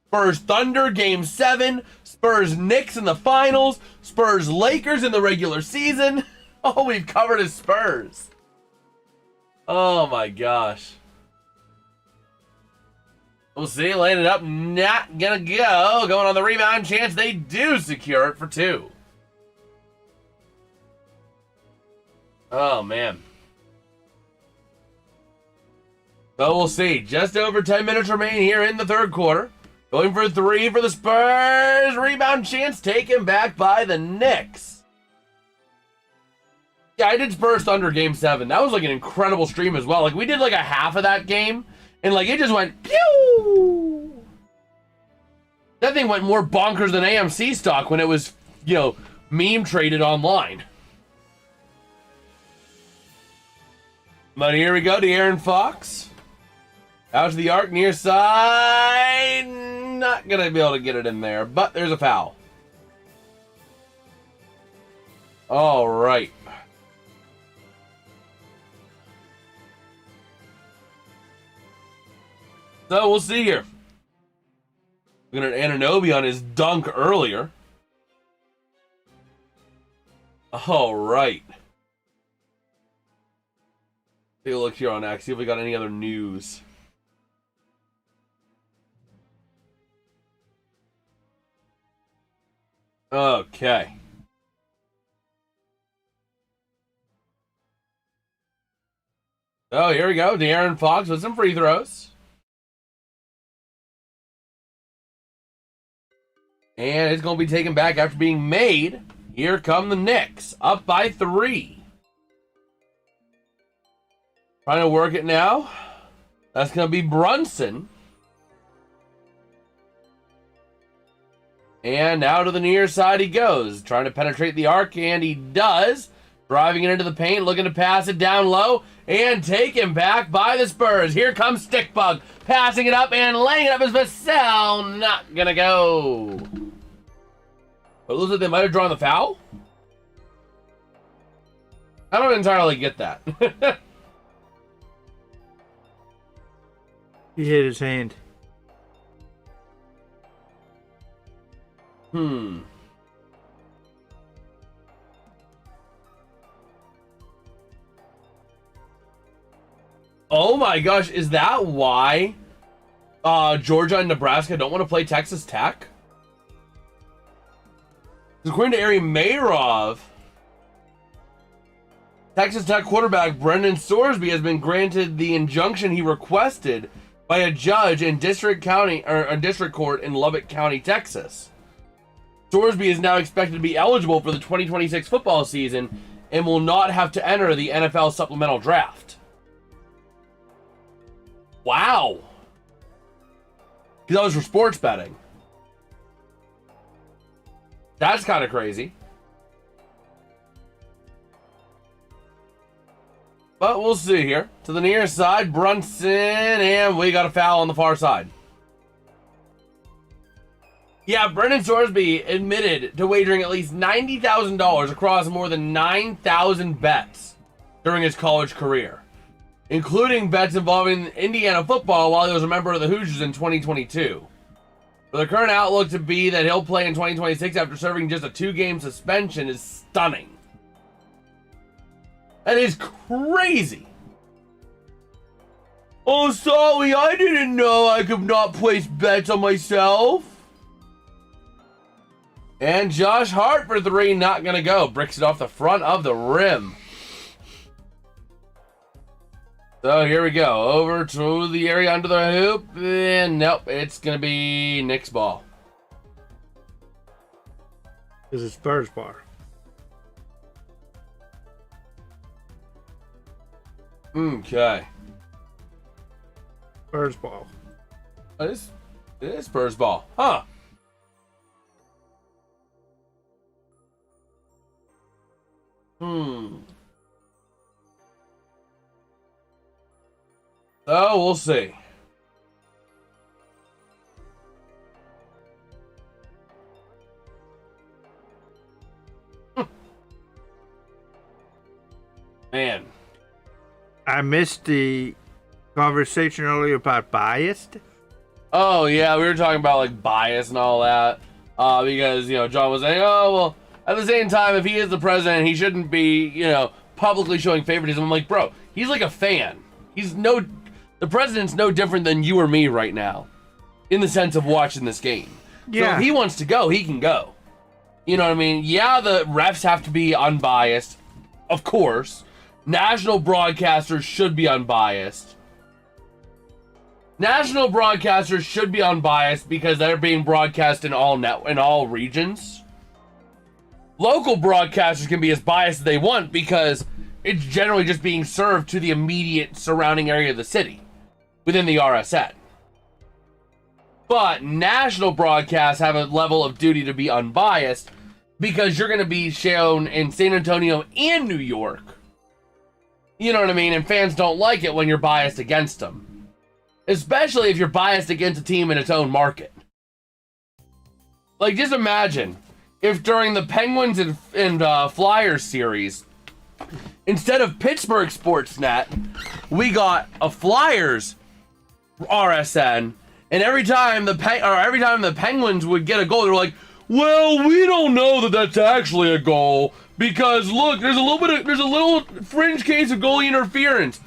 A: Spurs Thunder Game 7, Spurs Knicks in the finals, Spurs Lakers in the regular season. All we've covered is Spurs. Oh my gosh. We'll see. Laying it up. Not gonna go. Going on the rebound. Chance they do secure it for 2. Oh, man. So we'll see. Just over 10 minutes remain here in the third quarter. Going for 3 for the Spurs. Rebound chance taken back by the Knicks. Yeah, I did Spurs Thunder Game 7. That was like an incredible stream as well. Like, we did like a half of that game. And like, it just went pew! That thing went more bonkers than AMC stock when it was, you know, meme traded online. But here we go to Aaron Fox. Out to the arc, near side. Not going to be able to get it in there, but there's a foul. All right. So we'll see here. Looking at Anunoby on his dunk earlier. All right. Take a look here on X, see if we got any other news. Okay. Oh, here we go. De'Aaron Fox with some free throws. And it's going to be taken back after being made. Here come the Knicks, up by 3. Trying to work it now. That's going to be Brunson. And now to the near side he goes. Trying to penetrate the arc, and he does. Driving it into the paint, looking to pass it down low. And taken back by the Spurs. Here comes Stickbug. Passing it up and laying it up as Vassell. Not going to go. But it looks like they might have drawn the foul. I don't entirely get that.
B: He hit his hand.
A: Oh my gosh, is that why Georgia and Nebraska don't want to play Texas Tech? According to Ari Mayrov, Texas Tech quarterback Brendan Sorsby has been granted the injunction he requested by a judge in District Court in Lubbock County, Texas. Sorsby is now expected to be eligible for the 2026 football season and will not have to enter the NFL supplemental draft. Wow. Because that was for sports betting. That's kind of crazy. But we'll see here. To the near side, Brunson, and we got a foul on the far side. Yeah, Brendan Sorsby admitted to wagering at least $90,000 across more than 9,000 bets during his college career, including bets involving Indiana football while he was a member of the Hoosiers in 2022. For the current outlook to be that he'll play in 2026 after serving just a 2-game suspension is stunning. That is crazy. Oh, sorry, I didn't know I could not place bets on myself. And Josh Hart for 3, not going to go. Bricks it off the front of the rim. So here we go. Over to the area under the hoop. And nope, it's going to be Knicks ball.
B: This is Spurs bar.
A: Okay.
B: Spurs ball.
A: It is Spurs ball. Huh. So we'll see.
B: I missed the conversation earlier about biased.
A: Oh yeah, we were talking about like bias and all that. Because John was saying, oh well, at the same time, if he is the president, he shouldn't be publicly showing favoritism. I'm like, bro, he's like a fan. The president's no different than you or me right now, in the sense of watching this game.
B: Yeah.
A: So if he wants to go, he can go. You know what I mean? Yeah, the refs have to be unbiased, of course. National broadcasters should be unbiased. National broadcasters should be unbiased because they're being broadcast in all regions. Local broadcasters can be as biased as they want because it's generally just being served to the immediate surrounding area of the city within the RSN. But national broadcasts have a level of duty to be unbiased because you're going to be shown in San Antonio and New York. You know what I mean? And fans don't like it when you're biased against them. Especially if you're biased against a team in its own market. Like, just imagine if during the Penguins and Flyers series, instead of Pittsburgh Sportsnet, we got a Flyers RSN, and every time the Penguins would get a goal, they were like, well, we don't know that that's actually a goal because look, there's a little fringe case of goalie interference.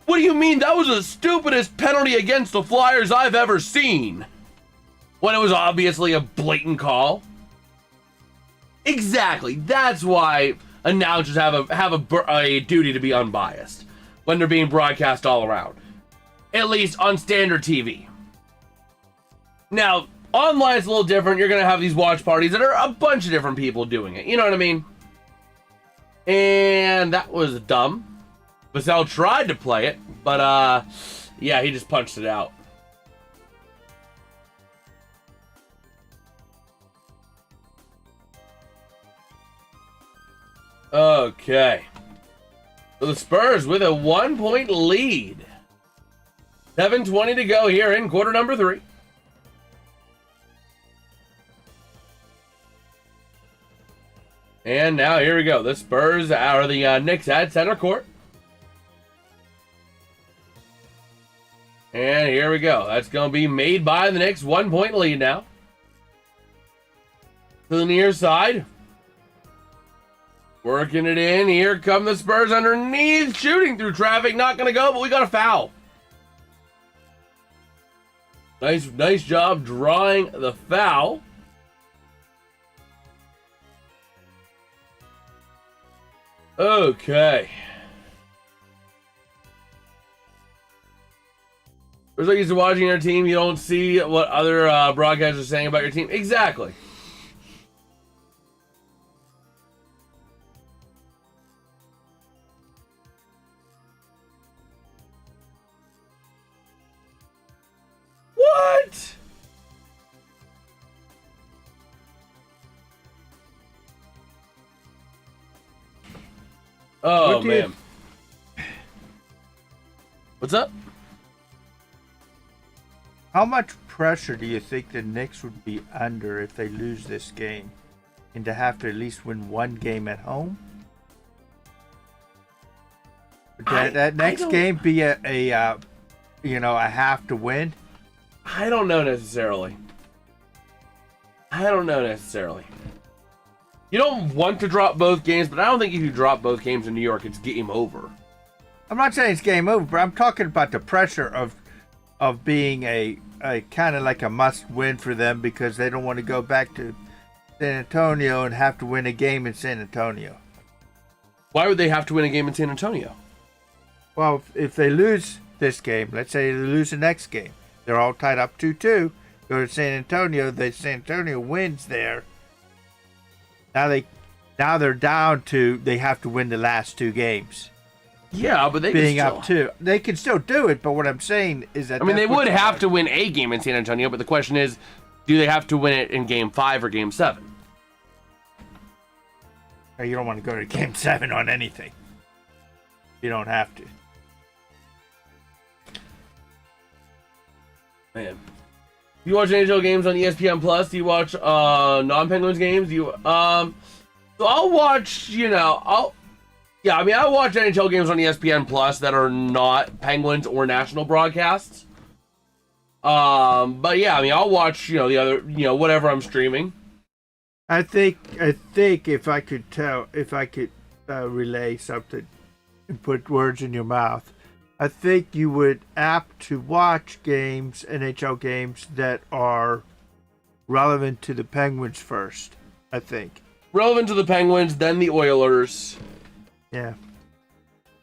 A: What do you mean? That was the stupidest penalty against the Flyers I've ever seen. When it was obviously a blatant call. Exactly. That's why announcers have a duty to be unbiased when they're being broadcast all around. At least on standard TV. Now, online it's a little different. You're going to have these watch parties that are a bunch of different people doing it. You know what I mean? And that was dumb. Vassell tried to play it, but yeah, he just punched it out. Okay. So the Spurs with a 1-point lead. 7:20 to go here in quarter number 3. And now here we go. The Spurs are the Knicks at center court. And here we go. That's going to be made by the Knicks. 1-point lead now. To the near side. Working it in. Here come the Spurs underneath. Shooting through traffic. Not going to go, but we got a foul. Nice job drawing the foul. Okay. It's like you're watching your team, you don't see what other broadcasters are saying about your team. Exactly. What? Oh, man. What's up?
B: How much pressure do you think the Knicks would be under if they lose this game and to have to at least win one game at home? Would that next game be a have to win?
A: I don't know necessarily. You don't want to drop both games, but I don't think if you drop both games in New York, it's game over.
B: I'm not saying it's game over, but I'm talking about the pressure of being a kind of like a must-win for them because they don't want to go back to San Antonio and have to win a game in San Antonio.
A: Why would they have to win a game in San Antonio?
B: Well, if they lose this game, let's say they lose the next game, they're all tied up 2-2, go to San Antonio, San Antonio wins there. Now they're down to, they have to win the last 2 games.
A: Yeah, but they
B: being
A: can still,
B: up 2. They can still do it, but what I'm saying is that
A: they would have to win a game in San Antonio, but the question is, do they have to win it in game 5 or game 7?
B: You don't want to go to game 7 on anything. You don't have to.
A: Man. You watch NHL games on ESPN Plus? Do you watch non-Penguins games? So I'll watch, Yeah, I mean, I watch NHL games on ESPN Plus that are not Penguins or national broadcasts. But yeah, I mean, I'll watch, the other, whatever I'm streaming.
B: I think if I could relay something and put words in your mouth, I think you would apt to watch games, NHL games that are relevant to the Penguins first. I think
A: Relevant to the Penguins, then the Oilers.
B: Yeah.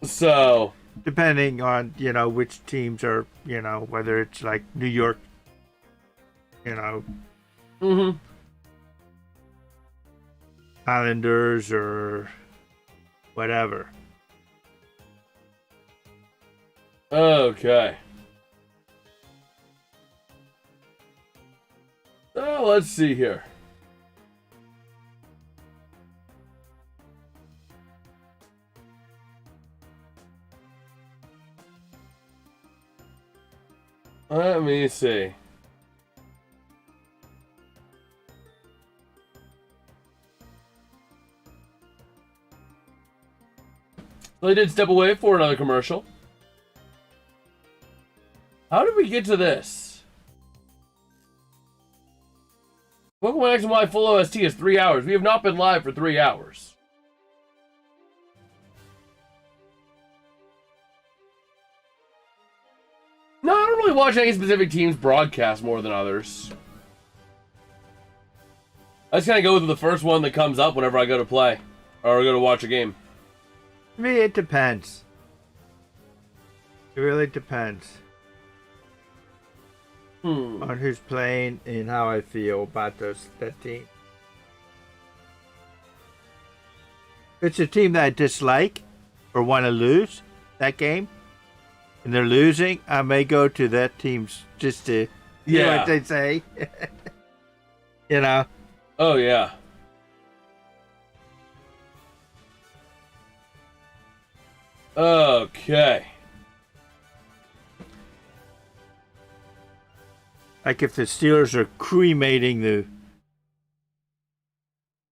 A: So
B: depending on which teams are whether it's like New York, Islanders or whatever.
A: Okay. Let's see here. Let me see. So they did step away for another commercial. How did we get to this? Pokemon X and Y full OST is 3 hours. We have not been live for 3 hours. No, I don't really watch any specific team's broadcast more than others. I just kind of go with the first one that comes up whenever I go to play or go to watch a game.
B: I mean, it depends. It really depends on who's playing and how I feel about that team. If it's a team that I dislike or want to lose that game, and they're losing, I may go to that team's just to hear what they say.
A: Oh, yeah. Okay.
B: Like if the Steelers are cremating the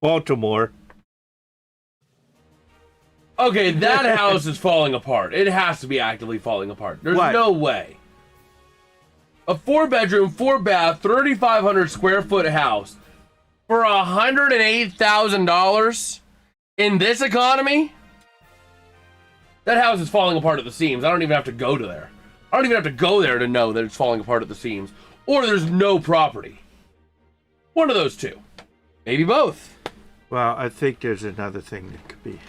B: Baltimore.
A: Okay, that house is falling apart. It has to be actively falling apart. There's no way. A 4-bedroom, 4-bath, 3,500 square foot house for $108,000 in this economy? That house is falling apart at the seams. I don't even have to go to there. I don't even have to go there to know that it's falling apart at the seams. Or there's no property. One of those two. Maybe both.
B: Well, I think there's another thing that could be.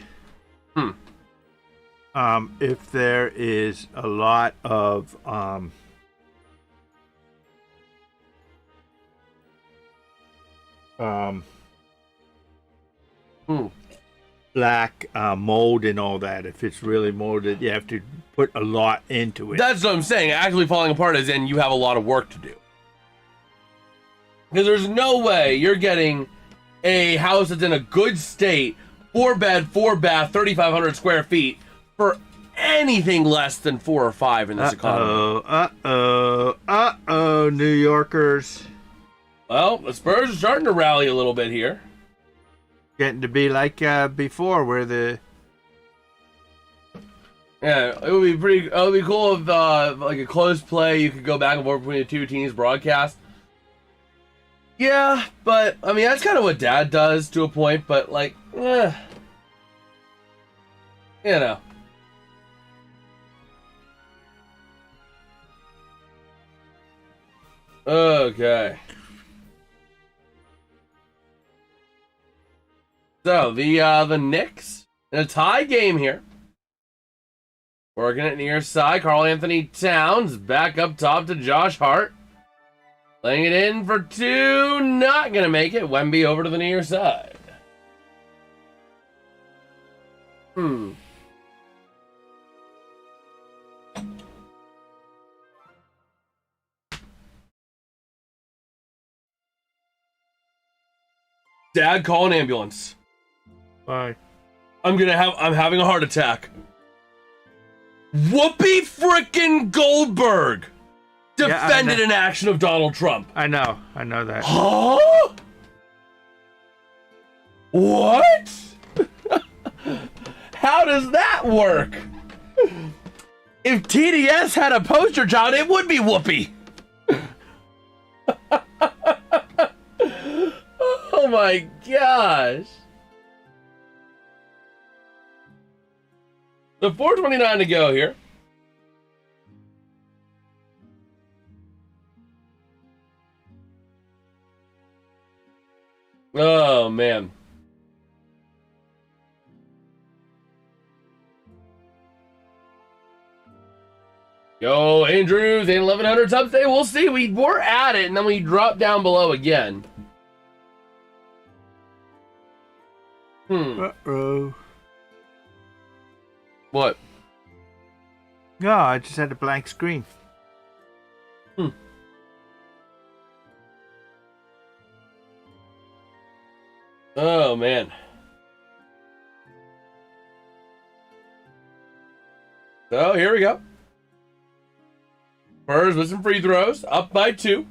B: If there is a lot of black mold and all that, if it's really molded, you have to put a lot into it.
A: That's what I'm saying. Actually falling apart is in you have a lot of work to do. Because there's no way you're getting a house that's in a good state, 4-bed, 4-bath, 3,500 square feet for anything less than 4 or 5 in this economy.
B: New Yorkers.
A: Well, the Spurs are starting to rally a little bit here.
B: Getting to be like before, where the...
A: Yeah, it would be cool if like a close play, you could go back and forth between the two teams broadcast. Yeah, but I mean that's kind of what Dad does to a point, but like, Okay. So the Knicks in a tie game here. Working it near side, Karl Anthony Towns back up top to Josh Hart. Laying it in for 2, not gonna make it. Wemby over to the near side. Dad, call an ambulance.
B: Why?
A: I'm having a heart attack. Whoopi frickin' Goldberg defended an action of Donald Trump.
B: I know that.
A: Huh? What? How does that work? If TDS had a poster child, it would be Whoopi. Oh my gosh. The 4:29 to go here. Oh man. Go Andrews and 1100 subs today. We'll see. We were at it and then we dropped down below again.
B: Uh-oh.
A: What?
B: No, I just had a blank screen.
A: Oh man. So here we go. Spurs with some free throws, up by 2.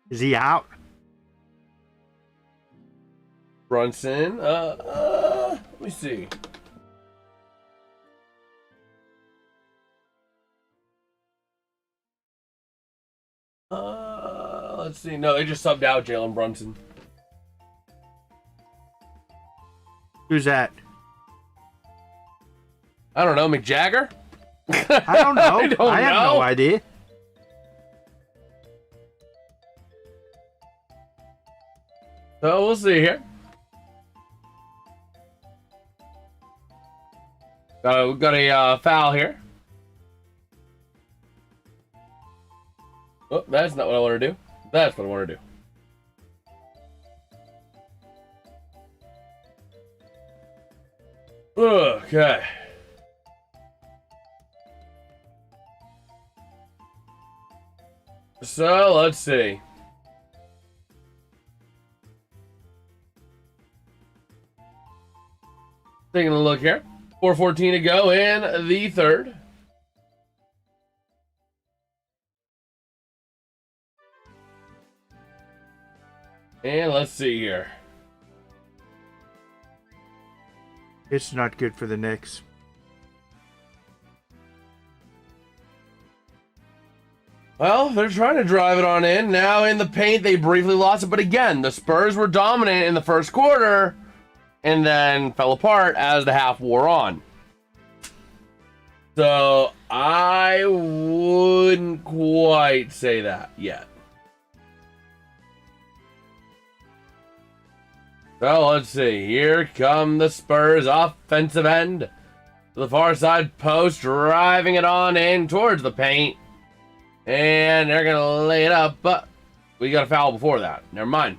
B: Is he out?
A: Brunson, let me see. Let's see. No, they just subbed out Jalen Brunson.
B: Who's that?
A: I don't know, McJagger?
B: I don't know. I have no idea.
A: So we'll see here. We've got a foul here. Oh, that's not what I want to do. That's what I want to do. Okay. So let's see. Taking a look here. 4:14 to go in the third. And let's see here.
B: It's not good for the Knicks.
A: Well, they're trying to drive it on in. Now in the paint, they briefly lost it. But again, the Spurs were dominant in the first quarter and then fell apart as the half wore on. So I wouldn't quite say that yet. So let's see. Here come the Spurs offensive end. To the far side post, driving it on in towards the paint. And they're going to lay it up, but we got a foul before that. Never mind.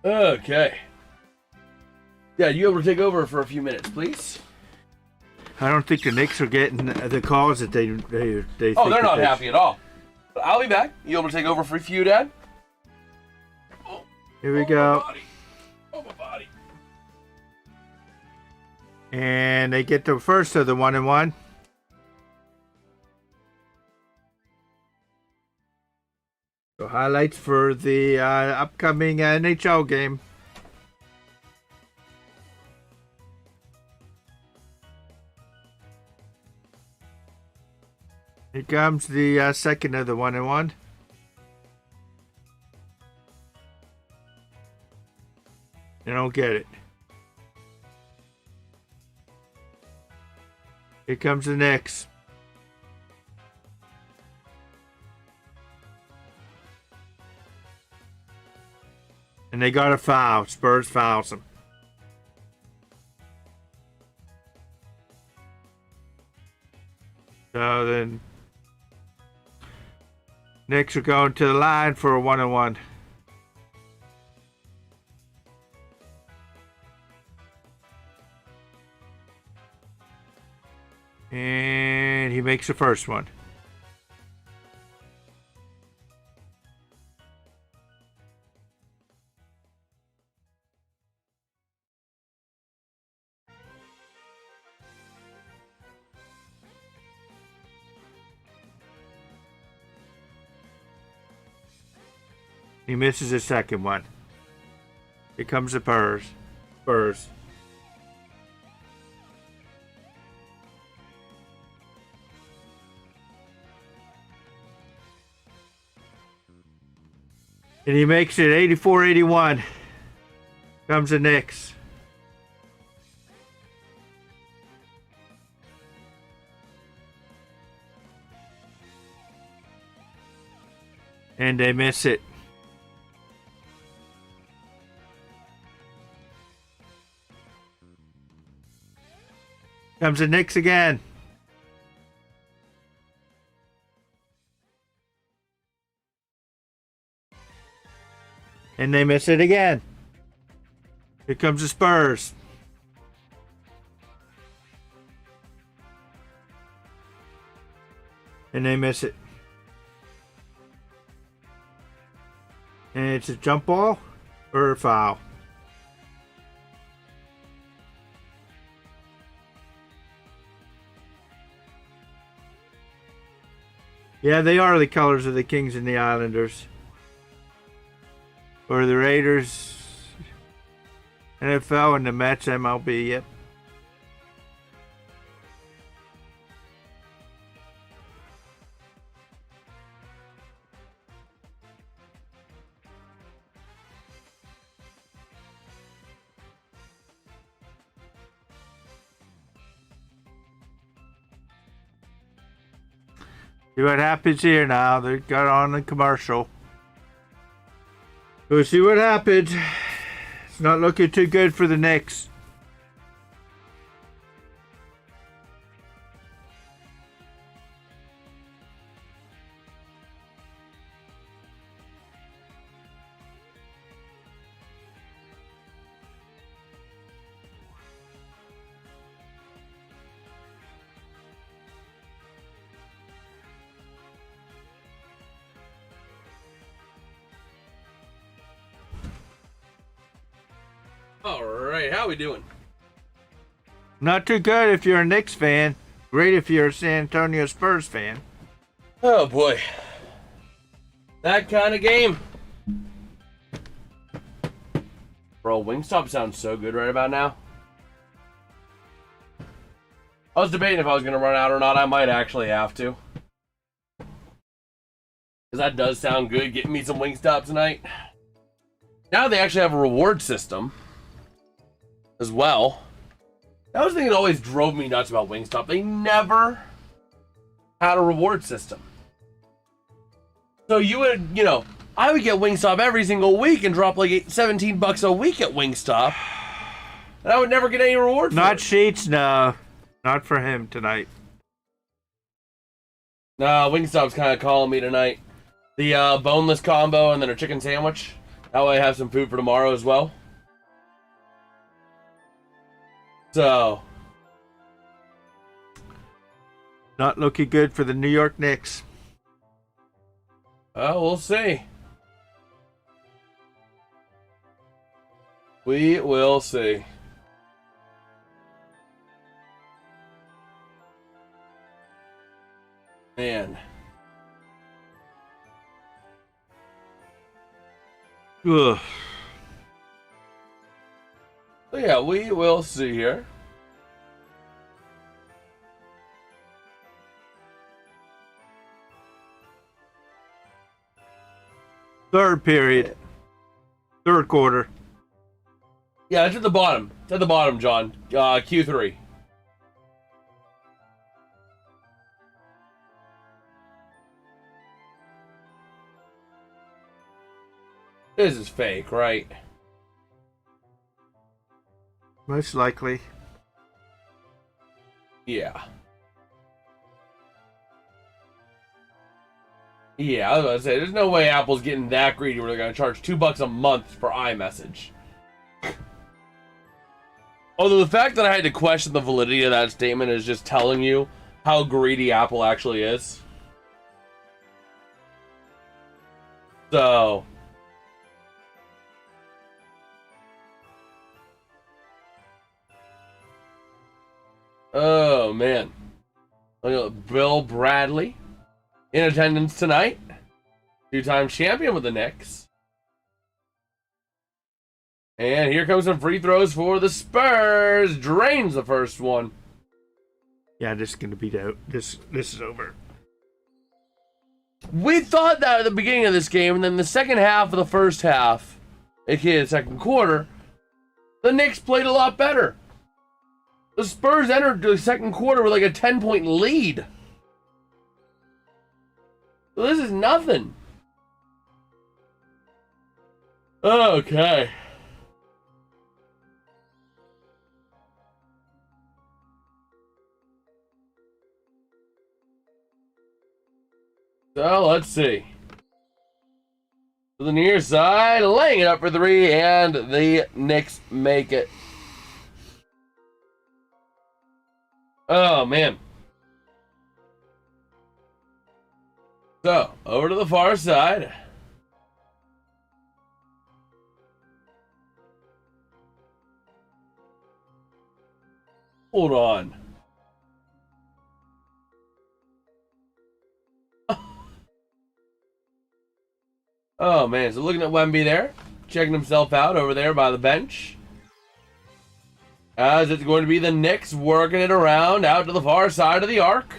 A: Okay. Yeah, you able to take over for a few minutes, please?
B: I don't think the Knicks are getting the calls that they
A: Oh,
B: think
A: they're not
B: that
A: happy at all. But I'll be back. You able to take over for a few, Dad? Oh,
B: Here we go.
A: My body. Oh, my body.
B: And they get the first of the 1-and-1. So highlights for the upcoming NHL game. Here comes the second of the 1-and-1. They don't get it. Here comes the Knicks. And they got a foul. Spurs fouls them. So then Knicks are going to the line for a 1-and-1. And he makes the first one. He misses the second one. Here comes the Spurs. And he makes it 84-81. Comes the Knicks. And they miss it. Comes the Knicks again. And they miss it again. Here comes the Spurs. And they miss it. And it's a jump ball or a foul. Yeah, they are the colors of the Kings and the Islanders. Or the Raiders, NFL, and the Mets, MLB, yep. See what happens here now. They got on the commercial. We'll see what happens. It's not looking too good for the Knicks.
A: All right, how we doing?
B: Not too good if you're a Knicks fan. Great if you're a San Antonio Spurs fan.
A: Oh boy, that kind of game. Bro, Wingstop sounds so good right about now. I was debating if I was gonna run out or not. I might actually have to, because that does sound good. Getting me some Wingstop tonight. Now they actually have a reward system as well. That was the thing that always drove me nuts about Wingstop. They never had a reward system. So you would, I would get Wingstop every single week and drop like $17 a week at Wingstop. And I would never get any reward for
B: Not
A: it.
B: Sheets, no. Not for him tonight.
A: Nah, Wingstop's kind of calling me tonight. The boneless combo and then a chicken sandwich. That way I have some food for tomorrow as well. So,
B: Not looking good for the New York Knicks.
A: we'll see. We will see. Man.
B: Ugh.
A: So yeah, we will see here.
B: Third period. Third quarter.
A: Yeah, it's at the bottom. It's at the bottom, John. Q3. This is fake, right?
B: Most likely.
A: Yeah. Yeah, I was about to say, there's no way Apple's getting that greedy where they're going to charge $2 a month for iMessage. Although the fact that I had to question the validity of that statement is just telling you how greedy Apple actually is. So... oh, man. Bill Bradley in attendance tonight. Two-time champion with the Knicks. And here comes some free throws for the Spurs. Drains the first one.
B: Yeah, this is gonna be this is over.
A: We thought that at the beginning of this game, and then the second half of the first half, aka the second quarter, the Knicks played a lot better. The Spurs entered the second quarter with like a 10-point lead. So this is nothing. Okay. So let's see. To the near side, laying it up for three, and the Knicks make it. Oh, man. So, over to the far side. Hold on. Oh, man. So, looking at Wemby there. Checking himself out over there by the bench. As it's going to be the Knicks working it around out to the far side of the arc.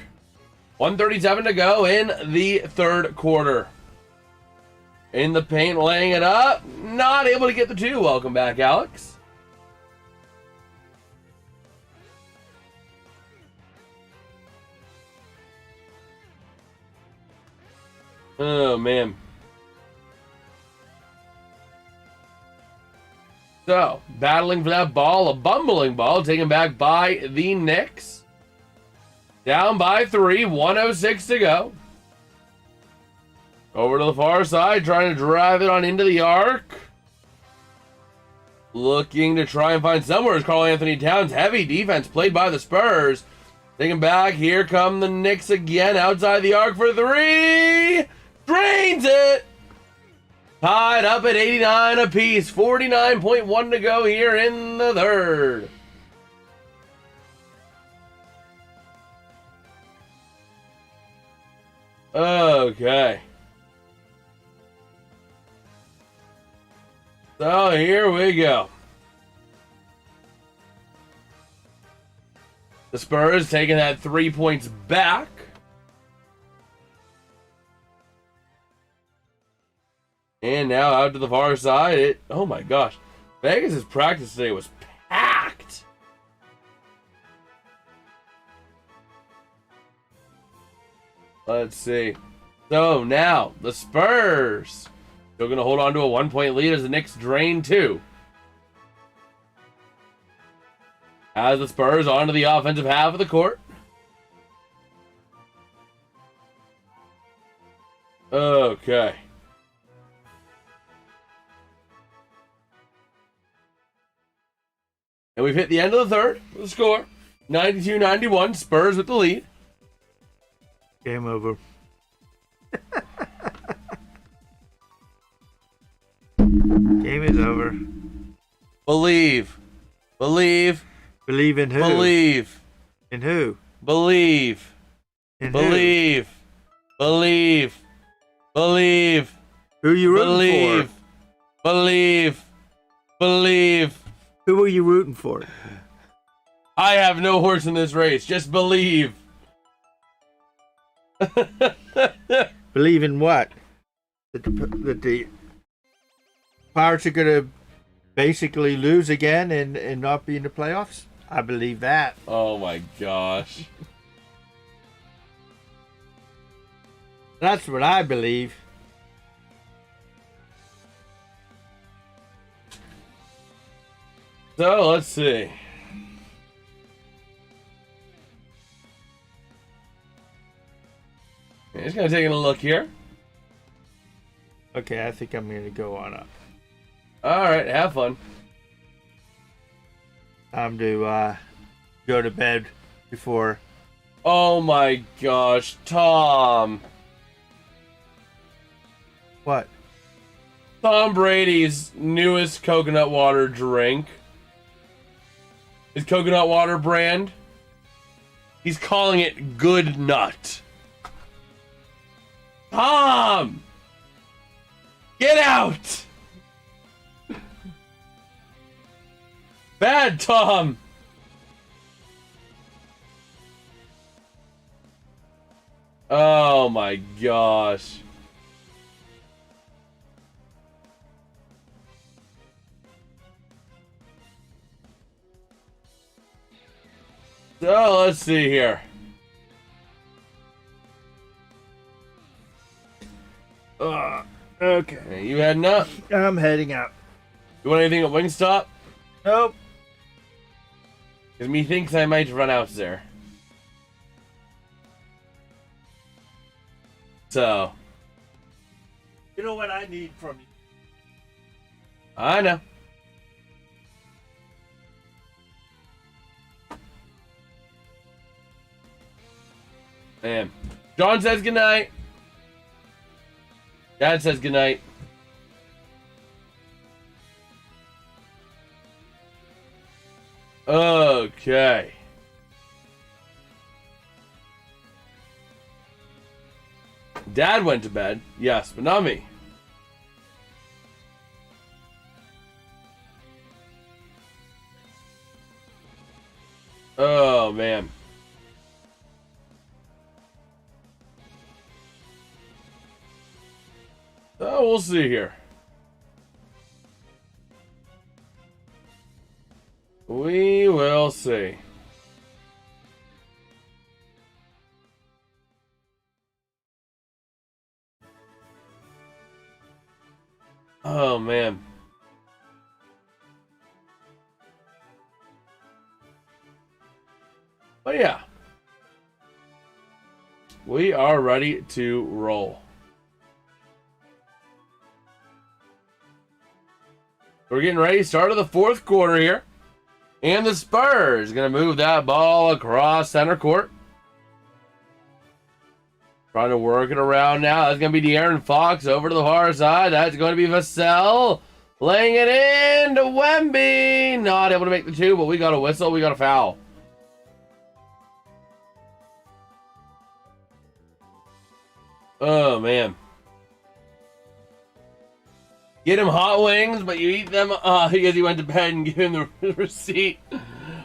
A: 1:37 to go in the third quarter. In the paint, laying it up. Not able to get the two. Welcome back, Alex. Oh, man. So, battling for that ball, a bumbling ball, taken back by the Knicks. Down by 3, 1:06 to go. Over to the far side, trying to drive it on into the arc. Looking to try and find somewhere is Karl Anthony Towns. Heavy defense played by the Spurs. Taken back, here come the Knicks again, outside the arc for 3. Drains it! Tied up at 89 apiece. 49.1 to go here in the third. Okay. So here we go. The Spurs taking that 3 points back. And now out to the far side. Oh my gosh. Vegas' practice today was packed. Let's see. So now the Spurs still going to hold on to a 1-point lead as the Knicks drain 2. As the Spurs onto the offensive half of the court. Okay. And we've hit the end of the third with the score. 92-91, Spurs with the lead.
B: Game over. Game is over.
A: Believe. Believe.
B: Believe in who?
A: Believe.
B: In who?
A: Believe.
B: In
A: Believe.
B: who?
A: Believe. Believe.
B: Who are you rooting
A: Believe.
B: for?
A: Believe. Believe.
B: Who are you rooting for?
A: I have no horse in this race. Just believe.
B: Believe in what? That the Pirates are going to basically lose again and not be in the playoffs? I believe that.
A: Oh my gosh.
B: That's what I believe.
A: So, let's see. Just gonna take a look here.
B: Okay, I think I'm going to go on up.
A: Alright, have fun.
B: Time to go to bed before.
A: Oh my gosh, Tom.
B: What?
A: Tom Brady's newest coconut water drink. His coconut water brand. He's calling it Good Nut. Tom! Get out! Bad Tom. Oh my gosh. So let's see here.
B: Okay.
A: You heading up?
B: I'm heading up.
A: You want anything at Wingstop?
B: Nope.
A: Because me thinks I might run out there. So.
B: You know what I need from you?
A: I know. Man. John says goodnight. Dad says goodnight. Okay. Dad went to bed. Yes, but not me. Oh, man. Oh, we'll see here. We will see. Oh, man. But yeah. We are ready to roll. We're getting ready. Start of the fourth quarter here. And the Spurs going to move that ball across center court. Trying to work it around now. That's going to be De'Aaron Fox over to the far side. That's going to be Vassell. Laying it in to Wemby. Not able to make the two, but we got a whistle. We got a foul. Oh, man. Get him hot wings, but you eat them because he went to bed and give him the receipt.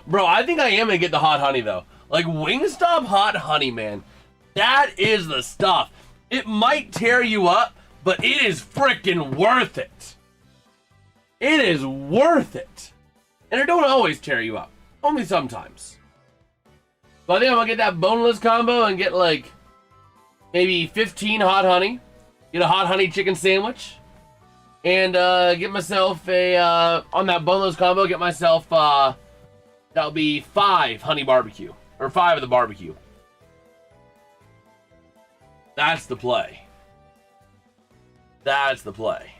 A: Bro, I think I am going to get the hot honey, though. Like, Wingstop hot honey, man. That is the stuff. It might tear you up, but it is freaking worth it. It is worth it. And it don't always tear you up. Only sometimes. So I think I'm going to get that boneless combo and get, like, maybe 15 hot honey. Get a hot honey chicken sandwich. And get myself a, on that boneless combo, get myself, that'll be 5 honey barbecue. Or 5 of the barbecue. That's the play. That's the play.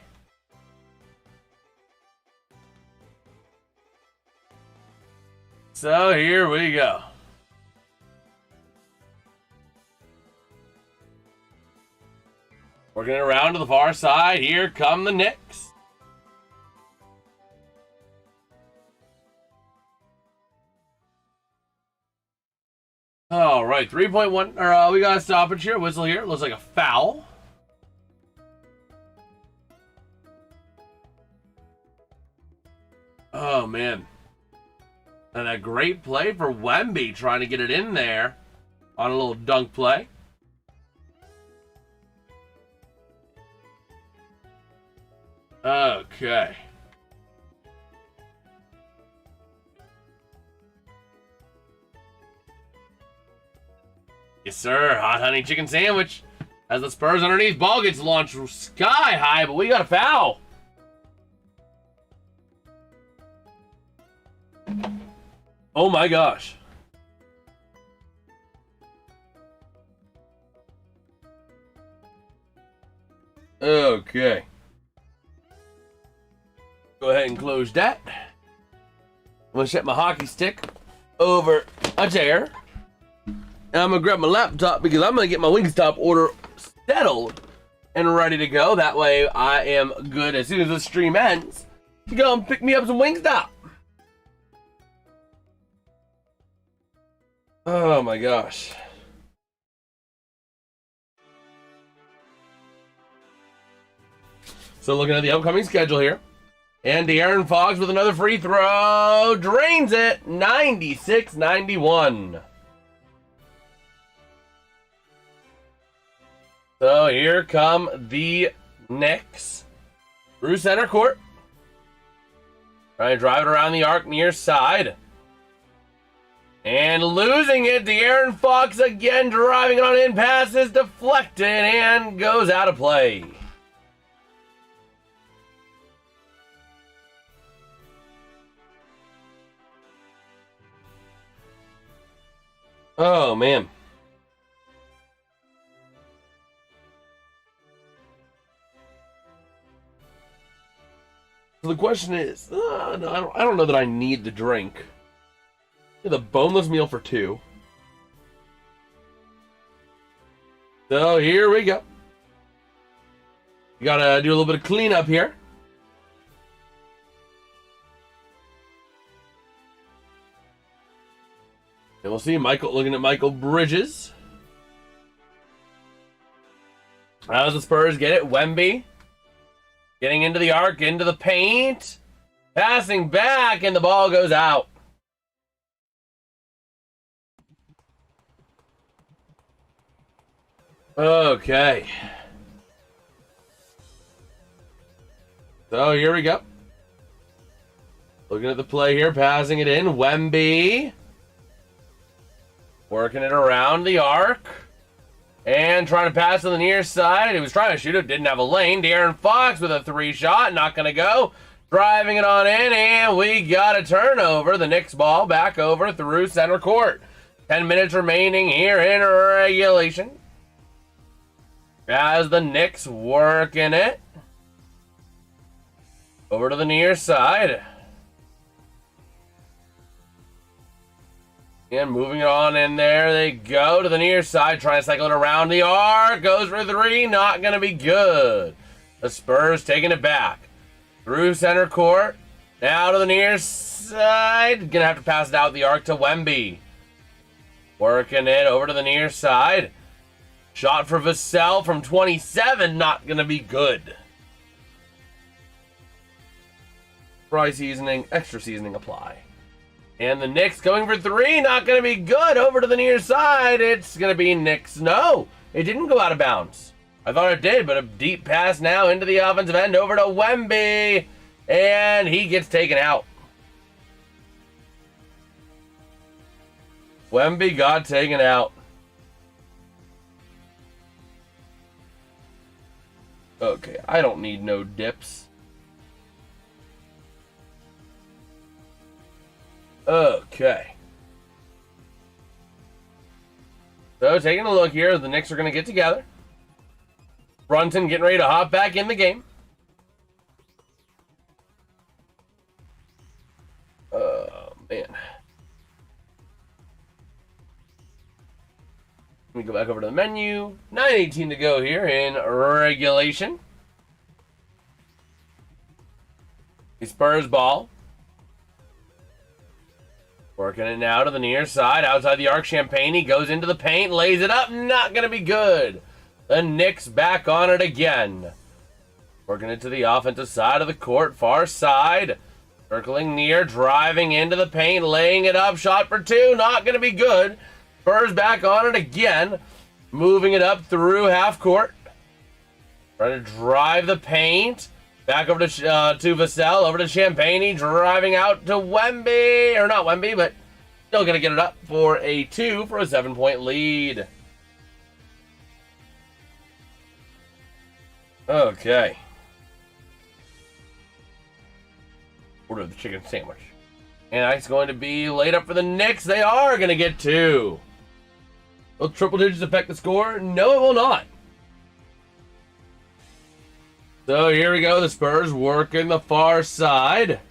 A: So here we go. Working it around to the far side. Here come the Knicks. All right, 3.1. Or we got a stoppage here. Whistle here. Looks like a foul. Oh man, and a great play for Wemby trying to get it in there on a little dunk play. Okay. Yes, sir. Hot honey chicken sandwich. As the Spurs underneath, ball gets launched sky high, but we got a foul. Oh my gosh. Okay. Go ahead and close that. I'm going to set my hockey stick over a chair. And I'm going to grab my laptop because I'm going to get my Wingstop order settled and ready to go. That way I am good as soon as the stream ends to go and pick me up some Wingstop. Oh my gosh. So looking at the upcoming schedule here. And De'Aaron Fox with another free throw. Drains it. 96-91. So here come the Knicks. Through center court. Trying to drive it around the arc near side. And losing it. De'Aaron Fox again driving it on in. Passes deflected and goes out of play. Oh, man. So the question is, no, I don't know that I need the drink. The boneless meal for 2. So here we go. You gotta do a little bit of cleanup here. And we'll see looking at Michael Bridges. How's the Spurs get it? Wemby. Getting into the arc, into the paint. Passing back, and the ball goes out. Okay. So here we go. Looking at the play here, passing it in. Wemby. Working it around the arc. And trying to pass to the near side. He was trying to shoot it, didn't have a lane. De'Aaron Fox with a 3-shot, not going to go. Driving it on in, and we got a turnover. The Knicks ball back over through center court. 10 minutes remaining here in regulation. As the Knicks working it. Over to the near side. And moving it on in there, they go to the near side, trying to cycle it around the arc. Goes for 3, not going to be good. The Spurs taking it back. Through center court. Now to the near side. Going to have to pass it out the arc to Wemby. Working it over to the near side. Shot for Vassell from 27, not going to be good. Fry seasoning, extra seasoning apply. And the Knicks going for 3, not going to be good. Over to the near side, it's going to be Knicks. No, it didn't go out of bounds. I thought it did, but a deep pass now into the offensive end over to Wemby. And he gets taken out. Wemby got taken out. Okay, I don't need no dips. Okay. So, taking a look here, the Knicks are going to get together. Brunson getting ready to hop back in the game. Oh, man. Let me go back over to the menu. 9:18 to go here in regulation. The Spurs ball. Working it now to the near side. Outside the arc, Champagnie goes into the paint. Lays it up. Not going to be good. The Knicks back on it again. Working it to the offensive side of the court. Far side. Circling near. Driving into the paint. Laying it up. Shot for 2. Not going to be good. Spurs back on it again. Moving it up through half court. Trying to drive the paint. Back over to Vassell, over to Champagnie, driving out to Wemby, or not Wemby, but still going to get it up for a 2 for a 7-point lead. Okay. Order the chicken sandwich. And it's going to be laid up for the Knicks. They are going to get 2. Will triple digits affect the score? No, it will not. So here we go, the Spurs working the far side.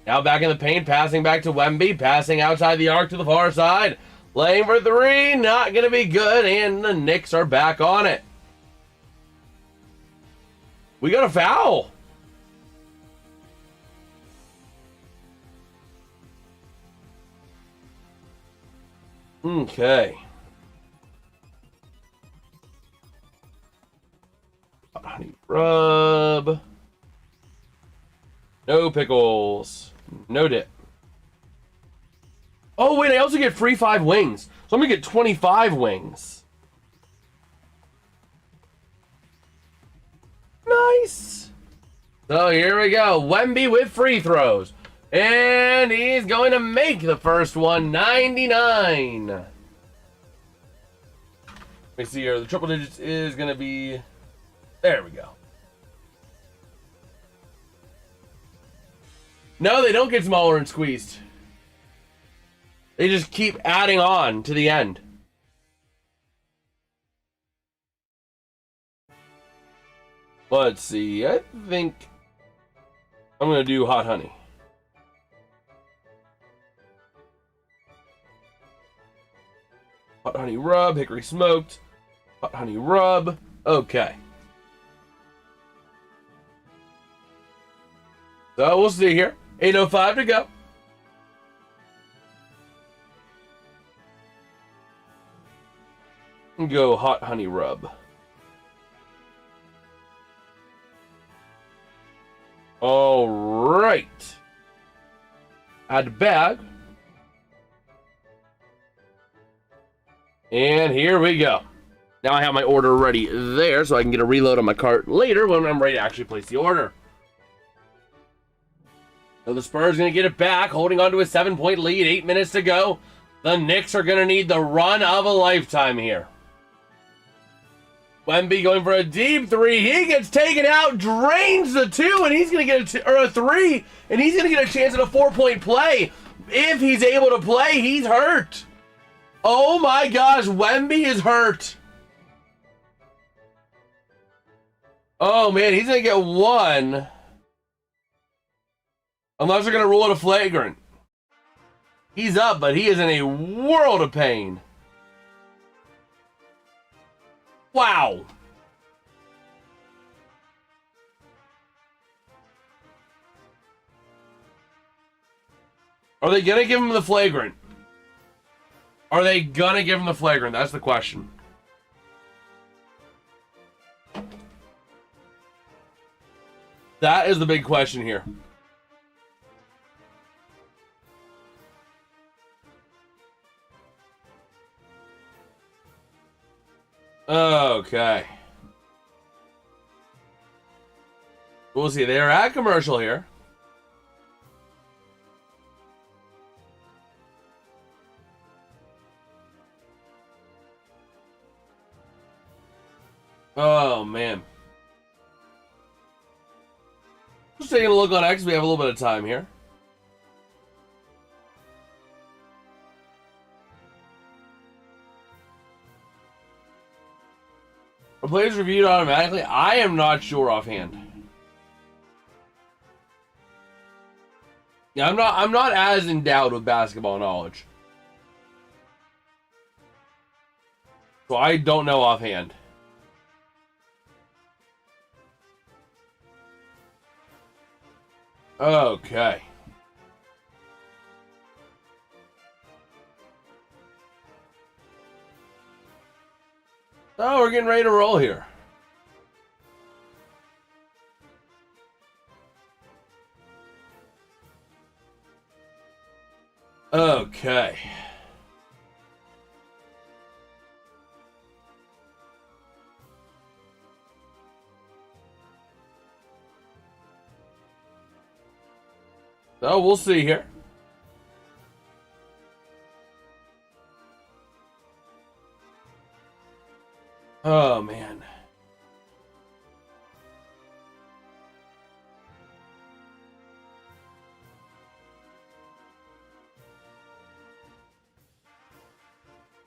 A: Now back in the paint, passing back to Wemby, passing outside the arc to the far side. Laying for 3, not going to be good, and the Knicks are back on it. We got a foul. Okay. Honey rub. No pickles. No dip. Oh, wait, I also get free 5 wings. So I'm going to get 25 wings. Nice. So here we go. Wemby with free throws. And he's going to make the first one, 99. Let me see here. The triple digits is going to be... There we go. No, they don't get smaller and squeezed. They just keep adding on to the end. Let's see. I think I'm going to do hot honey. Hot honey rub, hickory smoked. Hot honey rub. Okay. So we'll see here. 8:05 to go. Go hot honey rub. All right. Add bag. And here we go. Now I have my order ready there, so I can get a reload on my cart later when I'm ready to actually place the order. So the Spurs are going to get it back, holding on to a 7-point lead, 8 minutes to go. The Knicks are going to need the run of a lifetime here. Wemby going for a deep 3. He gets taken out, drains the 2, and he's going to get a 3, and he's going to get a chance at a 4-point play. If he's able to play, he's hurt. Oh my gosh, Wemby is hurt. Oh man, he's going to get 1. Unless they're going to rule it a flagrant. He's up, but he is in a world of pain. Wow. Are they going to give him the flagrant? Are they going to give him the flagrant? That's the question. That is the big question here. Okay. We'll see. They are at commercial here. Oh, man. Just taking a look on X. We have a little bit of time here. Are players reviewed automatically? I am not sure offhand. Yeah, I'm not as endowed with basketball knowledge. So I don't know offhand. Okay. Oh, we're getting ready to roll here. Okay. So we'll see here. Oh, man.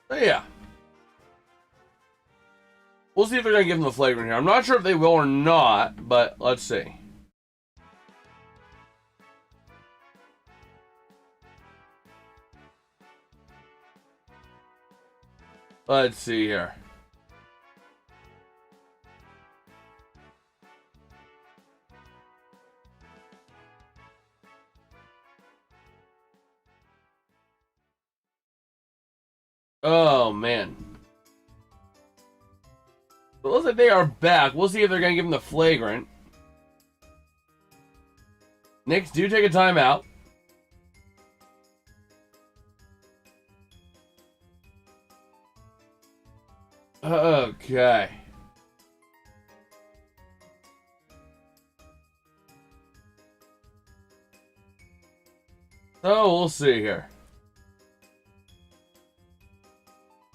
A: But yeah. We'll see if they're going to give him the flagrant here. I'm not sure if they will or not, but let's see. Let's see here. Oh, man. So it looks like they are back. We'll see if they're going to give him the flagrant. Knicks do take a timeout. Okay. So we'll see here.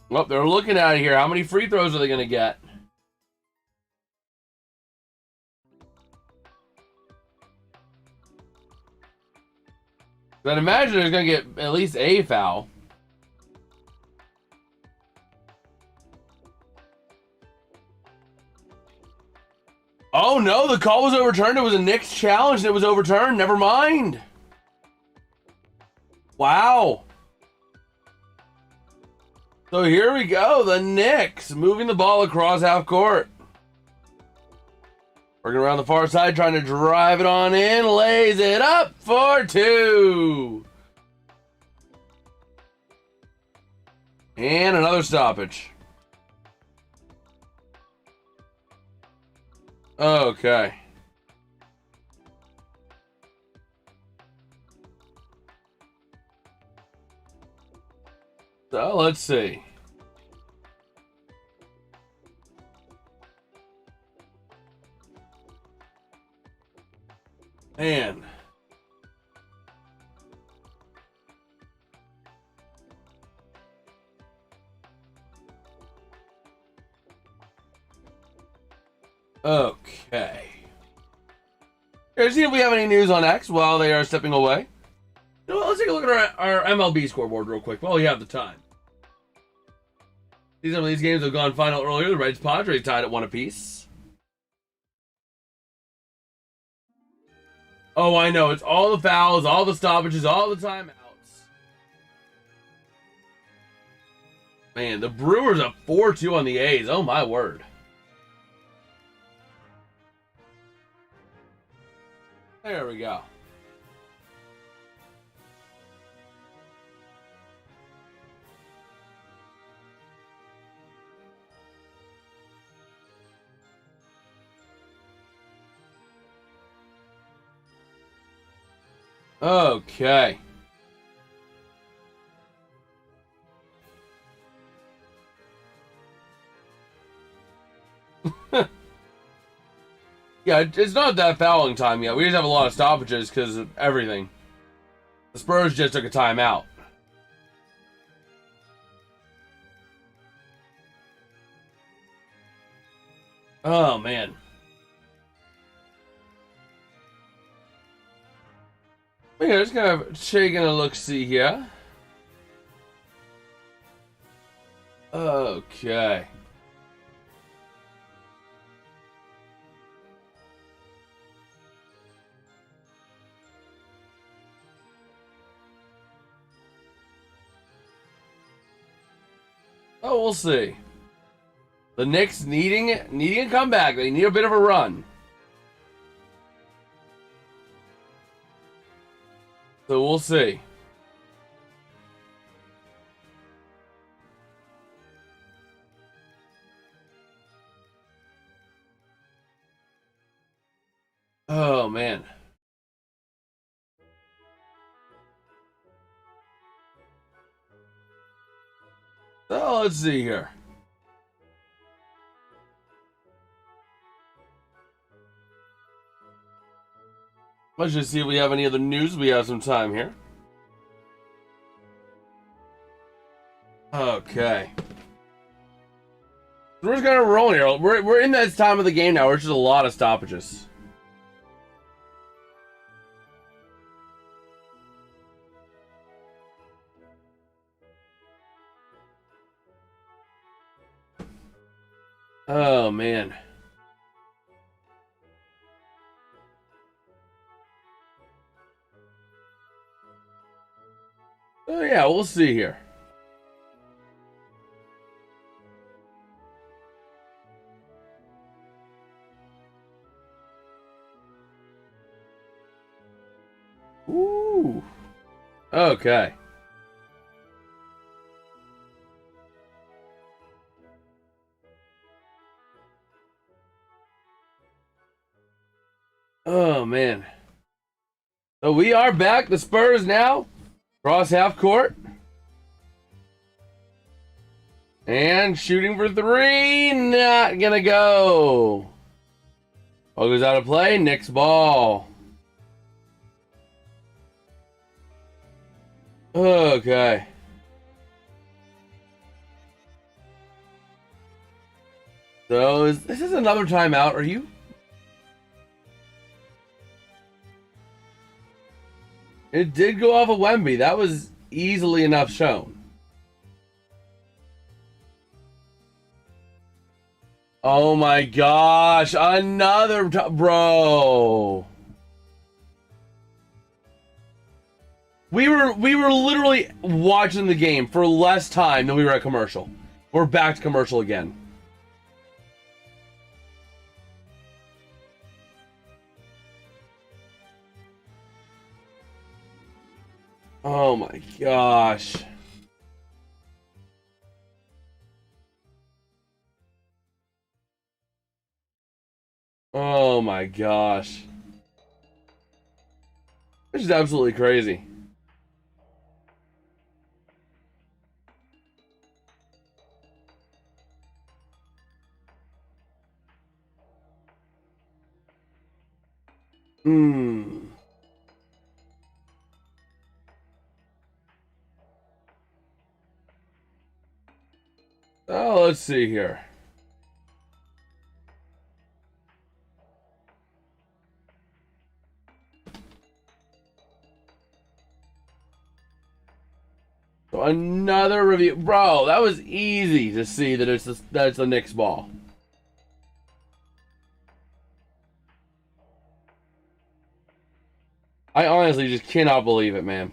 A: Well, they're looking at it here. How many free throws are they going to get? I'd imagine they're going to get at least a foul. Oh no, the call was overturned. It was a Knicks challenge and it was overturned. Never mind. Wow. So here we go. The Knicks moving the ball across half court. Working around the far side, trying to drive it on in. Lays it up for two. And another stoppage. Okay. So let's see. Man. Okay. Here, see if we have any news on X while they are stepping away. You know what, let's take a look at our MLB scoreboard real quick while we have the time. Some of these games have gone final earlier. The Reds Padres tied at 1 apiece. Oh, I know. It's all the fouls, all the stoppages, all the timeouts. Man, the Brewers up 4-2 on the A's. Oh, my word. There we go. Okay. Yeah, it's not that fouling time yet. We just have a lot of stoppages because of everything. The Spurs just took a timeout. Oh, man. Yeah, just kind of taking a look-see here. Okay. Oh, we'll see. The Knicks needing a comeback. They need a bit of a run. So we'll see. Oh, man. So let's see here. Let's just see if we have any other news. We have some time here. Okay. We're just kind of rolling here. We're in that time of the game now. Where it's just a lot of stoppages. Oh, man. Oh, yeah, we'll see here. Ooh. Okay. Oh, man. So we are back. The Spurs now. Cross half court. And shooting for three. Not gonna go. Ball goes out of play. Knicks ball. Okay. So this is another timeout. Are you? It did go off of Wemby. That was easily enough shown. Oh my gosh. Another bro. We were literally watching the game for less time than we were at commercial. We're back to commercial again. Oh my gosh. Oh my gosh. This is absolutely crazy. Oh, let's see here. So another review. Bro, that was easy to see that it's the Knicks ball. I honestly just cannot believe it, man.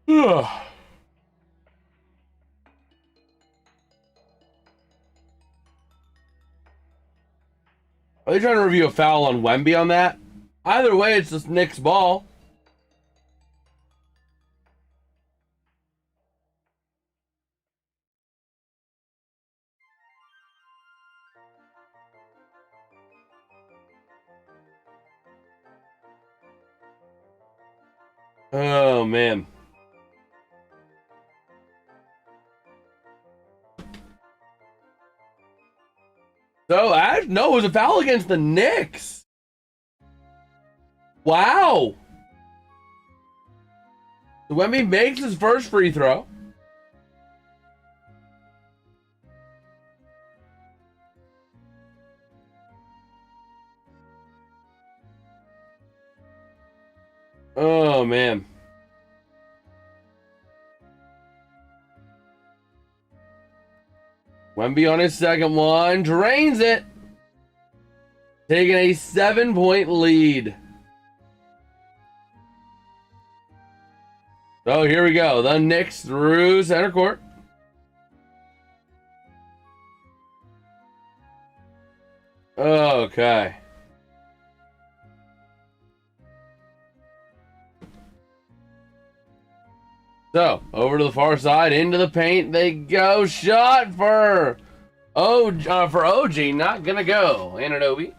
A: Ugh. Are they trying to review a foul on Wemby on that? Either way, it's just Knicks ball. Oh, man. So, no, it was a foul against the Knicks. Wow. So Wemby makes his first free throw. Oh, man. Wemby on his second one. Drains it. Taking a 7-point lead. So here we go. The Knicks through center court. Okay. So, over to the far side, into the paint they go. Shot for OG, not gonna go. Anunoby.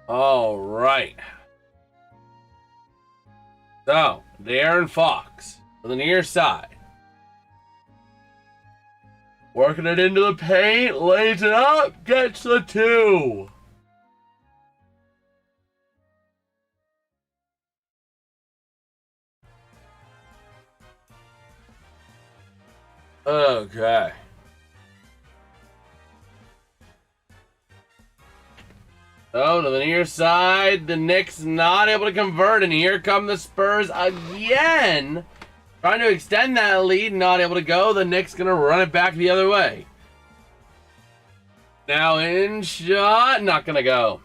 A: All right. So, De'Aaron Fox to the near side. Working it into the paint, lays it up, gets the two. Okay. So to the near side, the Knicks not able to convert, and here come the Spurs again. Trying to extend that lead, not able to go. The Knicks gonna run it back the other way. Now in shot, not gonna go.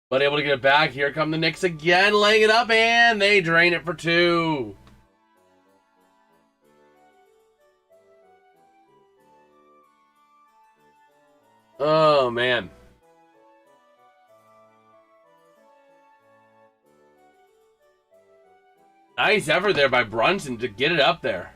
A: But able to get it back. Here come the Knicks again, laying it up, and they drain it for two. Oh, man. Nice effort there by Brunson to get it up there.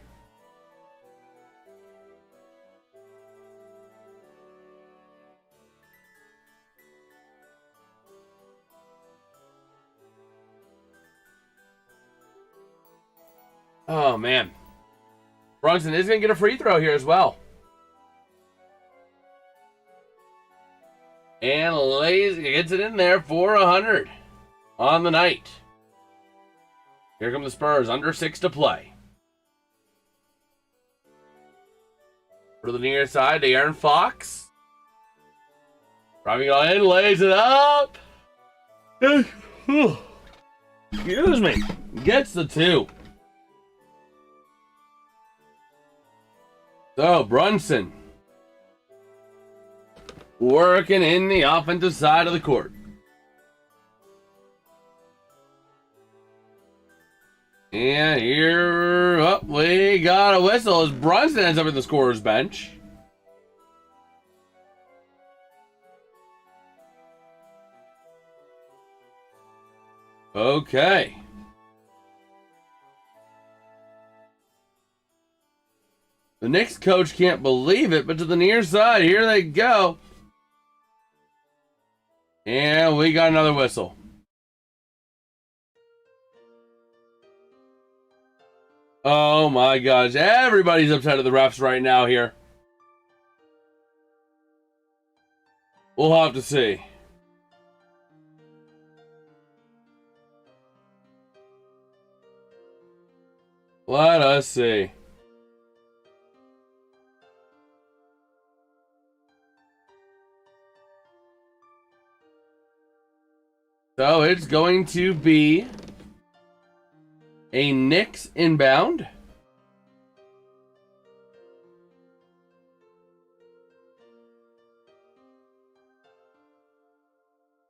A: Oh, man. Brunson is going to get a free throw here as well. And Lays gets it in there for 100 on the night. Here come the Spurs, under 6 to play. To the near side, to Aaron Fox. Driving on in, lays it up. Excuse me. Gets the 2. So, Brunson working in the offensive side of the court. And here, we got a whistle as Brunson ends up at the scorer's bench. Okay. The Knicks coach can't believe it, but to the near side, here they go. And we got another whistle. Oh my gosh, everybody's upset at the refs right now here. We'll have to see. Let us see. So it's going to be a Knicks inbound.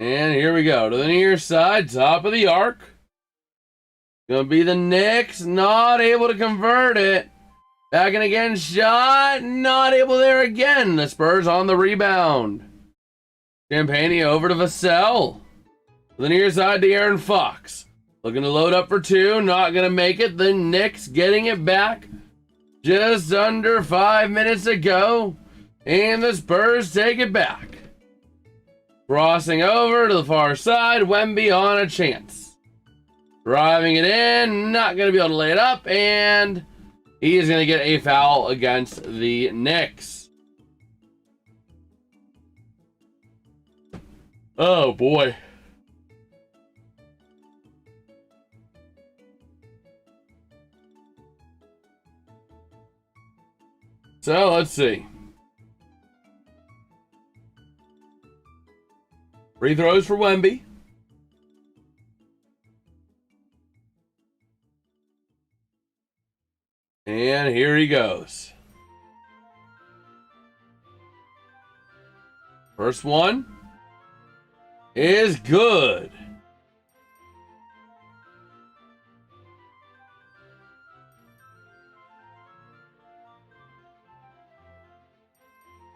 A: And here we go. To the near side, top of the arc. Gonna be the Knicks, not able to convert it. Back and again, shot, not able there again. The Spurs on the rebound. Champagne over to Vassell. To the near side to Aaron Fox. Looking to load up for 2, not going to make it. The Knicks getting it back just under 5 minutes to go. And the Spurs take it back. Crossing over to the far side, Wemby on a chance. Driving it in, not going to be able to lay it up, and he is going to get a foul against the Knicks. Oh boy. So, let's see. Free throws for Wemby. And here he goes. First one is good.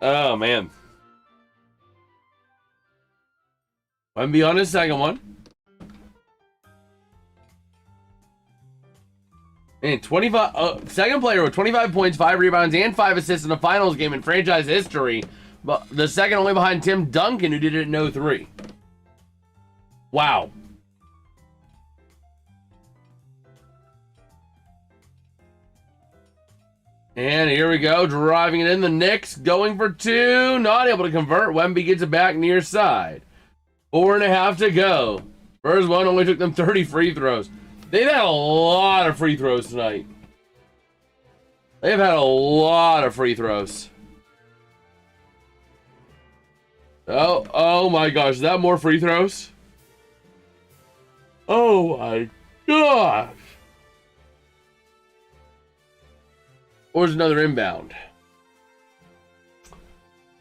A: Oh, man. Wemby on his second one. And 25, second player with 25 points, 5 rebounds, and 5 assists in a finals game in franchise history. But the second only behind Tim Duncan, who did it in 03. Wow. And here we go, driving it in. The Knicks going for 2, not able to convert. Wemby gets it back near side. 4.5 to go. First one only took them 30 free throws. They've had a lot of free throws tonight. They've had a lot of free throws. Oh my gosh, is that more free throws? Oh my gosh. Or is another inbound?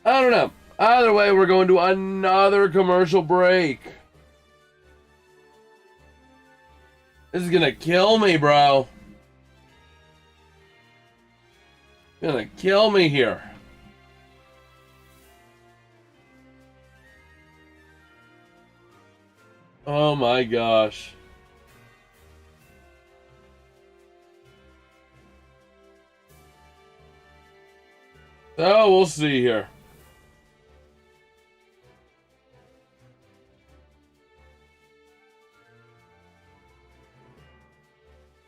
A: I don't know. Either way, we're going to another commercial break. This is gonna kill me, bro. Gonna kill me here. Oh my gosh. So we'll see here.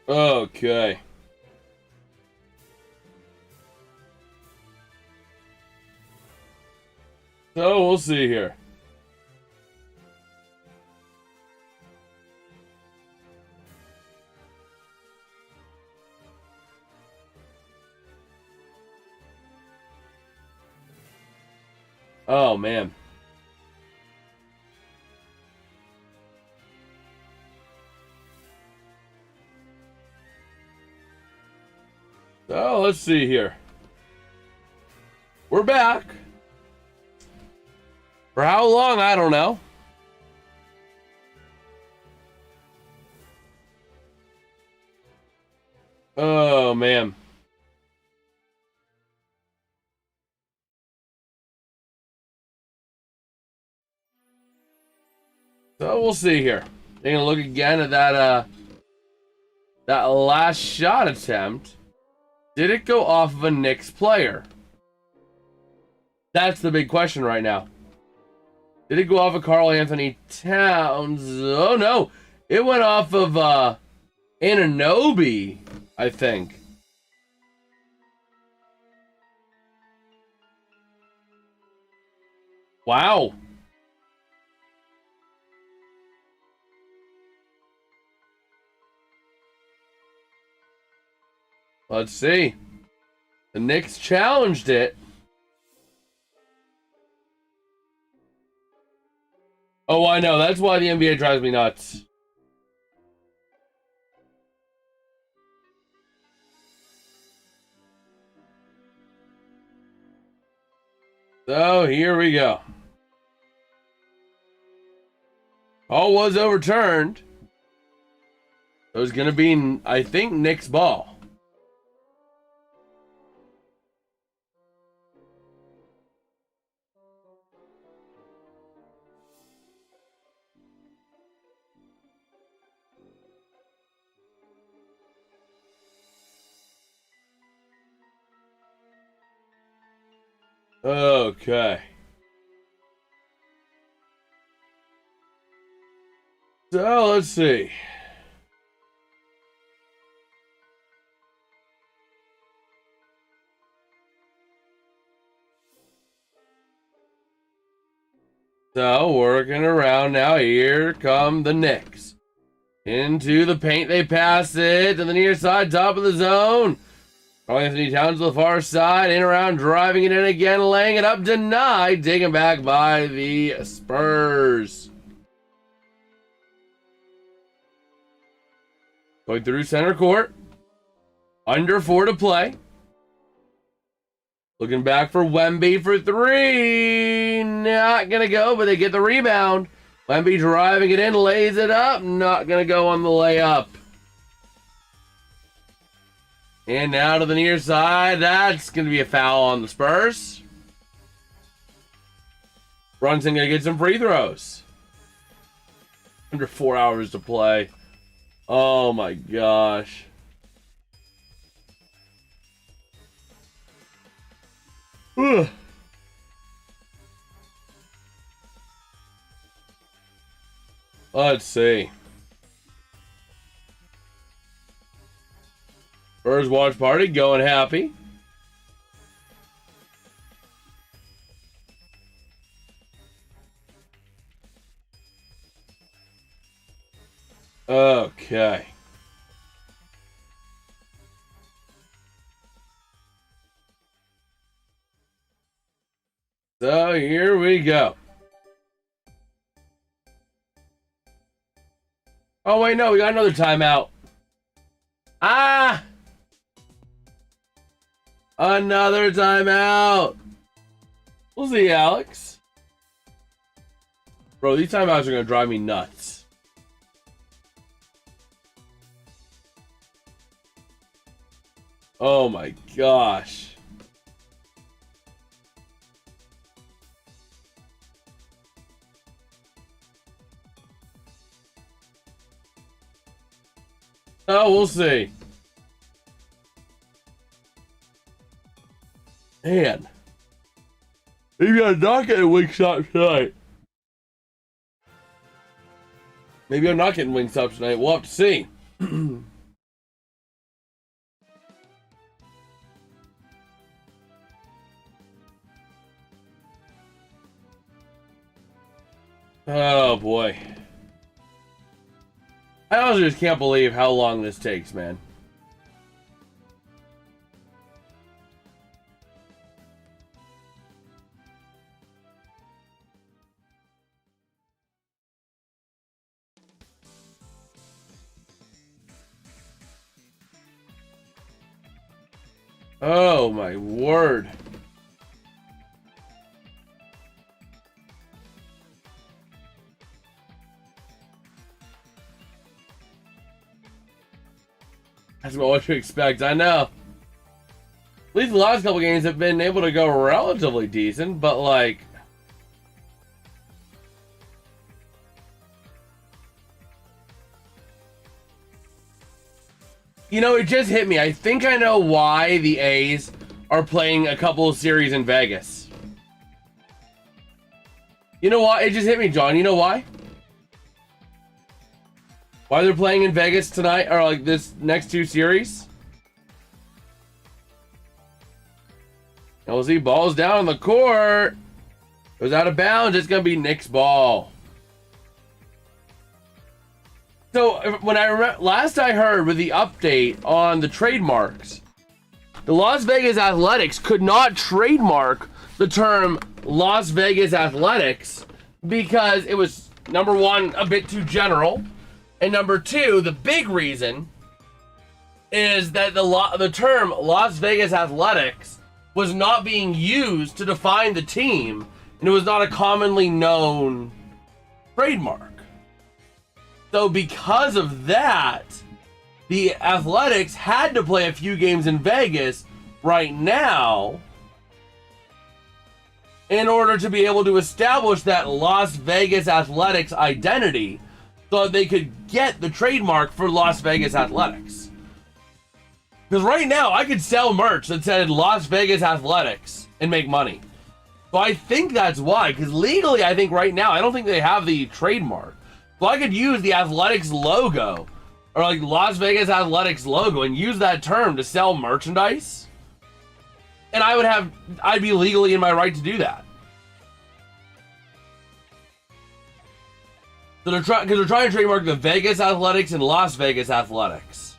A: Okay. So we'll see here. Oh, man. So let's see here. We're back. For how long, I don't know. Oh, man. So we'll see here. Taking a look again at that last shot attempt. Did it go off of a Knicks player? That's the big question right now. Did it go off of Karl Anthony Towns? Oh no. It went off of Anunoby, I think. Wow. Let's see. The Knicks challenged it. Oh, I know. That's why the NBA drives me nuts. So, here we go. All was overturned. It was going to be, I think, Knicks ball. Okay. So, let's see. So, working around now. Here come the Knicks. Into the paint. They pass it to the near side, top of the zone. Karl Anthony Towns to the far side. In around, driving it in again, laying it up. Denied. Taken back by the Spurs. Going through center court. Under 4 to play. Looking back for Wemby for 3. Not going to go, but they get the rebound. Wemby driving it in, lays it up. Not going to go on the layup. And now to the near side. That's going to be a foul on the Spurs. Brunson going to get some free throws. Under 4 hours to play. Oh my gosh. Ugh. Let's see. Spurs watch party going happy. Okay. So here we go. Oh wait, no, we got another timeout. Ah! Another timeout. We'll see, Alex. Bro, these timeouts are gonna drive me nuts. Oh my gosh. Oh, we'll see. Man. Maybe I'm not getting Wingstop tonight. Maybe I'm not getting Wingstop tonight. We'll have to see. Oh boy. I also just can't believe how long this takes, man. Oh my word. That's what you expect, I know. At least the last couple games have been able to go relatively decent, but like... You know, it just hit me. I think I know why the A's are playing a couple of series in Vegas. You know why? It just hit me, John. You know why? Why they're playing in Vegas tonight, or like this next two series? LZ ball's down on the court. Goes out of bounds. It's going to be Knicks ball. So when last I heard with the update on the trademarks, the Las Vegas Athletics could not trademark the term Las Vegas Athletics because it was, number one, a bit too general, and number two, the big reason is that the term Las Vegas Athletics was not being used to define the team, and it was not a commonly known trademark. So because of that, the Athletics had to play a few games in Vegas right now in order to be able to establish that Las Vegas Athletics identity so that they could get the trademark for Las Vegas Athletics. Because right now, I could sell merch that said Las Vegas Athletics and make money. So I think that's why, because legally, I think right now, I don't think they have the trademark. So I could use the Athletics logo, or like Las Vegas Athletics logo, and use that term to sell merchandise. And I'd be legally in my right to do that. So they're trying to trademark the Vegas Athletics and Las Vegas Athletics.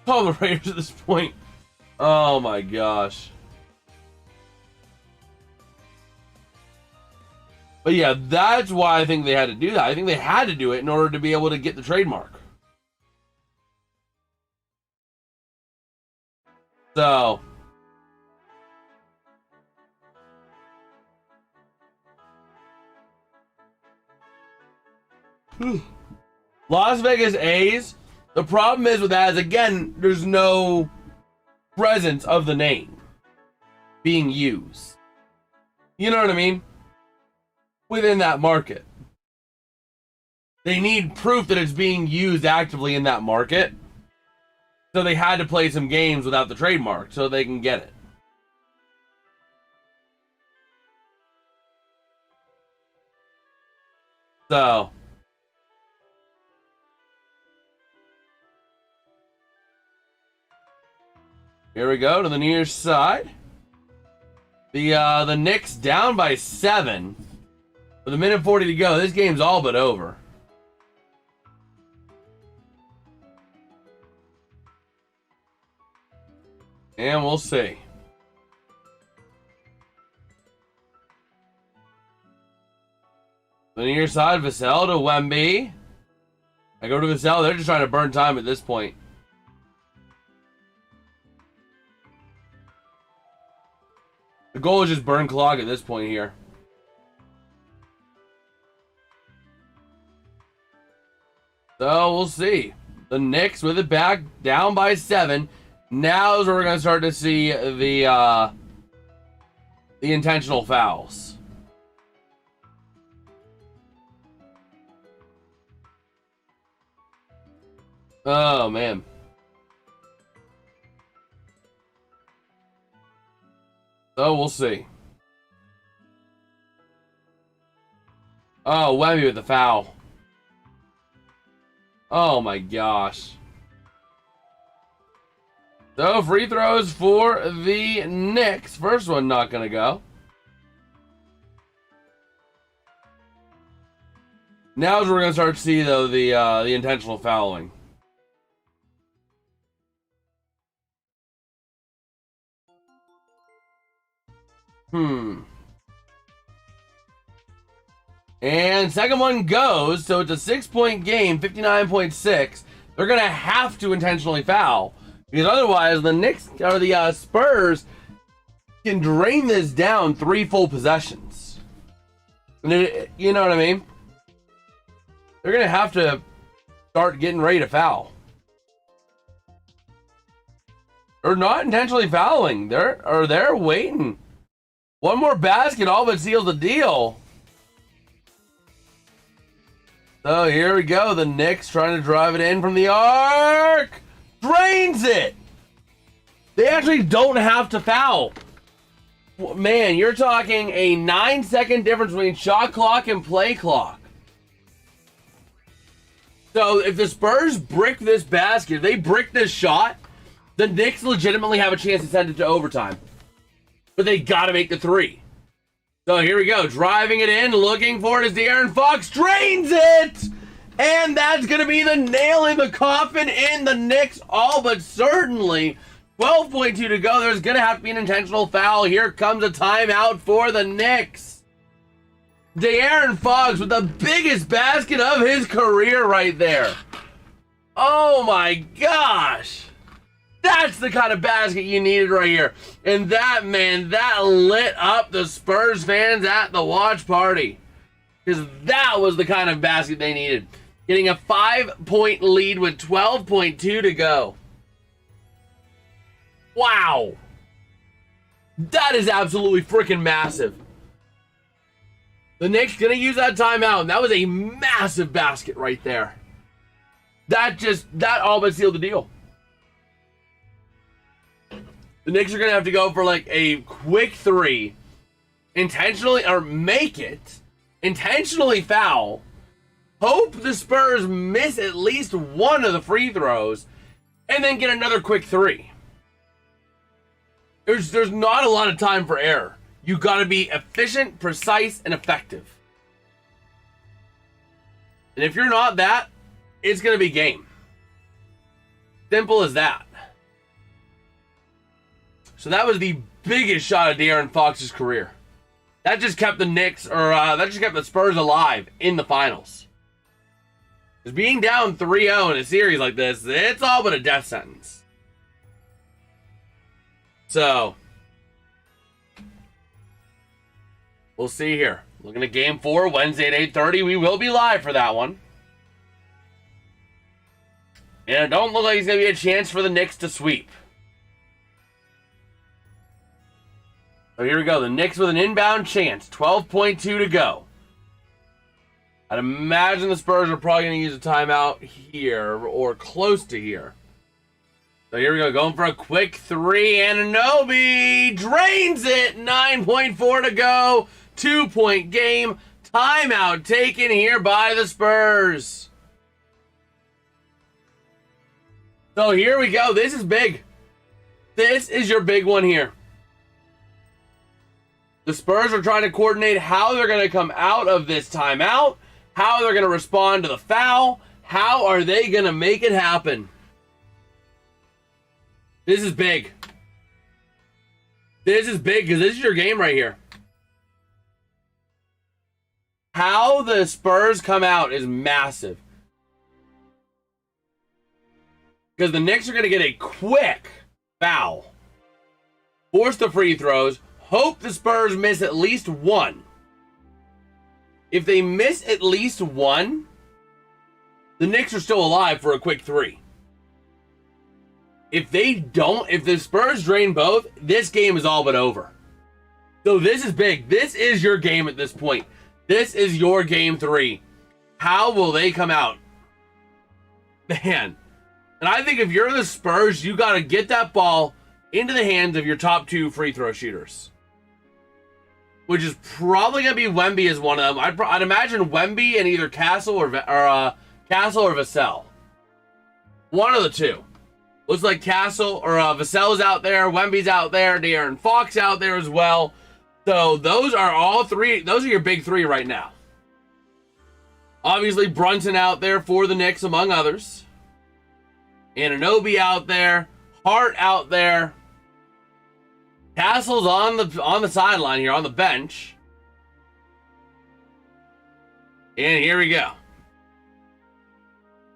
A: Oh, the Raiders at this point. Oh my gosh. But yeah, that's why I think they had to do that. I think they had to do it in order to be able to get the trademark. So... Las Vegas A's, the problem is with that is, again, there's no presence of the name being used. You know what I mean? Within that market. They need proof that it's being used actively in that market. So they had to play some games without the trademark so they can get it. So... here we go to the near side. The Knicks down by 7 with a minute 40 to go. This game's all but over. And we'll see. The near side, Vassell to Wemby. I go to Vassell. They're just trying to burn time at this point. The goal is just burn clock at this point here. So we'll see. The Knicks with it back, down by 7. Now is where we're going to start to see the intentional fouls. Oh, man. So we'll see. Oh, Wemby with the foul. Oh my gosh. So, free throws for the Knicks. First one not going to go. Now is where we're going to start to see, though, the intentional fouling. And second one goes, so it's a 6-point game, 59.6. They're going to have to intentionally foul. Because otherwise, the Knicks, or the Spurs, can drain this down 3 full possessions. You know what I mean? They're going to have to start getting ready to foul. They're not intentionally fouling. They're waiting. One more basket all but seals the deal. So here we go. The Knicks trying to drive it in from the arc. Drains it. They actually don't have to foul. Man, you're talking a 9-second difference between shot clock and play clock. So if the Spurs brick this basket, if they brick this shot, the Knicks legitimately have a chance to send it to overtime. But they got to make the 3. So here we go. Driving it in, looking for it as De'Aaron Fox drains it! And that's going to be the nail in the coffin in the Knicks, all but certainly. 12.2 to go. There's going to have to be an intentional foul. Here comes a timeout for the Knicks. De'Aaron Fox with the biggest basket of his career right there. Oh my gosh. That's the kind of basket you needed right here. And that, man, that lit up the Spurs fans at the watch party. Because that was the kind of basket they needed. Getting a 5-point lead with 12.2 to go. Wow. That is absolutely freaking massive. The Knicks going to use that timeout, and that was a massive basket right there. That all but sealed the deal. The Knicks are going to have to go for like a quick 3, intentionally, or make it, intentionally foul, hope the Spurs miss at least one of the free throws, and then get another quick 3. There's not a lot of time for error. You got to be efficient, precise, and effective. And if you're not that, it's going to be game. Simple as that. So that was the biggest shot of De'Aaron Fox's career. That just kept the Knicks, or that just kept the Spurs alive in the finals. Because being down 3-0 in a series like this, it's all but a death sentence. So, we'll see here. Looking at Game 4, Wednesday at 8:30. We will be live for that one. And it don't look like it's going to be a chance for the Knicks to sweep. So here we go. The Knicks with an inbound chance. 12.2 to go. I'd imagine the Spurs are probably going to use a timeout here or close to here. So here we go. Going for a quick 3. Anunoby drains it. 9.4 to go. 2-point game. Timeout taken here by the Spurs. So here we go. This is big. This is your big one here. The Spurs are trying to coordinate how they're going to come out of this timeout, how they're going to respond to the foul, how are they going to make it happen. This is big. This is big because this is your game right here. How the Spurs come out is massive. Because the Knicks are going to get a quick foul, force the free throws, hope the Spurs miss at least one. If they miss at least one, the Knicks are still alive for a quick 3. If they don't, if the Spurs drain both, this game is all but over. So this is big. This is your game at this point. This is your game 3. How will they come out? Man. And I think if you're the Spurs, you got to get that ball into the hands of your top 2 free throw shooters. Which is probably going to be Wemby as one of them. I'd imagine Wemby and either Castle or Vassell. One of the two. Looks like Castle or Vassell's out there, Wemby's out there, De'Aaron Fox out there as well. So those are all three. Those are your big three right now. Obviously, Brunson out there for the Knicks, among others. Anunoby out there, Hart out there. Castle's on the sideline here, on the bench. And here we go.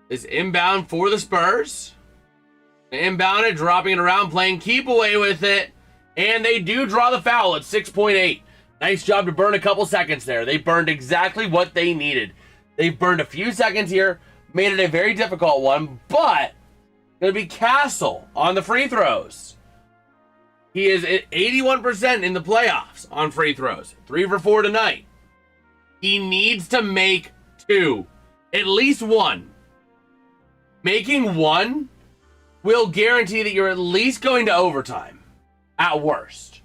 A: This inbound for the Spurs. Inbound it, dropping it around, playing keep away with it. And they do draw the foul at 6.8. Nice job to burn a couple seconds there. They burned exactly what they needed. They've burned a few seconds here, made it a very difficult one, but going to be Castle on the free throws. He is at 81% in the playoffs on free throws. 3 for 4 tonight. He needs to make 2. At least 1. Making 1 will guarantee that you're at least going to overtime. At worst.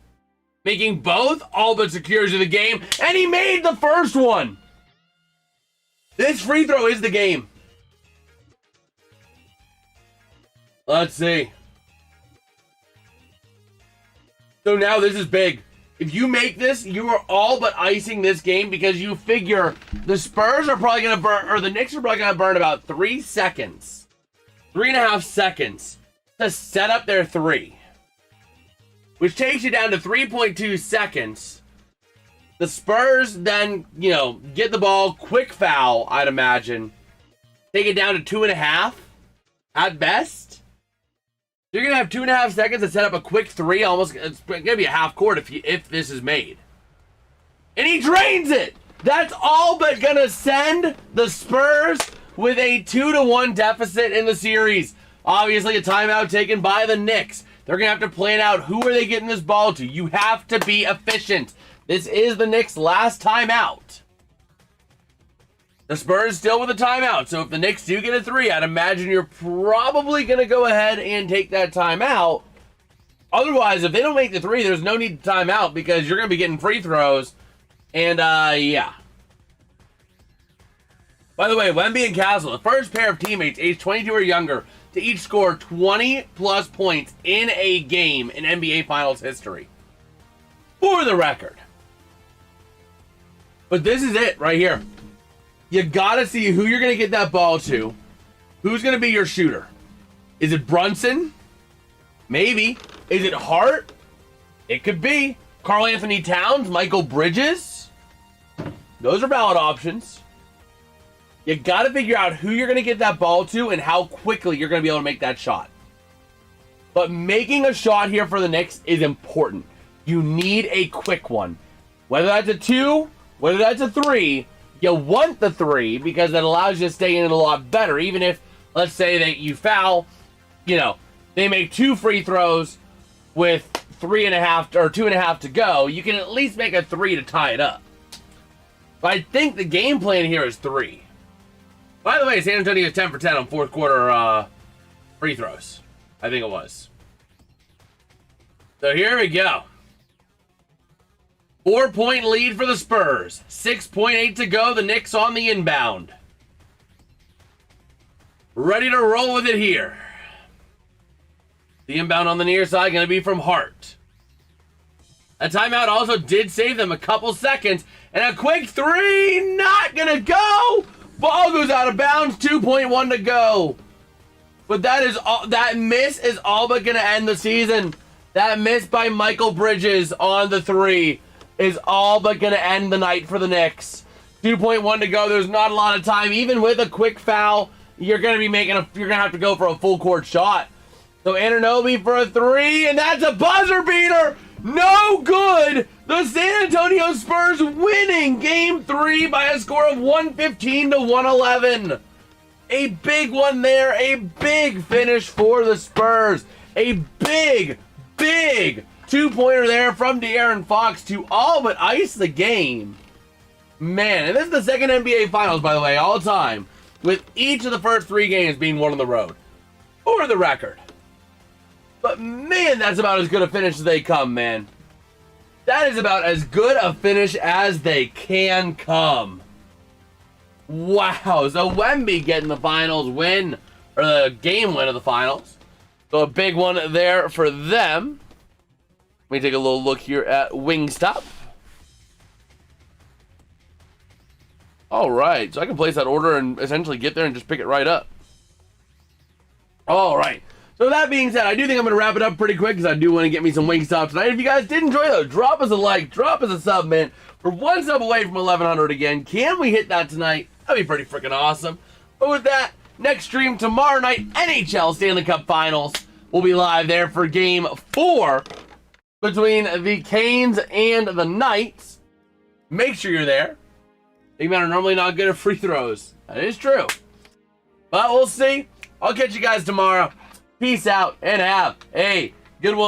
A: Making both all but secures you the game. And he made the first one. This free throw is the game. Let's see. So now this is big. If you make this, you are all but icing this game because you figure the Spurs are probably going to burn, or the Knicks are probably going to burn about 3 seconds. 3.5 seconds to set up their 3. Which takes you down to 3.2 seconds. The Spurs then, get the ball, quick foul, I'd imagine. Take it down to 2.5 at best. You're going to have 2.5 seconds to set up a quick 3. Almost, it's going to be a half court if this is made. And he drains it! That's all but going to send the Spurs with a 2-1 deficit in the series. Obviously, a timeout taken by the Knicks. They're going to have to plan out who are they getting this ball to. You have to be efficient. This is the Knicks' last timeout. The Spurs still with a timeout. So if the Knicks do get a 3, I'd imagine you're probably going to go ahead and take that timeout. Otherwise, if they don't make the 3, there's no need to timeout because you're going to be getting free throws. And, yeah. By the way, Wemby and Castle, the first pair of teammates aged 22 or younger to each score 20-plus points in a game in NBA Finals history. For the record. But this is it right here. You gotta see who you're gonna get that ball to. Who's gonna be your shooter? Is it Brunson? Maybe. Is it Hart? It could be. Karl Anthony Towns? Michael Bridges? Those are valid options. You got to figure out who you're going to get that ball to and how quickly you're going to be able to make that shot. But making a shot here for the Knicks is important. You need a quick one. Whether that's a 2, whether that's a 3, you want the 3 because that allows you to stay in it a lot better. Even if, let's say that you foul, they make 2 free throws with 3.5 or 2.5 to go, you can at least make a 3 to tie it up. But I think the game plan here is 3. By the way, San Antonio is 10 for 10 on fourth quarter free throws. I think it was. So here we go. 4-point lead for the Spurs. 6.8 to go. The Knicks on the inbound. Ready to roll with it here. The inbound on the near side going to be from Hart. A timeout also did save them a couple seconds. And a quick 3. Not going to go. Ball goes out of bounds, 2.1 to go. But that miss is all but going to end the season. That miss by Michael Bridges on the 3 is all but going to end the night for the Knicks. 2.1 to go. There's not a lot of time. Even with a quick foul, you're going to be you're going to have to go for a full court shot. So Anunoby for a 3, and that's a buzzer beater. No good. The San Antonio Spurs winning Game 3 by a score of 115 to 111. A big one there. A big finish for the Spurs. A big 2-pointer there from De'Aaron Fox to all but ice the game. Man, and this is the second NBA Finals, by the way, all time, with each of the first 3 games being won on the road. For the record. But man, that's about as good a finish as they come, man. That is about as good a finish as they can come. Wow, so Wemby getting the finals win, or the game win of the finals. So a big one there for them. Let me take a little look here at Wingstop. All right, so I can place that order and essentially get there and just pick it right up. All right. So that being said, I do think I'm going to wrap it up pretty quick because I do want to get me some Wingstop tonight. If you guys did enjoy though, drop us a like, drop us a sub, man. We're one sub away from 1,100 again. Can we hit that tonight? That'd be pretty freaking awesome. But with that, next stream tomorrow night, NHL Stanley Cup Finals. We'll be live there for Game 4 between the Canes and the Knights. Make sure you're there. Big men are normally not good at free throws. That is true. But we'll see. I'll catch you guys tomorrow. Peace out and have a good one.